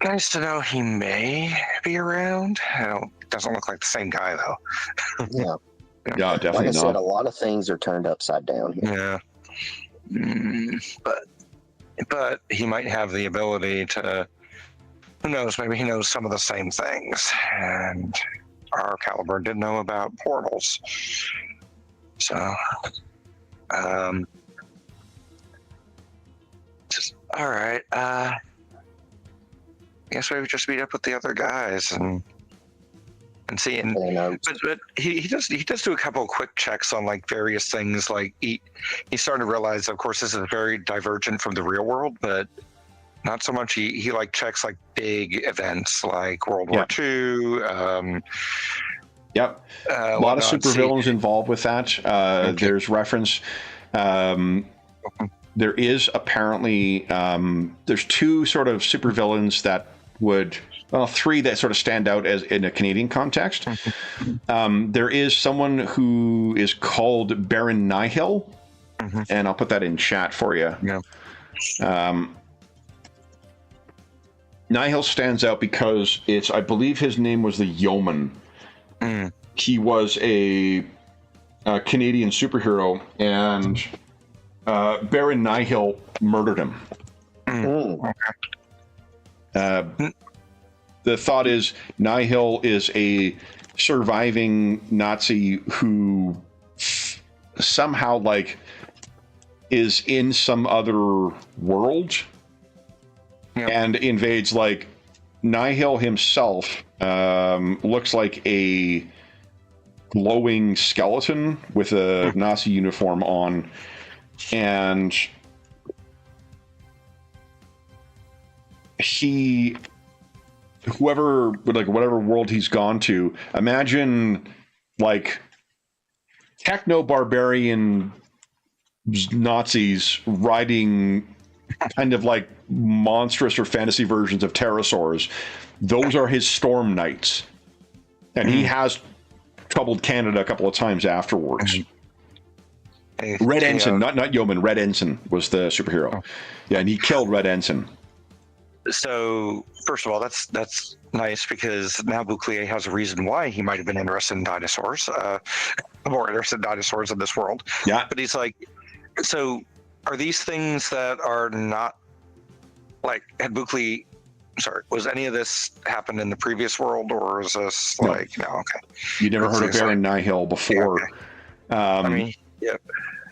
nice to know he may be around. Doesn't look like the same guy though. Yeah. Yeah, definitely like I not. said, a lot of things are turned upside down here. Yeah. But he might have the ability to, who knows, maybe he knows some of the same things, and our Caliburn didn't know about portals. So, all right. I guess we would just meet up with the other guys and see. But he does do a couple of quick checks on like various things. Like he's starting to realize, of course, this is very divergent from the real world, but not so much. He like checks like big events like World War II. Yep. A lot of supervillains involved with that. There's reference. There is apparently there's two sort of supervillains that three that sort of stand out as in a Canadian context. There is someone who is called Baron Nihil, and I'll put that in chat for you. Yeah. Nihil stands out because I believe his name was the Yeoman. He was a Canadian superhero, and Baron Nihil murdered him. Mm. The thought is Nihil is a surviving Nazi who somehow like is in some other world and invades. Like Nihil himself looks like a glowing skeleton with a Nazi uniform on, and whatever world he's gone to, imagine like techno-barbarian Nazis riding kind of like monstrous or fantasy versions of pterosaurs. Those are his storm knights. And he has troubled Canada a couple of times afterwards. Red Ensign, not Yeoman, Red Ensign was the superhero. Yeah, and he killed Red Ensign. So, first of all, that's nice, because now Bouclier has a reason why he might have been interested in dinosaurs, more interested in dinosaurs in this world. Yeah. But he's like, so are these things that are not, like, had Bouclier, sorry, was any of this happened in the previous world, or is this like, no, okay. You never heard of Baron Nihil before. Yeah, okay. I mean, yeah.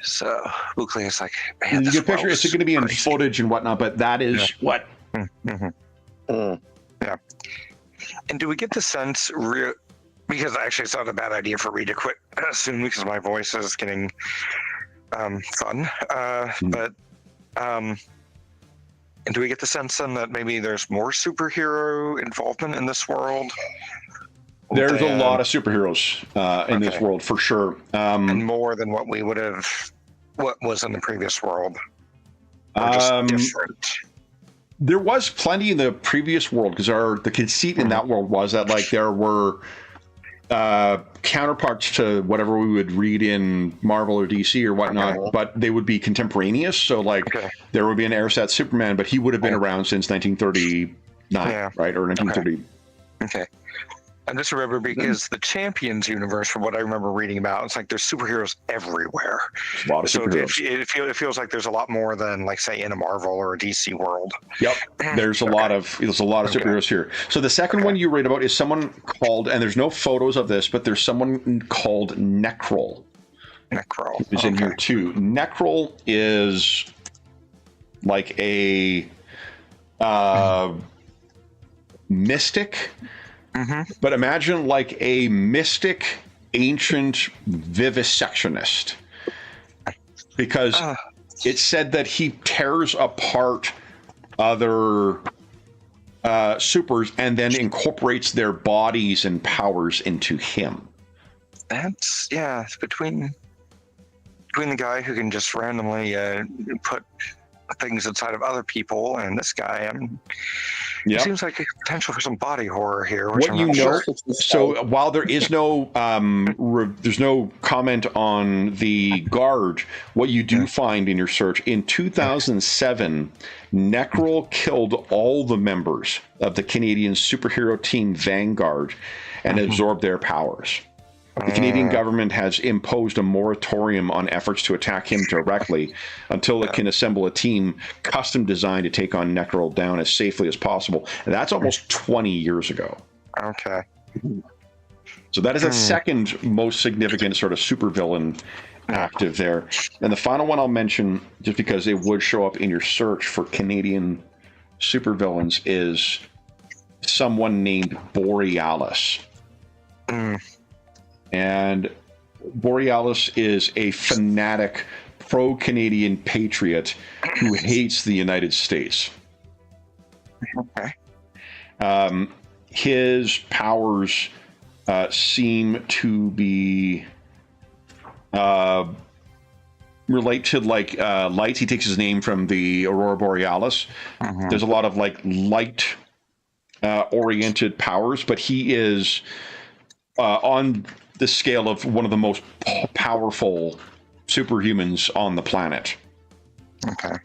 So Bouclier is like, man, you get picture, it's going to be in footage and whatnot, but that is what. Yeah. And do we get the sense, because actually it's not a bad idea for me to quit soon, because my voice is getting fun. But and do we get the sense then that maybe there's more superhero involvement in this world? There's a lot of superheroes in this world, for sure. And more than what was in the previous world. Or just different. There was plenty in the previous world, because the conceit in that world was that like there were counterparts to whatever we would read in Marvel or DC or whatnot, but they would be contemporaneous. So like there would be an Ersatz Superman, but he would have been around since 1939, right? Or 1930. Okay. I just remember, because the Champions universe, from what I remember reading about, it's like there's superheroes everywhere. A lot of superheroes. So it feels like there's a lot more than, like, say, in a Marvel or a DC world. Yep. There's a lot of superheroes here. So the second one you read about is someone called, and there's no photos of this, but there's someone called Necrol. Necrol. Who's in here too. Necrol is like a mystic. But imagine like a mystic ancient vivisectionist, because it said that he tears apart other supers and then incorporates their bodies and powers into him. That's it's between the guy who can just randomly put things inside of other people and this guy. It seems like a potential for some body horror here. Which So while there is no there's no comment on the guard, what you do find in your search, in 2007, Necrol killed all the members of the Canadian superhero team Vanguard and absorbed their powers. The Canadian government has imposed a moratorium on efforts to attack him directly until it can assemble a team custom designed to take on Necrol down as safely as possible. And that's almost 20 years ago. Okay. So that is the second most significant sort of supervillain active there. And the final one I'll mention, just because it would show up in your search for Canadian supervillains, is someone named Borealis. And Borealis is a fanatic pro-Canadian patriot who hates the United States. His powers seem to be relate to like lights. He takes his name from the Aurora Borealis. There's a lot of like light oriented powers, but he is on the scale of one of the most powerful superhumans on the planet. Okay.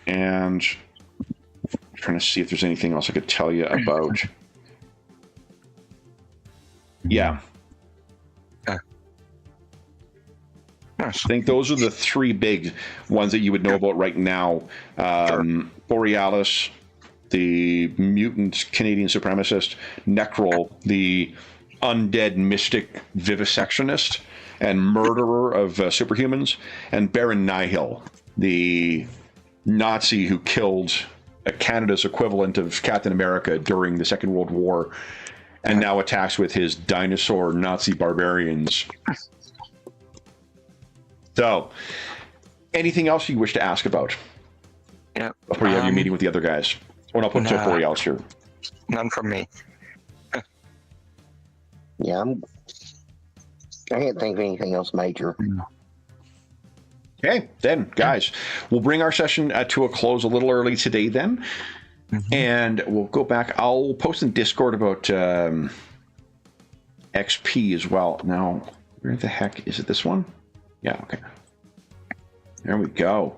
And I'm trying to see if there's anything else I could tell you about. Yeah. Nice. I think those are the three big ones that you would know about right now. Borealis, the mutant Canadian supremacist, Necrol, the undead mystic vivisectionist and murderer of superhumans, and Baron Nihil, the Nazi who killed Canada's equivalent of Captain America during the Second World War, and now attacks with his dinosaur Nazi barbarians. So, anything else you wish to ask about? Yeah. Before you have your meeting with the other guys? Or I'll put Borealis here. None from me. Yeah, I can't think of anything else major. Okay, then, guys, we'll bring our session to a close a little early today then. And we'll go back. I'll post in Discord about XP as well. Now, where the heck is it? This one? Yeah, okay. There we go.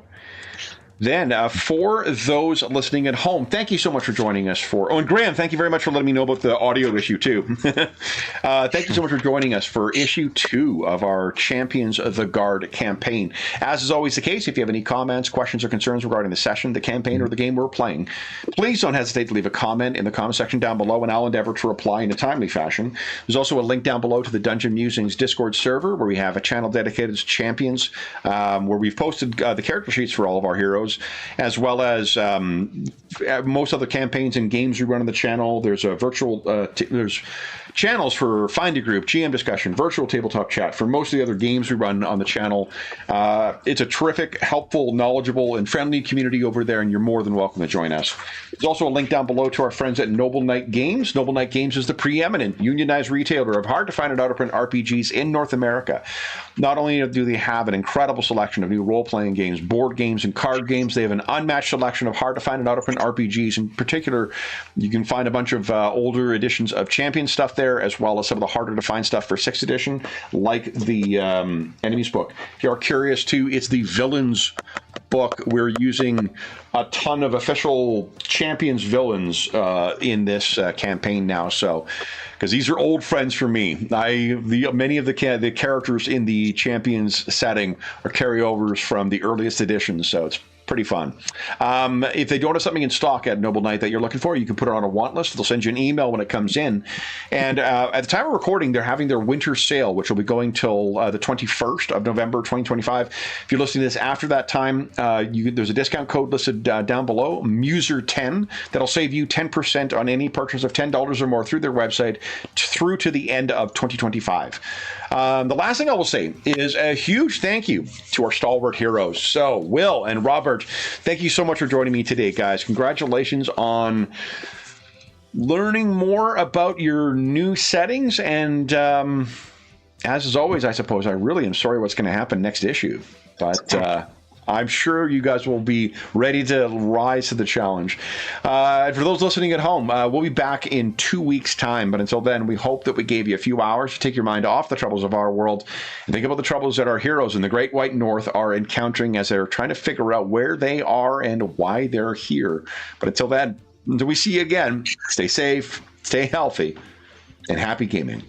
Then, for those listening at home, thank you so much for joining us for... Oh, and Graham, thank you very much for letting me know about the audio issue, too. Thank you so much for joining us for issue 2 of our Champions of the Guard campaign. As is always the case, if you have any comments, questions, or concerns regarding the session, the campaign, or the game we're playing, please don't hesitate to leave a comment in the comment section down below, and I'll endeavor to reply in a timely fashion. There's also a link down below to the Dungeon Musings Discord server, where we have a channel dedicated to Champions, where we've posted the character sheets for all of our heroes, as well as most other campaigns and games we run on the channel. There's a virtual there's channels for Find a Group, GM discussion, virtual tabletop chat for most of the other games we run on the channel. It's a terrific, helpful, knowledgeable, and friendly community over there, and you're more than welcome to join us. There's also a link down below to our friends at Noble Knight Games. Noble Knight Games is the preeminent unionized retailer of hard-to-find and out-of-print RPGs in North America. Not only do they have an incredible selection of new role-playing games, board games, and card games, they have an unmatched selection of hard-to-find and out-of-print RPGs. In particular, you can find a bunch of older editions of Champion stuff there, as well as some of the harder-to-find stuff for 6th edition, like the Enemies book. If you are curious, too, it's the Villains book. We're using a ton of official Champions villains in this campaign now, so... because these are old friends for me. Many of the characters in the Champions setting are carryovers from the earliest editions, so it's pretty fun. If they don't have something in stock at Noble Knight that you're looking for, you can put it on a want list. They'll send you an email when it comes in. And at the time of recording, they're having their winter sale, which will be going till the 21st of November 2025. If you're listening to this after that time, there's a discount code listed down below, Muser10, that'll save you 10% on any purchase of $10 or more through their website through to the end of 2025. The last thing I will say is a huge thank you to our stalwart heroes. So, Will and Robert, thank you so much for joining me today, guys. Congratulations on learning more about your new settings. And as is always, I suppose, I really am sorry what's going to happen next issue. But I'm sure you guys will be ready to rise to the challenge. For those listening at home, we'll be back in 2 weeks' time. But until then, we hope that we gave you a few hours to take your mind off the troubles of our world and think about the troubles that our heroes in the Great White North are encountering as they're trying to figure out where they are and why they're here. But until then, until we see you again, stay safe, stay healthy, and happy gaming.